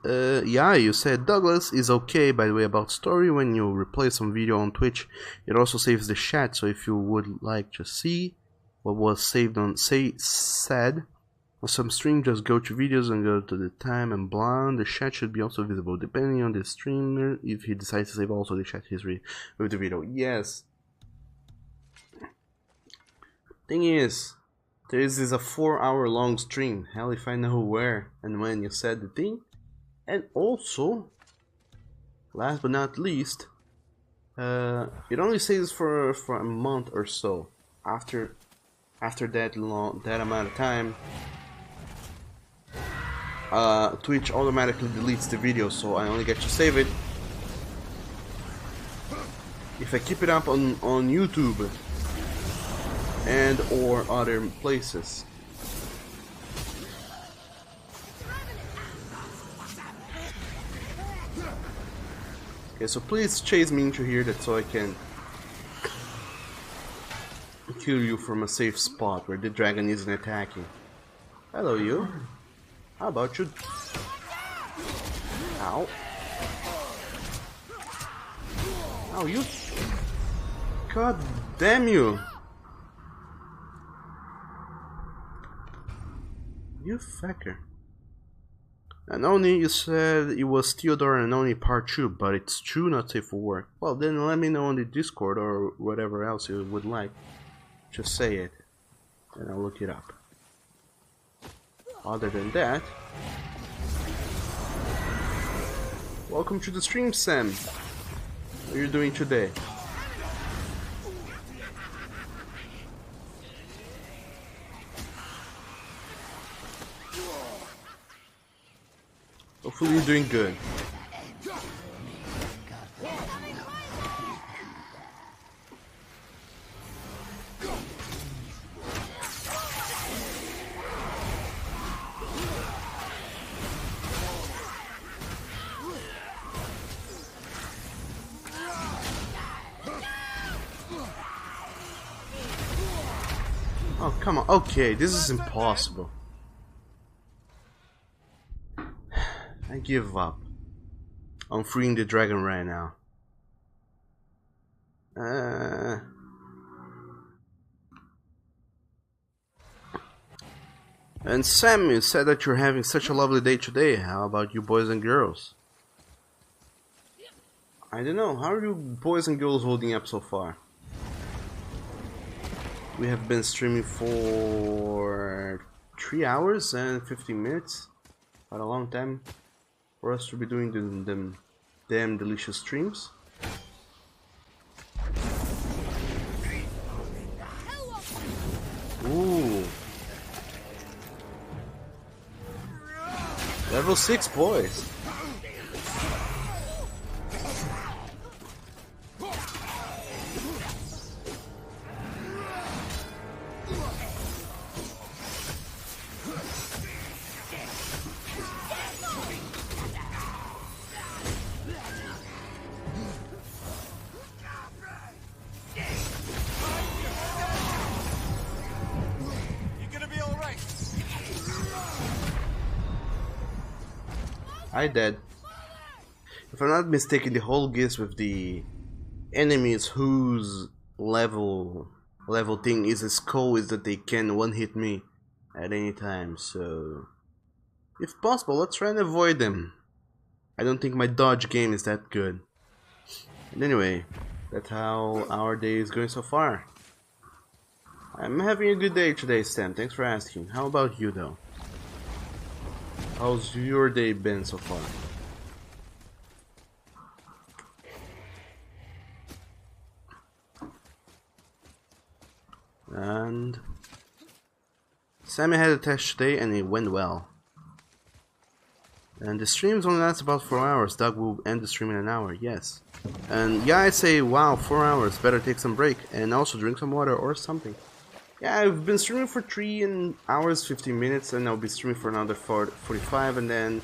yeah, you said Douglas is okay, by the way, about story. When you replay some video on Twitch, it also saves the chat, so if you would like to see what was saved on said on some stream, just go to videos and go to the time and blonde. The chat should be also visible, depending on the streamer, if he decides to save also the chat history with the video. Yes. Thing is, this is a 4-hour long stream. Hell if I know where and when you said the thing. And also, last but not least, it only stays for a month or so. After that amount of time, Twitch automatically deletes the video, so I only get to save it if I keep it up on YouTube and or other places. Okay, so please chase me into here, that so I can kill you from a safe spot where the dragon isn't attacking. Hello, you. How about you? Ow. Ow, you. God damn you. You fucker. And only you said it was Theodore and only part 2, but it's true, not safe for work. Well, then let me know on the Discord or whatever else you would like. Just say it, and I'll look it up. Other than that, welcome to the stream, Sam. What are you doing today? Hopefully you're doing good. Oh, come on. Okay, this is impossible. I give up. I'm freeing the dragon right now. And Sam, you said that you're having such a lovely day today. How about you boys and girls? I don't know. How are you boys and girls holding up so far? We have been streaming for 3 hours and 15 minutes. Quite a long time for us to be doing them damn delicious streams. Ooh. Level 6 boys. I dead. If I'm not mistaken, the whole gist with the enemies whose level thing is a skull is that they can one-hit me at any time. So, if possible, let's try and avoid them. I don't think my dodge game is that good. And anyway, that's how our day is going so far. I'm having a good day today, Stan. Thanks for asking. How about you, though? How's your day been so far? And Sammy had a test today and it went well. And the streams only last about 4 hours. Doug will end the stream in an hour, yes. And yeah, I say, wow, 4 hours, better take some break and also drink some water or something. Yeah, I've been streaming for 3 hours 15 minutes, and I'll be streaming for another 45, and then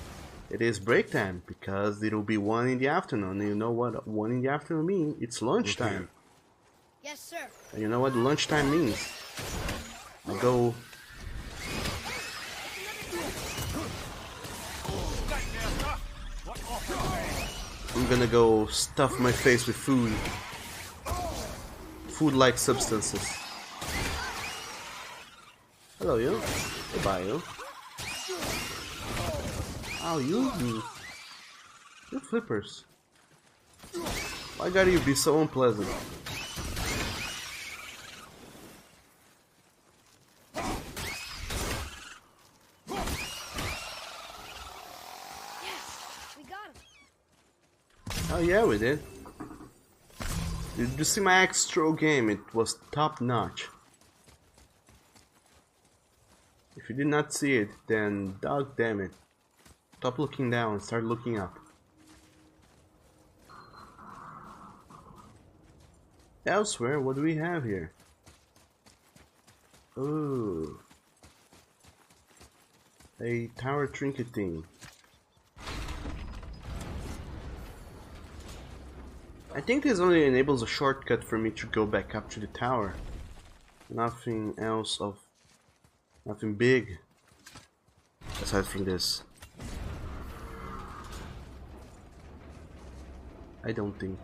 it is break time because it'll be 1 in the afternoon. And you know what 1 in the afternoon means? It's lunchtime. Yes, sir. And you know what lunchtime means? I go. I'm gonna go stuff my face with food. Food-like substances. Hello, you. Goodbye, you. Oh, you flippers. Why gotta you be so unpleasant? Oh yeah, we did. Did you see my extra game? It was top notch. If you did not see it, then dog damn it. Stop looking down and start looking up. Elsewhere, what do we have here? Ooh. A tower trinket thing. I think this only enables a shortcut for me to go back up to the tower. Nothing else of... nothing big aside from this. I don't think.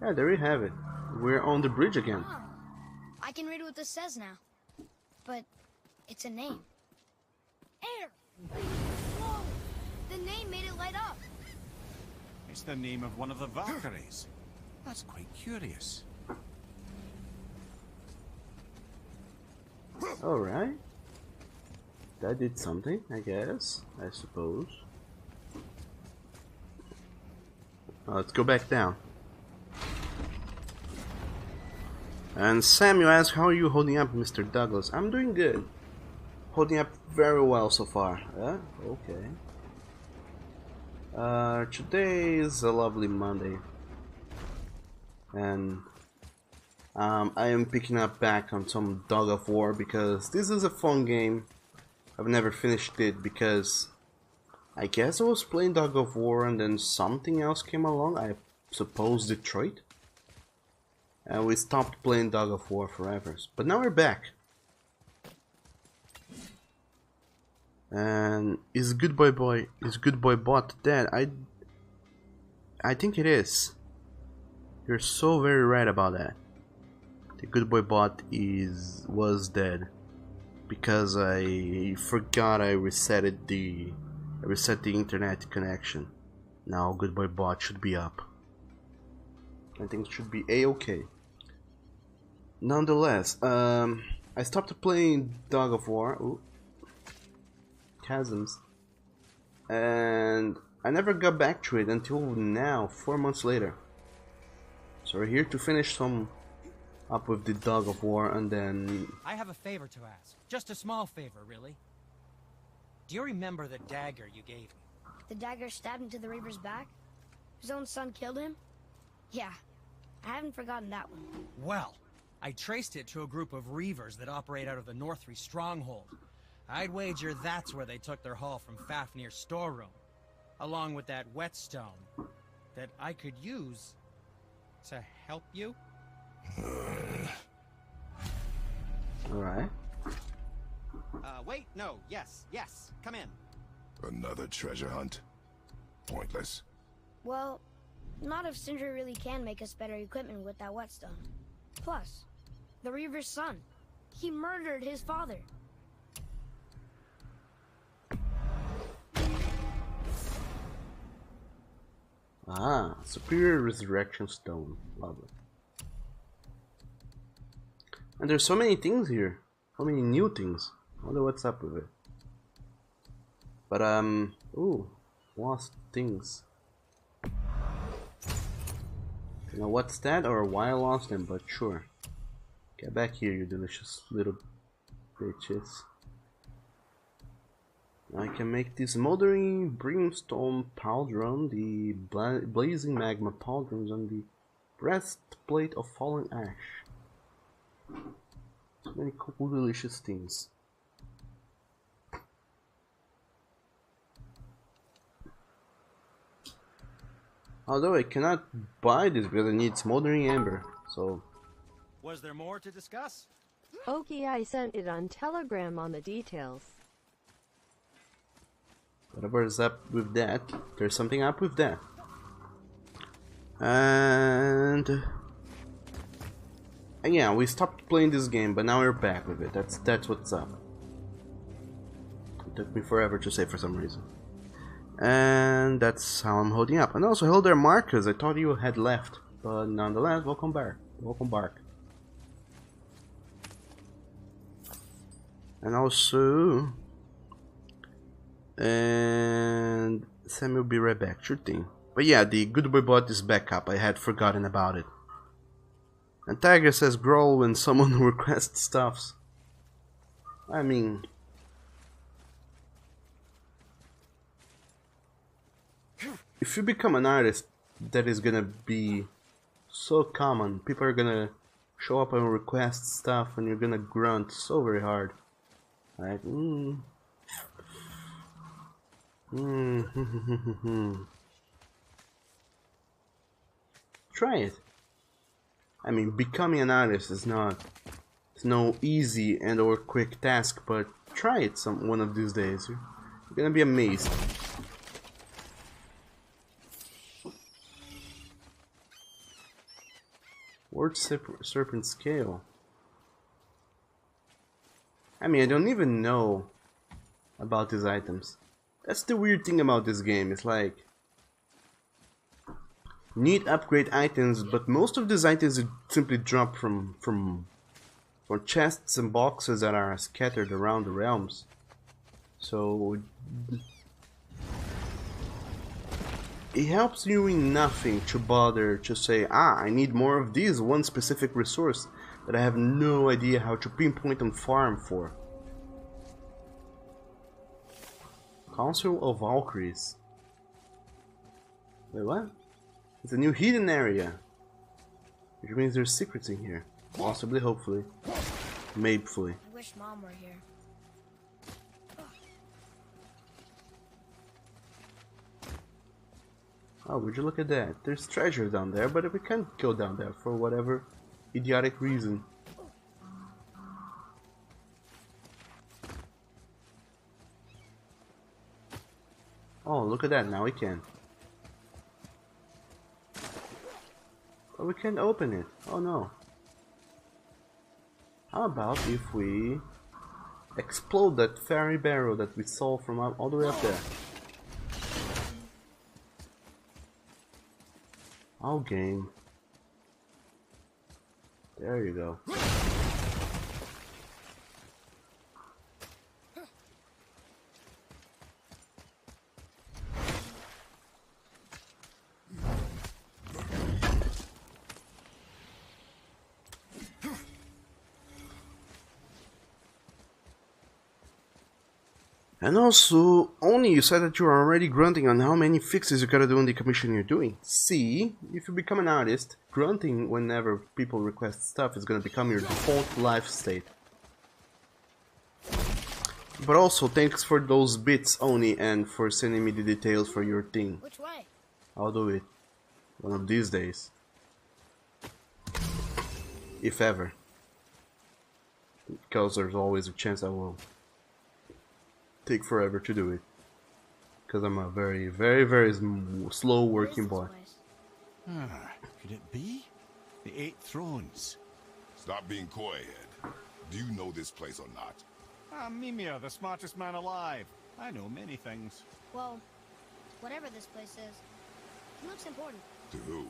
Yeah, there you have it. We're on the bridge again. Oh, I can read what this says now. But it's a name. Air! Whoa! The name made it light up. It's the name of one of the Valkyries. That's quite curious. Alright. That did something, I guess. I suppose. Let's go back down. And Sam, you ask, how are you holding up, Mr. Douglas? I'm doing good. Holding up very well so far. Okay. Today is a lovely Monday. And I am picking up back on some Dog of War because this is a fun game. I've never finished it because I guess I was playing Dog of War and then something else came along. I suppose Detroit. And we stopped playing Dog of War forever. But now we're back. And is Good Boy Bot dead? I think it is. You're so very right about that. The Good Boy Bot was dead because I forgot I reset the internet connection. Now Good Boy Bot should be up. I think it should be a-okay. Nonetheless, I stopped playing Dog of War. Ooh. Chasms, and I never got back to it until now, 4 months later. So we're here to finish up with the Dog of War, and then I have a favor to ask. Just a small favor, really. Do you remember the dagger you gave me? The dagger stabbed into the Reaver's back? His own son killed him? Yeah, I haven't forgotten that one. Well, I traced it to a group of Reavers that operate out of the Northree stronghold. I'd wager that's where they took their haul from Fafnir's storeroom, along with that whetstone that I could use to help you. Alright. Wait, no, yes, come in. Another treasure hunt? Pointless. Well, not if Sindri really can make us better equipment with that whetstone. Plus, the Reaver's son. He murdered his father. Ah, Superior Resurrection Stone. Lovely. And there's so many things here. So many new things. I wonder what's up with it. But, ooh. Lost things. Don't know what's that or why I lost them, but sure. Get back here, you delicious little bitches. I can make the smoldering brimstone pauldron, the blazing magma pauldrons, and the breastplate of fallen ash. So many cool, delicious things. Although I cannot buy this because I need smoldering amber, so... Was there more to discuss? Okay, I sent it on Telegram on the details. Whatever's up with that, there's something up with that. And yeah, we stopped playing this game, but now we're back with it. That's what's up. It took me forever to say for some reason. And that's how I'm holding up. And also, hello there, Marcus. I thought you had left, but nonetheless, welcome back. Welcome back. And also, and Sam will be right back. Sure thing. But yeah, the good boy bot is back up. I had forgotten about it. And Tiger says growl when someone requests stuffs. I mean, if you become an artist, that is gonna be so common. People are gonna show up and request stuff, and you're gonna grunt so very hard. Like, Try it. I mean, becoming an artist is it's no easy and or quick task, but try it one of these days. You're gonna be amazed. Word serpent scale. I mean, I don't even know about these items. That's the weird thing about this game. It's like, need upgrade items, but most of these items simply drop from chests and boxes that are scattered around the realms. So it helps you in nothing to bother to say, I need more of this one specific resource that I have no idea how to pinpoint and farm for. Council of Valkyries. Wait, what? It's a new hidden area, which means there's secrets in here. Possibly, hopefully, maybe. I wish Mom were here. Oh, would you look at that? There's treasure down there, but we can't go down there for whatever idiotic reason. Oh, look at that, now we can. But we can't open it. Oh no. How about if we explode that fairy barrel that we saw from all the way up there? Oh, game. There you go. And also, Oni, you said that you are already grunting on how many fixes you gotta do in the commission you're doing. See, if you become an artist, grunting whenever people request stuff is gonna become your default life state. But also, thanks for those bits, Oni, and for sending me the details for your thing. Which way? I'll do it one of these days. If ever. Because there's always a chance I will take forever to do it, because I'm a very, very, very slow working boy. Could it be? The 8 Thrones. Stop being coy, Ed. Do you know this place or not? Mimir, the smartest man alive. I know many things. Well, whatever this place is, it looks important. To who?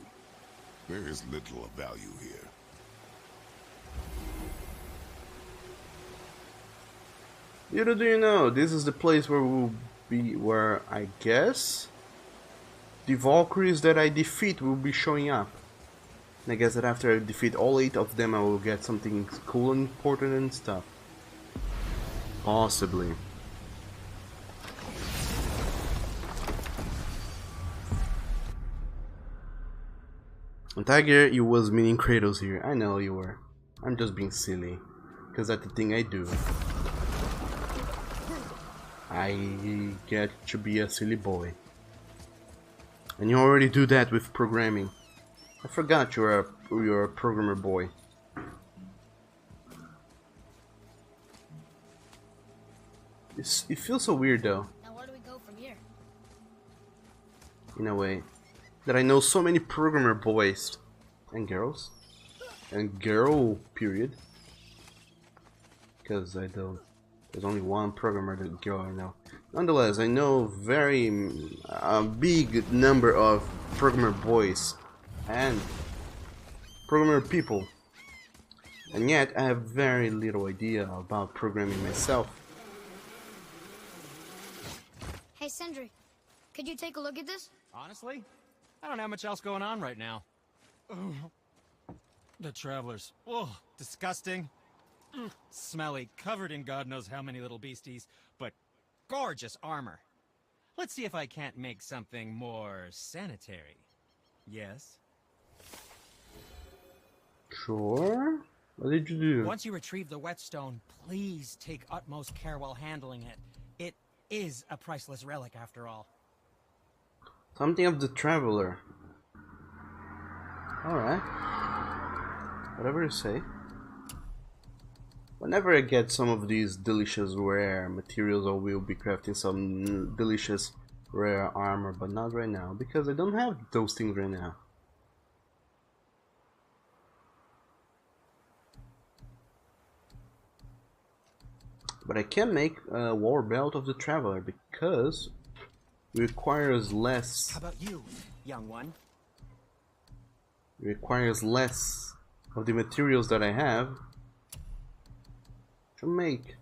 There is little of value here. Little do you know, this is the place where we'll be, where I guess the Valkyries that I defeat will be showing up. And I guess that after I defeat all 8 of them, I will get something cool and important and stuff. Possibly. And Tiger, you was meaning Kratos here. I know you were. I'm just being silly. Because that's the thing I do. I get to be a silly boy. And you already do that with programming. I forgot you're a programmer boy. It feels so weird though. Now where do we go from here? In a way. That I know so many programmer boys. And girls. And girl, period. Because I don't. There's only one programmer that girl I know. Nonetheless, I know a big number of programmer boys and programmer people, and yet I have very little idea about programming myself. Hey Sindri, could you take a look at this? Honestly, I don't have much else going on right now. The travelers. Oh, disgusting. Smelly, covered in God knows how many little beasties, but gorgeous armor. Let's see if I can't make something more sanitary. Yes? Sure. What did you do? Once you retrieve the whetstone, please take utmost care while handling it. It is a priceless relic after all. Something of the traveler. Alright. Whatever you say. Whenever I get some of these delicious rare materials, I will be crafting some delicious rare armor, but not right now, because I don't have those things right now. But I can make a war belt of the traveler, because it requires less. How about you, young one? It requires less of the materials that I have to make,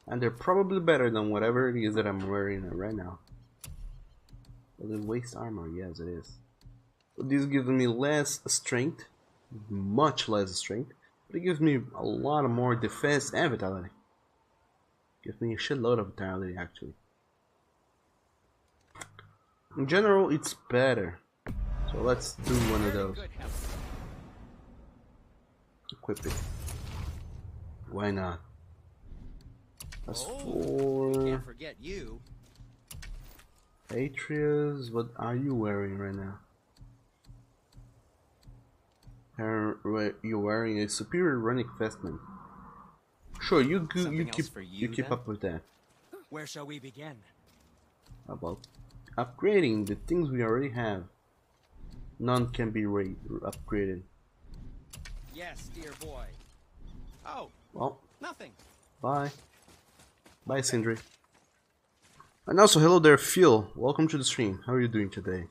and they're probably better than whatever it is that I'm wearing right now. Does it waste armor? Yes, it is. So this gives me less strength, much less strength, but it gives me a lot more defense and vitality. Gives me a shitload of vitality, actually. In general, it's better. So let's do one of those. Equip it. Why not? That's for can't forget you. Atreus. What are you wearing right now? You're wearing a superior runic vestment. Sure, you keep up with that. Where shall we begin? How about upgrading the things we already have? None can be upgraded. Yes, dear boy. Oh. Well, nothing. Bye. Bye, Sindri. And also, hello there, Phil. Welcome to the stream. How are you doing today?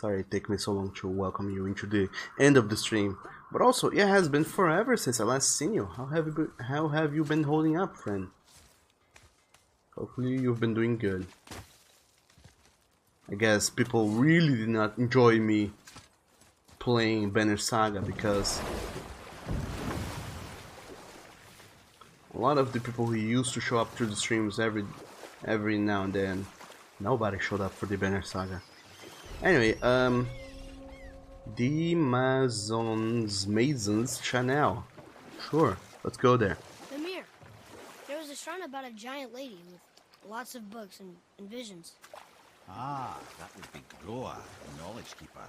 Sorry it took me so long to welcome you into the end of the stream. But also, it has been forever since I last seen you. How have you been holding up, friend? Hopefully you've been doing good. I guess people really did not enjoy me playing Banner Saga because a lot of the people who used to show up to the streams every now and then, nobody showed up for the Banner Saga. Anyway, the Mason's Chanel. Sure, let's go there. Mimir, there was a shrine about a giant lady with lots of books and visions. Ah, that would be Groa, the Knowledge Keeper.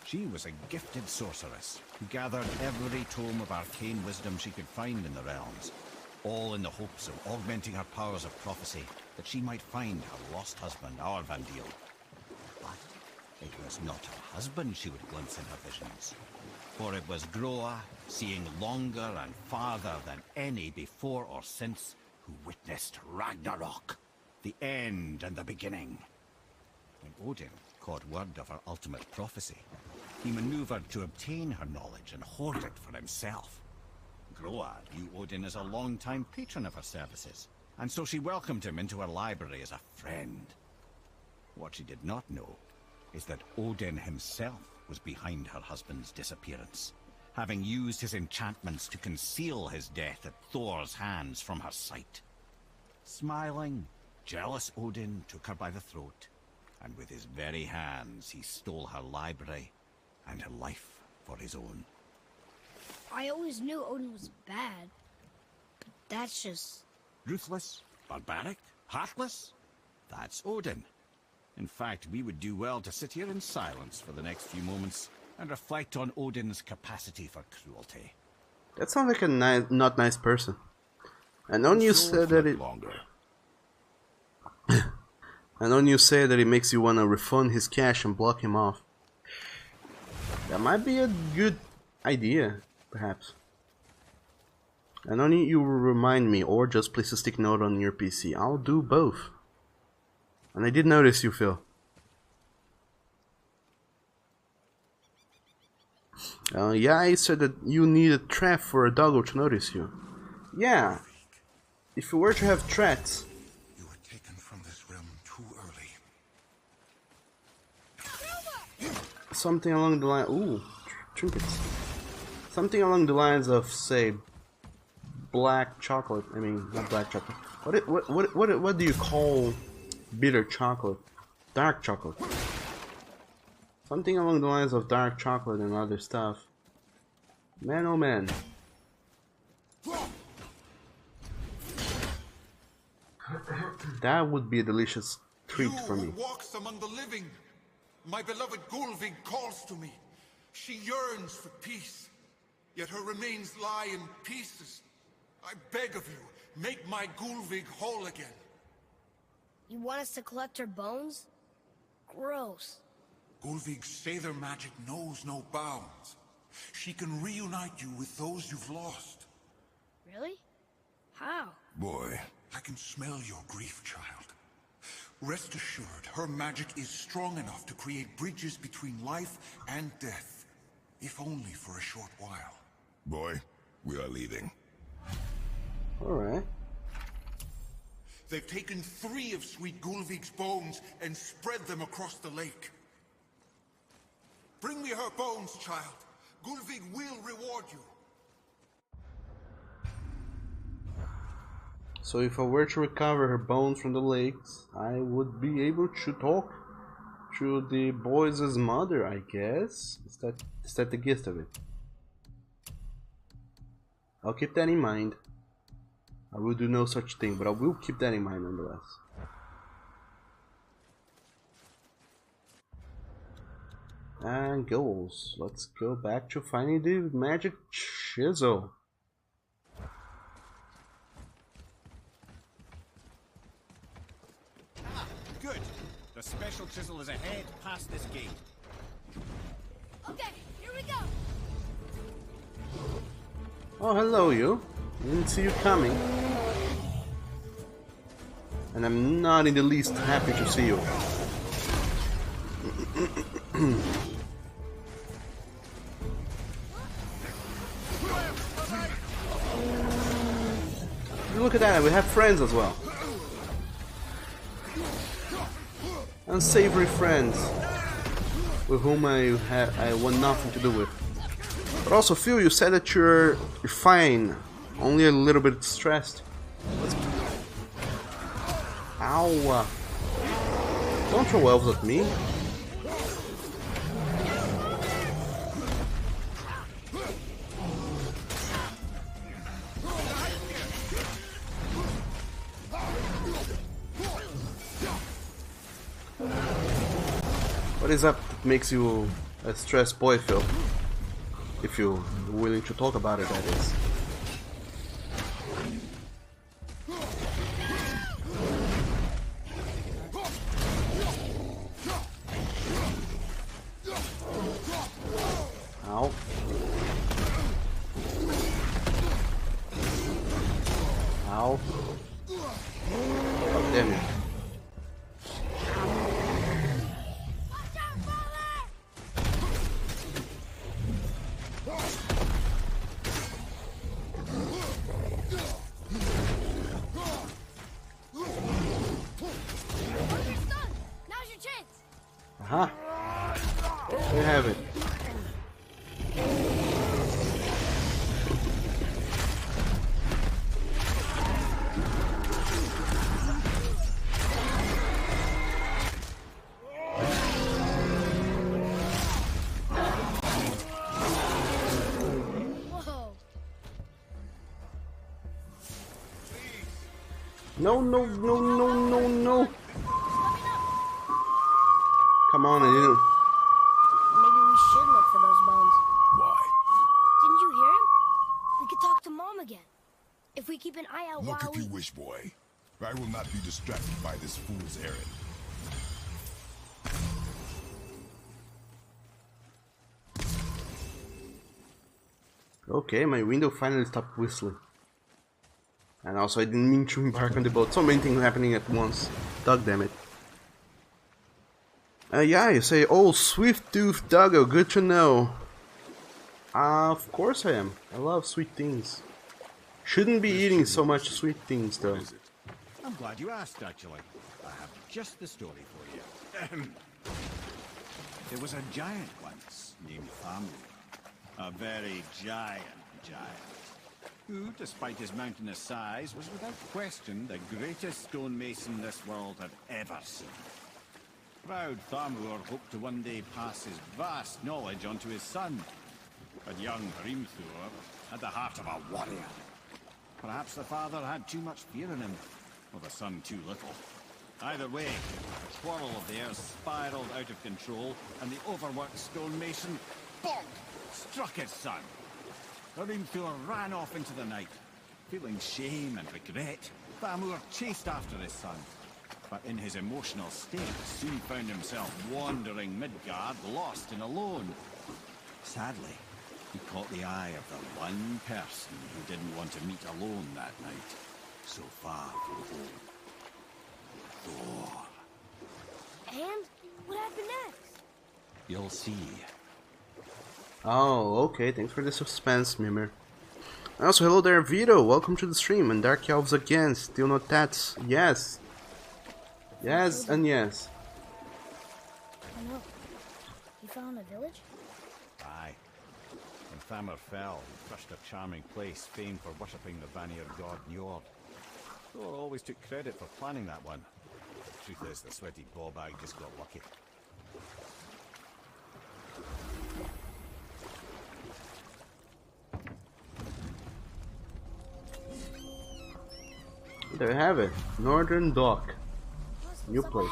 She was a gifted sorceress who gathered every tome of arcane wisdom she could find in the realms, all in the hopes of augmenting her powers of prophecy, that she might find her lost husband, Arvandil. But it was not her husband she would glimpse in her visions, for it was Groa, seeing longer and farther than any before or since, who witnessed Ragnarok, the end and the beginning. When Odin caught word of her ultimate prophecy, he maneuvered to obtain her knowledge and hoard it for himself. Groa knew Odin as a long-time patron of her services, and so she welcomed him into her library as a friend. What she did not know is that Odin himself was behind her husband's disappearance, having used his enchantments to conceal his death at Thor's hands from her sight. Smiling, jealous Odin took her by the throat, and with his very hands he stole her library and a life for his own. I always knew Odin was bad, but that's just... Ruthless, barbaric, heartless? That's Odin. In fact, we would do well to sit here in silence for the next few moments and reflect on Odin's capacity for cruelty. That sounds like a not nice person. And on you said that it... And on you say that it makes you want to refund his cash and block him off. That might be a good idea, perhaps. And on you remind me, or just place a stick note on your PC. I'll do both. And I did notice you, Phil. Yeah, I said that you need a trap for a doggo to notice you. Yeah. If you were to have traps... You were taken from this realm too early. Something along the line... Ooh, trinkets. Something along the lines of, say, black chocolate. I mean, not black chocolate. What do you call bitter chocolate? Dark chocolate. Something along the lines of dark chocolate and other stuff. Man, oh man. That would be a delicious treat for me. You who walks among the living, my beloved Gulvig calls to me. She yearns for peace, yet her remains lie in pieces. I beg of you, make my Gulvig whole again. You want us to collect her bones? Gross. Gulvig's Sather magic knows no bounds. She can reunite you with those you've lost. Really? How? Boy. I can smell your grief, child. Rest assured, her magic is strong enough to create bridges between life and death. If only for a short while. Boy, we are leaving. Alright. They've taken 3 of Sweet Gulvig's bones and spread them across the lake. Bring me her bones, child. Gulvig will reward you. So if I were to recover her bones from the lakes, I would be able to talk to the boys' mother, I guess. Is that the gist of it? I'll keep that in mind. I will do no such thing, but I will keep that in mind nonetheless. And goals. Let's go back to finding the magic chisel. Good. The special chisel is ahead past this gate. Okay, here we go. Oh, hello you. Didn't see you coming. And I'm not in the least happy to see you. Look at that, we have friends as well. Unsavory friends with whom I want nothing to do with. But also, Phil, you said that you're fine, only a little bit stressed. Ow! Don't throw elves at me. What is up that makes you a stressed boy, Phil? If you're willing to talk about it, that is. Ow. Ow. Oh, damn it. Aha! There you have it. No, no, no, no, no, no. Come on, I didn't. Maybe we should look for those bones. Why? Didn't you hear him? We could talk to Mom again. If we keep an eye out Look while if you wish, boy. I will not be distracted by this fool's errand. Okay, my window finally stopped whistling. And also I didn't mean to embark on the boat. So many things happening at once. Dog damn it. Yeah, you say, oh, swift-toothed doggo, good to know. Of course I am. I love sweet things. Shouldn't be eating so much sweet things, though. I'm glad you asked, actually. I have just the story for you. There was a giant once named Thamur. A very giant who, despite his mountainous size, was without question the greatest stonemason this world had ever seen. Proud Thamur hoped to one day pass his vast knowledge onto his son. But young Hrimthur had the heart of a warrior. Perhaps the father had too much fear in him, or the son too little. Either way, the quarrel of theirs spiraled out of control, and the overworked stonemason, bonk, struck his son. Hrimthur ran off into the night. Feeling shame and regret, Thamur chased after his son. But in his emotional state, soon found himself wandering Midgard, lost and alone. Sadly, he caught the eye of the one person who didn't want to meet alone that night, so far from home. Thor. And what happened next? You'll see. Oh, okay, thanks for the suspense, Mimir. Also, hello there, Vito, welcome to the stream, and Dark Elves again, still no tats, yes. Yes, and yes. I know. You found a village? Aye. When Thamur fell, he crushed a charming place famed for worshipping the Vanir god Njord. Thor always took credit for planning that one. The truth is, the sweaty ballbag just got lucky. There you have it, Northern Dock. New place.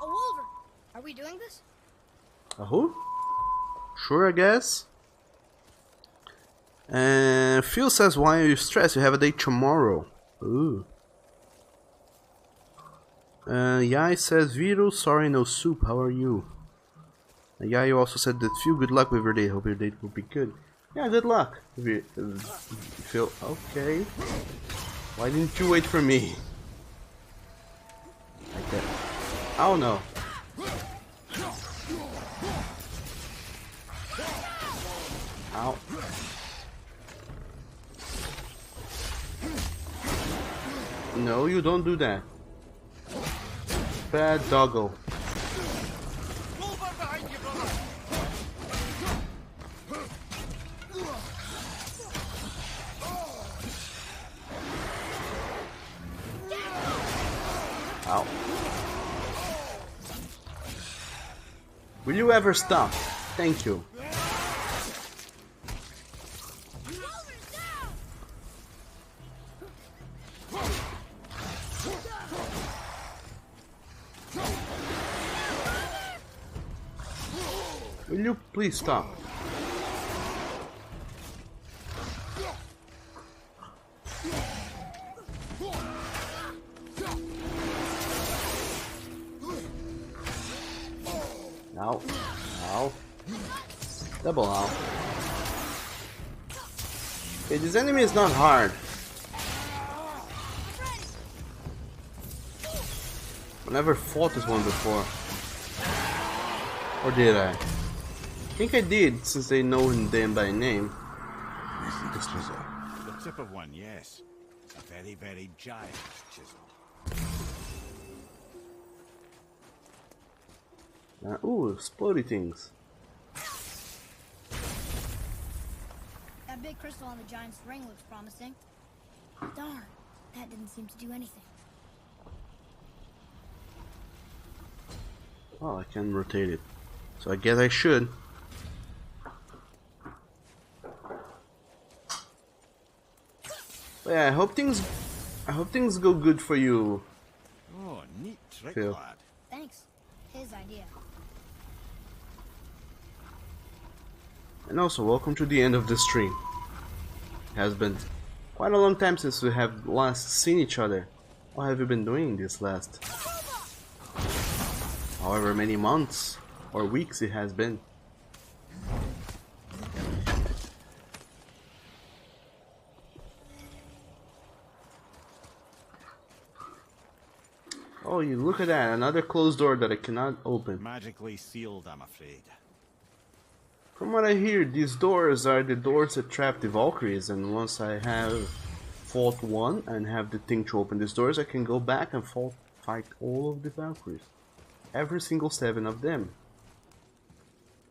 A wolver! Are we doing this? A who? Sure, I guess. And Phil says, why are you stressed? You have a date tomorrow. Ooh. Yai says, Vito, sorry, no soup. How are you? Yai also said that Phil, good luck with your date. Hope your date will be good. Yeah, good luck. Phil, okay. Why didn't you wait for me? Like that. Oh no. Ow. No, you don't do that. Bad doggo. Ow. Will you ever stop? Thank you. Will you please stop? Ow. Ow. Double ow. Okay, this enemy is not hard. I never fought this one before. Or did I? I think I did, since they know them by name. The tip of one, yes. A very, very giant chisel. Ooh, explodey things. That big crystal on the giant's ring looks promising. Darn, that didn't seem to do anything. Oh, I can rotate it. So I guess I should. But yeah, I hope things I hope things go good for you. Oh, neat trick, Phil. lad. Thanks. His idea. And also, welcome to the end of the stream. It has been quite a long time since we have last seen each other. What have you been doing this last however many months or weeks it has been? Oh, you look at that, another closed door that I cannot open. Magically sealed, I'm afraid. From what I hear, these doors are the doors that trap the Valkyries, and once I have fought one and have the thing to open these doors, I can go back and fight all of the Valkyries. Every single 7 of them.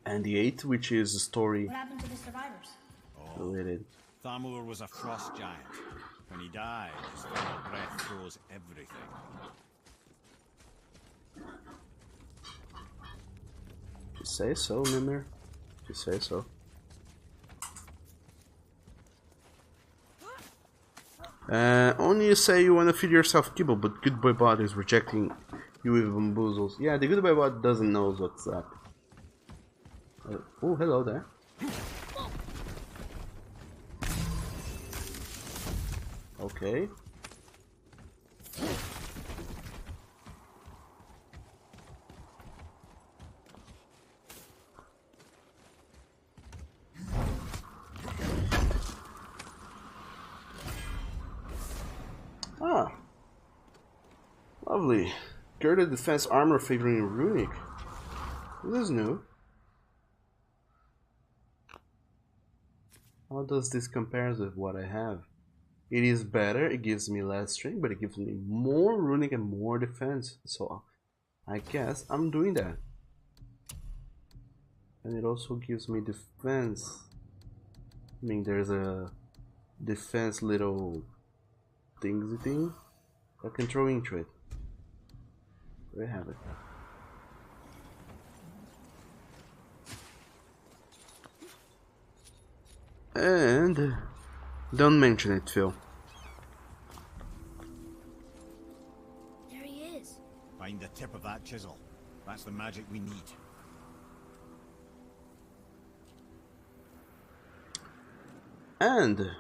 And the 8th, which is a story What happened to the survivors? related. Thamur was a frost giant. When he died, his final breath froze everything. If you say so, Mimir. If you say so. Only you say you want to feed yourself kibble, but Goodbye Bot is rejecting you with bamboozles. Yeah, the Goodbye Bot doesn't know what's up. Oh, hello there. Okay. Ah. Lovely. Girded defense armor favoring runic. This is new. How does this compare with what I have? It is better, it gives me less strength, but it gives me more runic and more defense. So I guess I'm doing that. And it also gives me defense. I mean, there's a defense little thingsy thing. I can throw into it. There we have it. And don't mention it, Phil. There he is. Find the tip of that chisel. That's the magic we need. And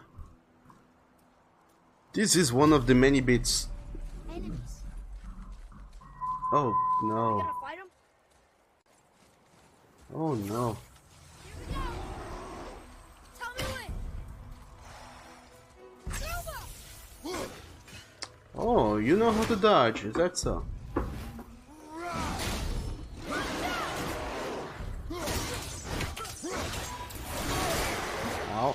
this is one of the many bits. Enemies. Oh no. We gotta fight him? Oh no. Here we go. Tell me when. Oh, you know how to dodge, is that so? Ow.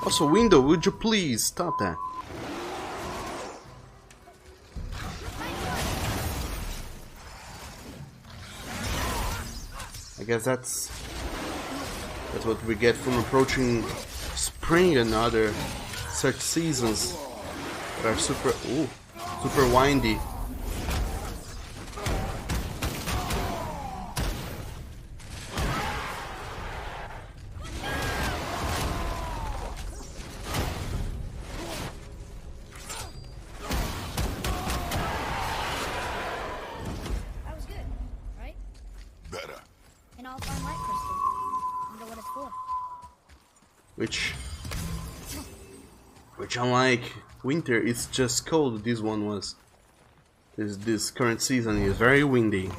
Also, window, would you please stop that? I guess that's what we get from approaching spring and other such seasons that are super windy. That was good, right? Better. An all-fine light crystal. Wonder what it's for. Which unlike winter, it's just cold. This one was. This current season is very windy.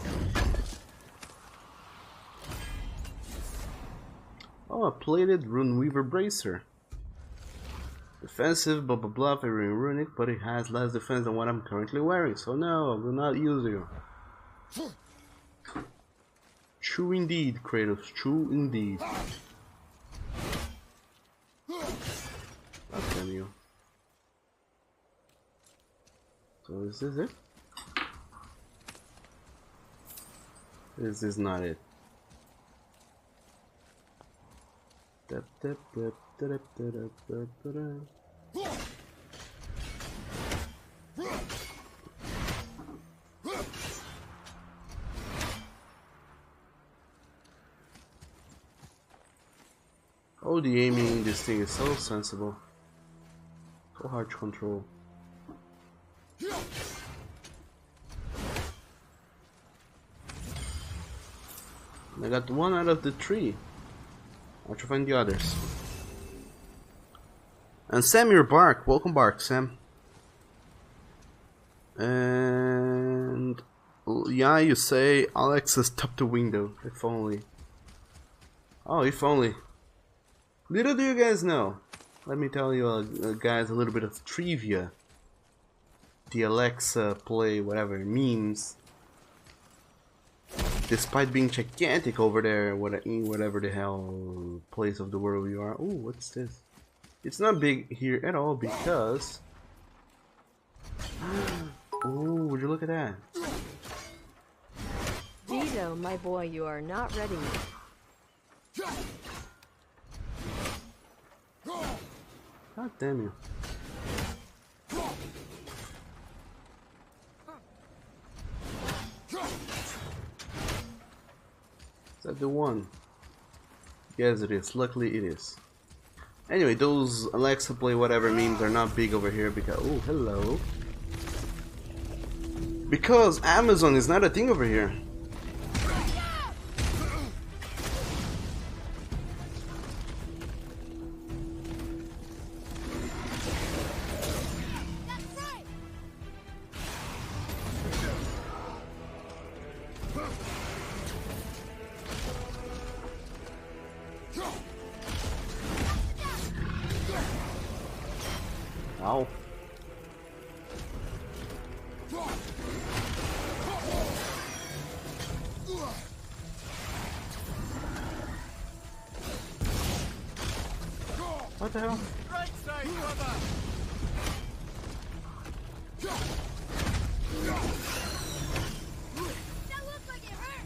Oh, a plated Runeweaver bracer. Defensive, blah blah blah, very runic, but it has less defense than what I'm currently wearing. So no, I will not use you. True indeed, Kratos. True indeed. Damn you. So is this it? This is not it. Oh, the aiming in this thing is so sensible. So hard to control. I got one out of the three. I'll try to find the others. And Sam, you're Bark. Welcome, Bark, Sam. And yeah, you say Alex has tapped the window. If only. Oh, if only. Little do you guys know. Let me tell you guys a little bit of trivia. The Alexa play whatever memes. Despite being gigantic over there, whatever the hell place of the world you are. Ooh, what's this? It's not big here at all because. Ooh, would you look at that? Dito, my boy, you are not ready. God damn you. Is that the one? Yes, it is. Luckily, it is. Anyway, those Alexa play whatever memes are not big over here because. Oh, hello. Because Amazon is not a thing over here. Ow. What the hell? Right side, brother. That looks like it hurt.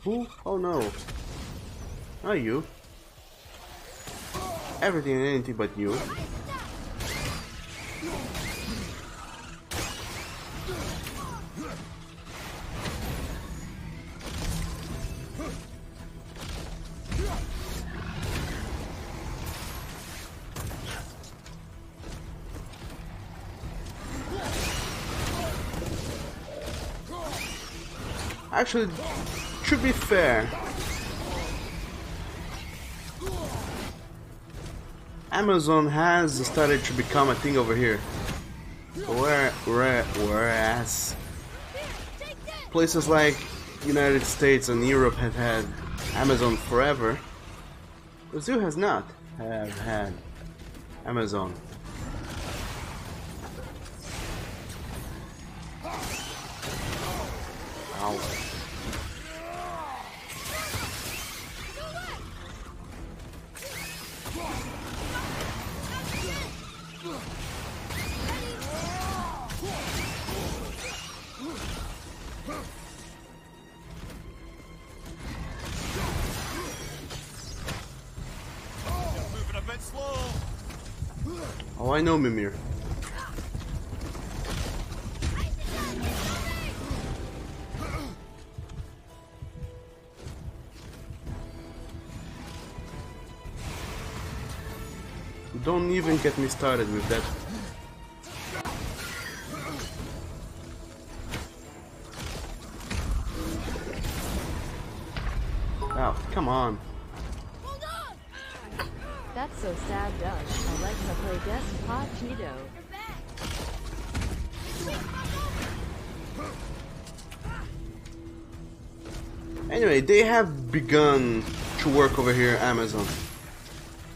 Who? Oh no. Not you. Everything and anything but you. Actually, to be fair, Amazon has started to become a thing over here. Whereas places like United States and Europe have had Amazon forever, Brazil has not have had Amazon. Ow. Moving a bit slow. Oh, I know, Mimir. Don't even get me started with that. Oh, come on. That's so sad, Doug. I like to play Despot Cheeto. Anyway, they have begun to work over here, Amazon.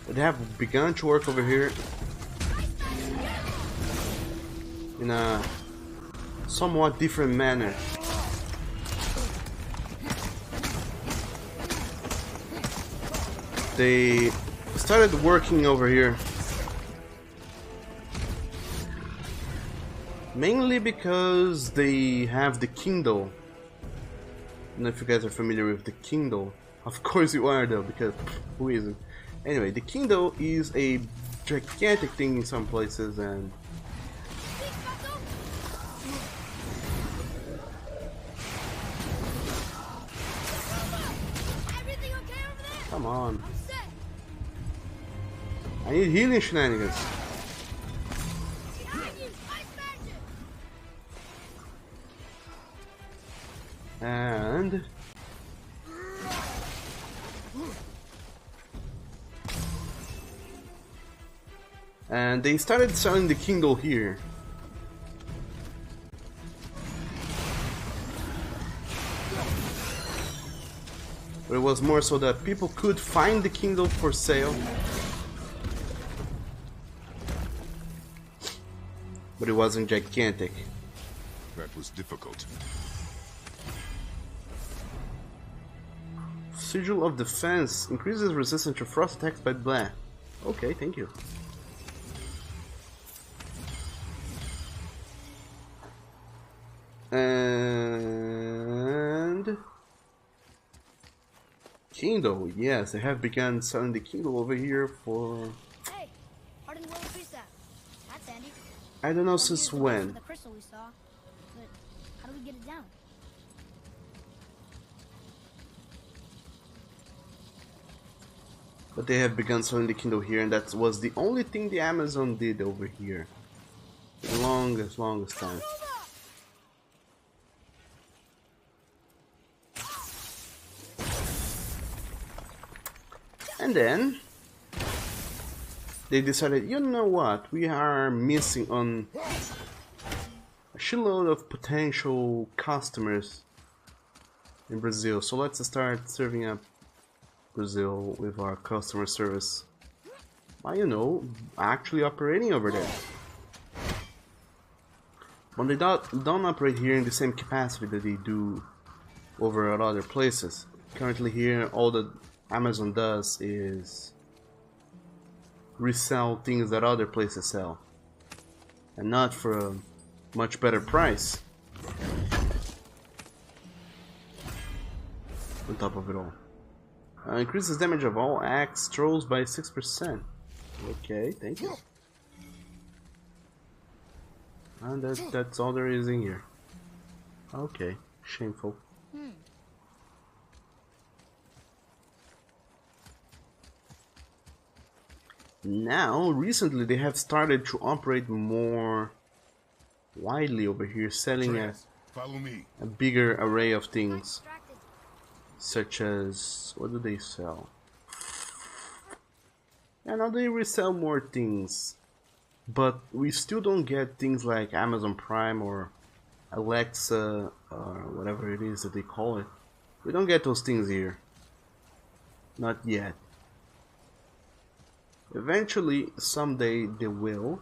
They have begun to work over here in a somewhat different manner. They started working over here Mainly because they have the Kindle. I don't know if you guys are familiar with the Kindle. Of course you are though, because who isn't? Anyway, the Kindle is a gigantic thing in some places, and come on. I need healing shenanigans. And they started selling the Kindle here. But it was more so that people could find the Kindle for sale. But it wasn't gigantic. That was difficult. Sigil of Defense increases resistance to frost attacks by blast. Okay, thank you. And Kindle, yes, I have begun selling the Kindle over here for. Hey, hardened willow tree sap. That's handy. I don't know since when. The crystal we saw, but how do we get it down? But they have begun selling the Kindle here, and that was the only thing the Amazon did over here. The longest time. And then they decided, you know what, we are missing on a shitload of potential customers in Brazil, so let's start serving up Brazil with our customer service by, you know, actually operating over there. But they don't operate here in the same capacity that they do over at other places. Currently here, all that Amazon does is resell things that other places sell, and not for a much better price. On top of it all, increases damage of all axe throws by 6%. Okay, thank you. And that's all there is in here. Okay, shameful. Now, recently they have started to operate more widely over here, selling Follow me. a bigger array of things, such as, what do they sell? Yeah, now they resell more things, but we still don't get things like Amazon Prime or Alexa or whatever it is that they call it. We don't get those things here. Not yet. Eventually, someday they will,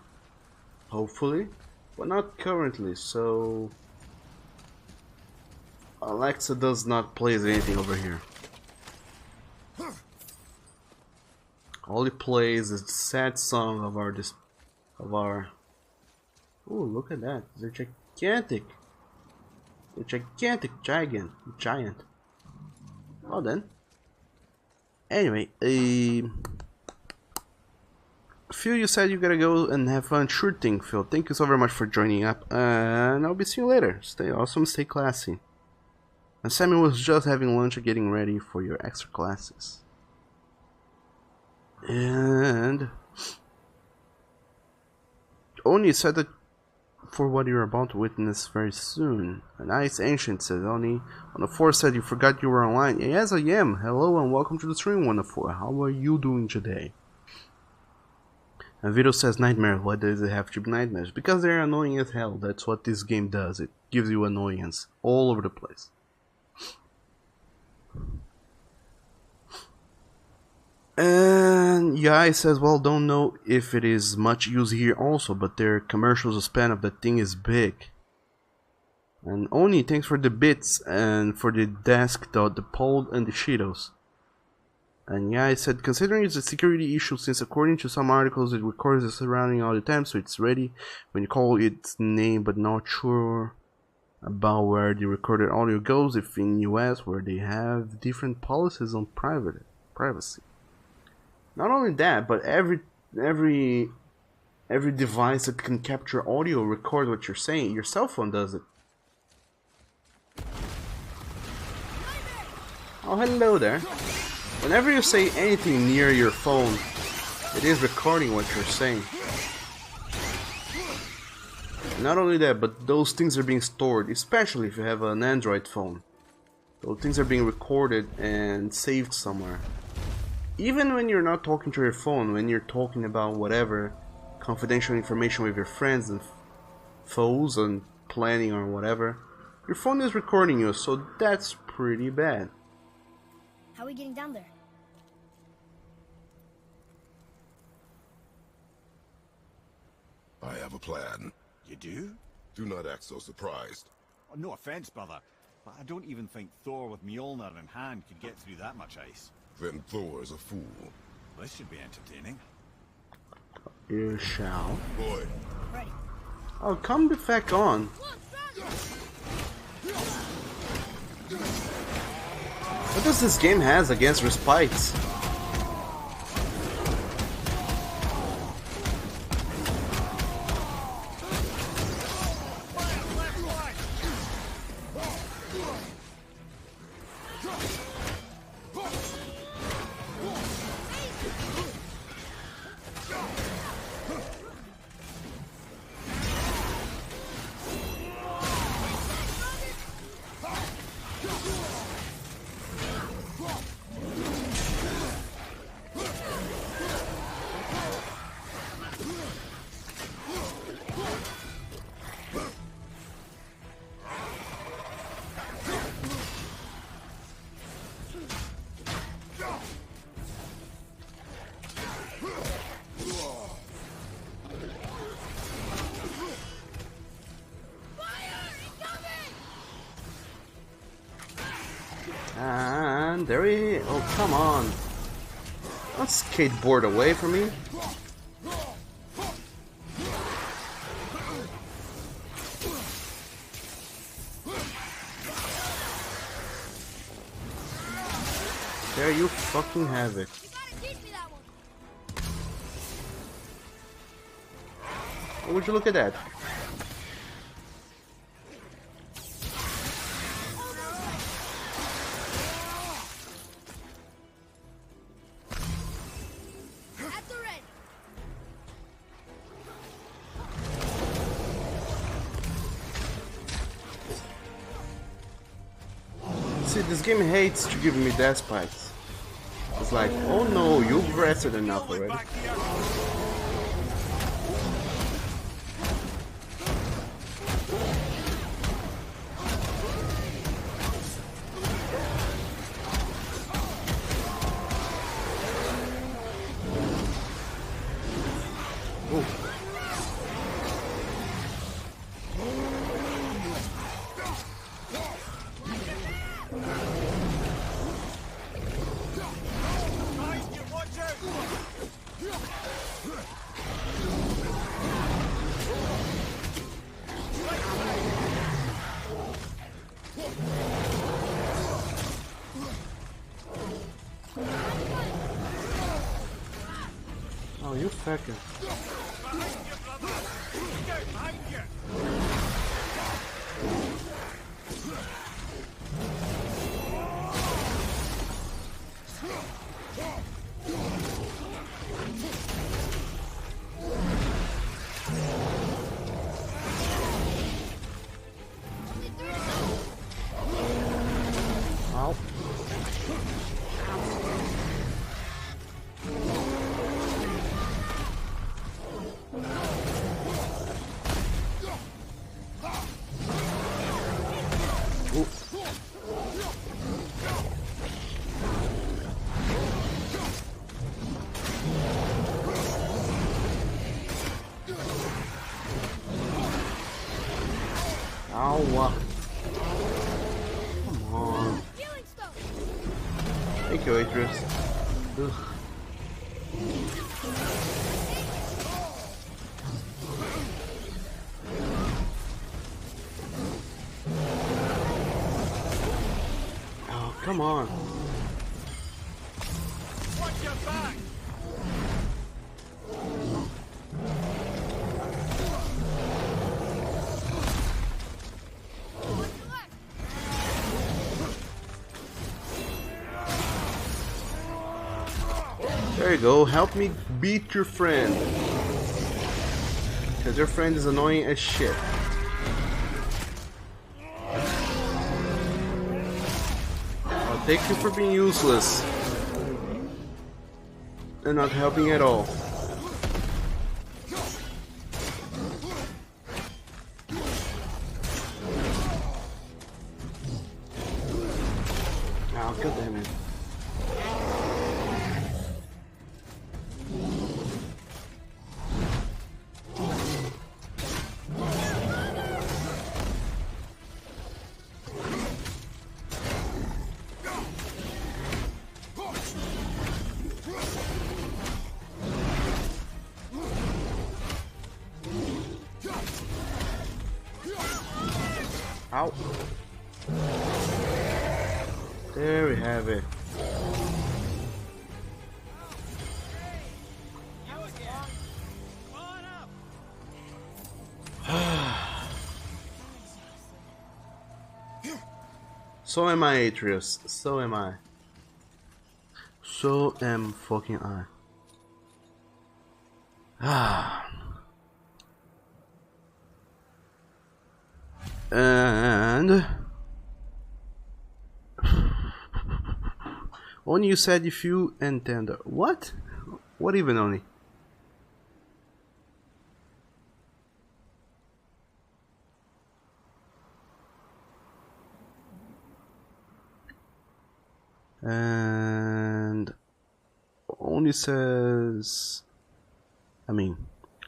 hopefully, but not currently, so Alexa does not plays anything over here. All it plays is the sad song of our oh, look at that, they're gigantic. A gigantic giant. Well then. Anyway, Phil, you said you gotta go and have fun. Sure thing, Phil. Thank you so very much for joining up, and I'll be seeing you later. Stay awesome, stay classy. And Sammy was just having lunch and getting ready for your extra classes. And Oni said that for what you're about to witness very soon. A nice ancient, said Oni. On the 4 said you forgot you were online. Yes, I am. Hello and welcome to the stream, 104. How are you doing today? And Vito says nightmare. Why does it have to be nightmares? Because they're annoying as hell. That's what this game does. It gives you annoyance all over the place. And Yai says, well, don't know if it is much used here also, but their commercials span of the thing is big. And Oni, thanks for the bits and for the desk, the pole and the Cheetos. And yeah, I said, considering it's a security issue, since according to some articles it records the surrounding all the time, so it's ready when you call its name, but not sure about where the recorded audio goes, if in US, where they have different policies on privacy. Not only that, but every device that can capture audio record what you're saying. Your cell phone does it. Oh, hello there. Whenever you say anything near your phone, it is recording what you're saying. Not only that, but those things are being stored, especially if you have an Android phone. Those things are being recorded and saved somewhere. Even when you're not talking to your phone, when you're talking about whatever confidential information with your friends and foes and planning or whatever, your phone is recording you, so that's pretty bad. How are we getting down there? I have a plan. You do? Do not act so surprised. Oh, no offense, brother, but I don't even think Thor with Mjolnir in hand could get through that much ice. Then Thor is a fool. This should be entertaining. You shall. Boy. Ready. Oh, come the feck on. What does this game has against respites? And there he... Oh, come on. Don't skateboard away from me. There you fucking have it. Oh, would you look at that? See, this game hates to give me death spikes. It's like, oh no, you've rested enough already. Oh, you fucking. Ow. Ow. Come on. Thank you, Atreus. Ugh. Oh, come on. Watch your back! There you go, help me beat your friend. Because your friend is annoying as shit. I'll take you for being useless. And not helping at all. Oh, god damn it. Ow. There we have it. So am I, Atreus. So am I. So am fucking I. And Oni, you said if you and tender. What? What even, Oni? And Oni says, I mean,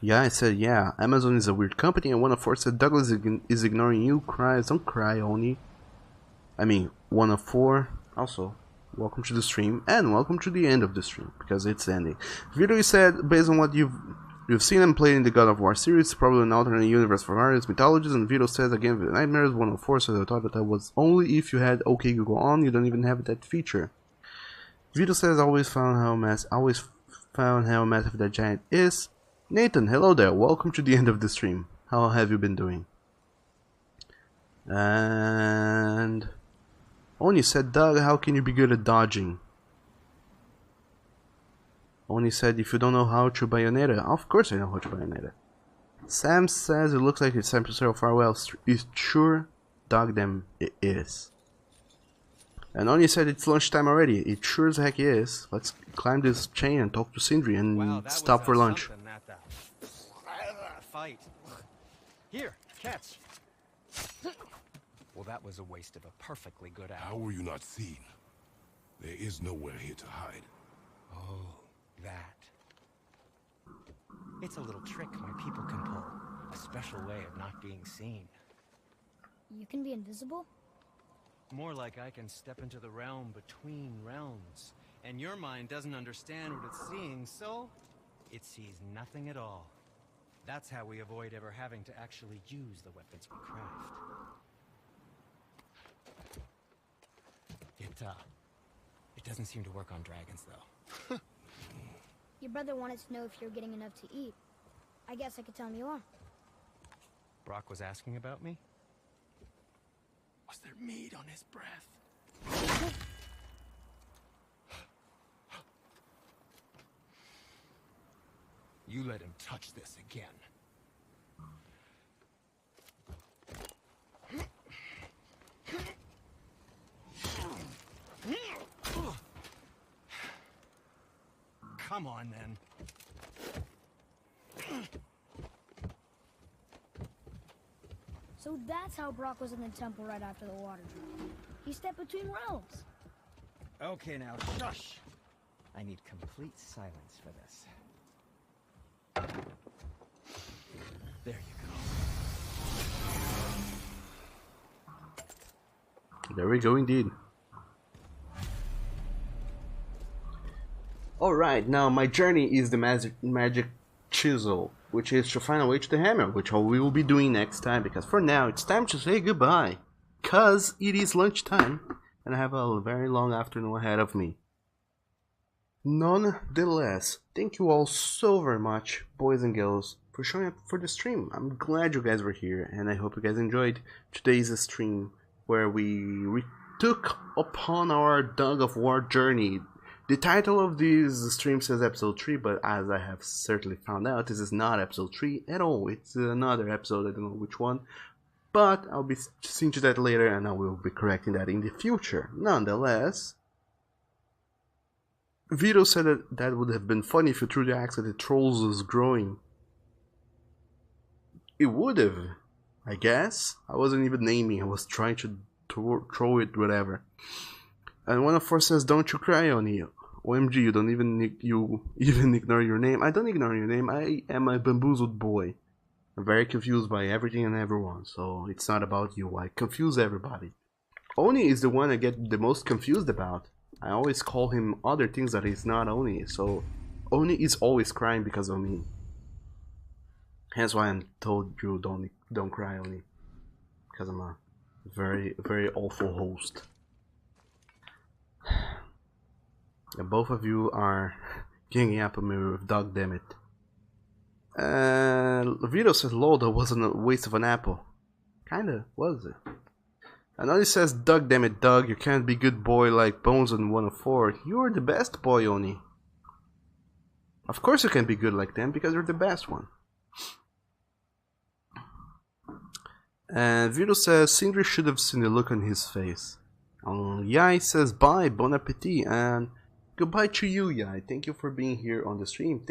yeah, I said, yeah, Amazon is a weird company. And 1 of 4 said Douglas is ignoring you. Cries, don't cry, Oni. I mean, 1 of 4. Also, welcome to the stream and welcome to the end of the stream because it's ending. Vito said, based on what you've seen and played in the God of War series, it's probably an alternate universe for various mythologies. And Vito says again, with Nightmares 1 of 4 said I thought that was only if you had OK Google on. You don't even have that feature. Vito says always found how massive that giant is. Nathan, hello there. Welcome to the end of the stream. How have you been doing? And Oni said, Doug, how can you be good at dodging? Oni said, if you don't know how to Bayonetta. Of course I know how to Bayonetta. Sam says, it looks like it's time to sail farewell. Is sure? Doug, them, it is. And Oni said, it's lunchtime already. It sure as heck is. Let's climb this chain and talk to Sindri and stop for lunch. Fight. Here, catch. Well, that was a waste of a perfectly good hour. How were you not seen? There is nowhere here to hide. Oh, that. It's a little trick my people can pull. A special way of not being seen. You can be invisible? More like I can step into the realm between realms. And your mind doesn't understand what it's seeing, so it sees nothing at all. That's how we avoid ever having to actually use the weapons we craft. It doesn't seem to work on dragons, though. Your brother wanted to know if you're getting enough to eat. I guess I could tell him you are. Brock was asking about me? Was there meat on his breath? You let him touch this again. Come on, then. So that's how Brock was in the temple right after the water drop. He stepped between realms. Okay, now, shush! I need complete silence for this. There you go. There we go, indeed. Alright, now my journey is the magic chisel, which is to find a way to the hammer, which we will be doing next time, because for now it's time to say goodbye, cause it is lunchtime and I have a very long afternoon ahead of me. Nonetheless, thank you all so very much, boys and girls, for showing up for the stream. I'm glad you guys were here, and I hope you guys enjoyed today's stream, where we took upon our Dog of War journey. The title of this stream says episode 3, but as I have certainly found out, this is not episode 3 at all. It's another episode, I don't know which one, but I'll be seeing to that later, and I will be correcting that in the future. Nonetheless, Vito said that would have been funny if you threw the axe at the trolls was growing. It would have, I guess. I wasn't even naming, I was trying to throw it, whatever. And one of four says, "Don't you cry, Oni. OMG, you don't even ignore your name." I don't ignore your name, I am a bamboozled boy. I'm very confused by everything and everyone, so it's not about you, I confuse everybody. Oni is the one I get the most confused about. I always call him other things that he's not Oni, so Oni is always crying because of me. Hence why I'm told you don't cry, Oni, because I'm a very, very awful host. And both of you are ganging up on me with dog, damn it. Vito says, "Lol, that wasn't a waste of an apple." Kinda, was it? And Oni says, "Doug, damn it, Doug, you can't be good boy like Bones in 1 of 4. You're the best boy, Oni." Of course you can be good like them, because you're the best one. And Vito says, "Sindri should have seen the look on his face." Yai says, "Bye, bon appetit," and goodbye to you, Yai. Thank you for being here on the stream.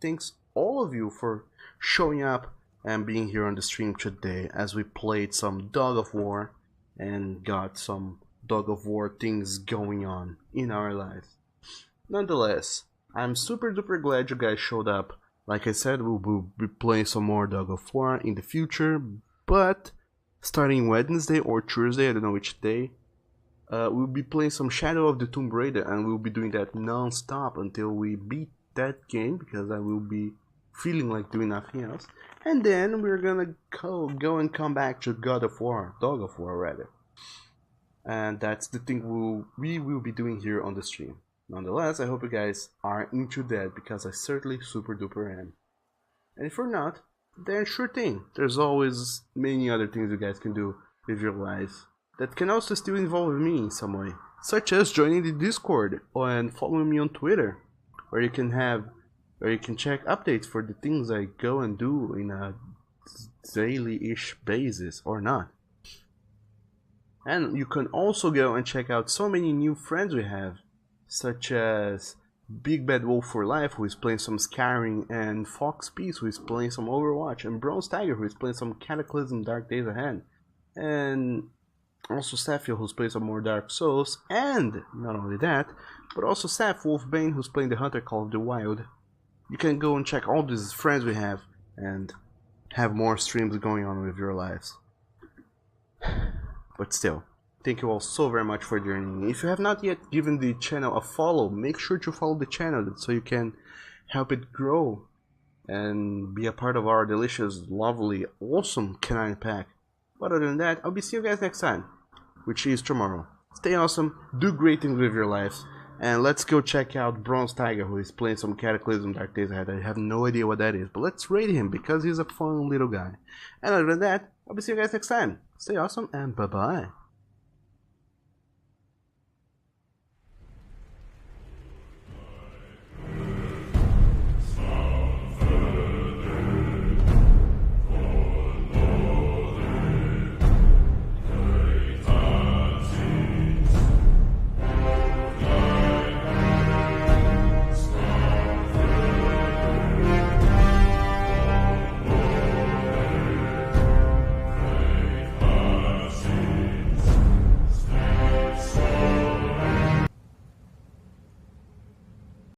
Thanks all of you for showing up and being here on the stream today as we played some Dog of War and got some Dog of War things going on in our lives. Nonetheless, I'm super duper glad you guys showed up. Like I said, we'll be playing some more Dog of War in the future, but starting Wednesday or Thursday, I don't know which day, we'll be playing some Shadow of the Tomb Raider, and we'll be doing that non-stop until we beat that game, because I will be feeling like doing nothing else. And then we're gonna go and come back to Dog of War rather. And that's the thing we will be doing here on the stream. Nonetheless, I hope you guys are into that, because I certainly super duper am. And if you're not, then sure thing, there's always many other things you guys can do with your lives that can also still involve me in some way, such as joining the Discord and following me on Twitter, where you can check updates for the things I go and do in a daily-ish basis or not. And you can also go and check out so many new friends we have, such as Big Bad Wolf for Life, who is playing some Skyrim, and Fox Peace, who is playing some Overwatch, and Bronze Tiger, who is playing some Cataclysm Dark Days Ahead, and also Sapphire, who's playing some more Dark Souls, and not only that, but also Seth Wolfbane, who's playing the Hunter Call of the Wild. You can go and check all these friends we have and have more streams going on with your lives. But still, thank you all so very much for joining. If you have not yet given the channel a follow, make sure to follow the channel so you can help it grow and be a part of our delicious, lovely, awesome canine pack. But other than that, I'll be seeing you guys next time, which is tomorrow. Stay awesome, do great things with your lives, and let's go check out Bronze Tiger, who is playing some Cataclysm Dark Days Ahead. I have no idea what that is, but let's raid him because he's a fun little guy. And other than that, I'll be seeing you guys next time. Stay awesome, and bye-bye.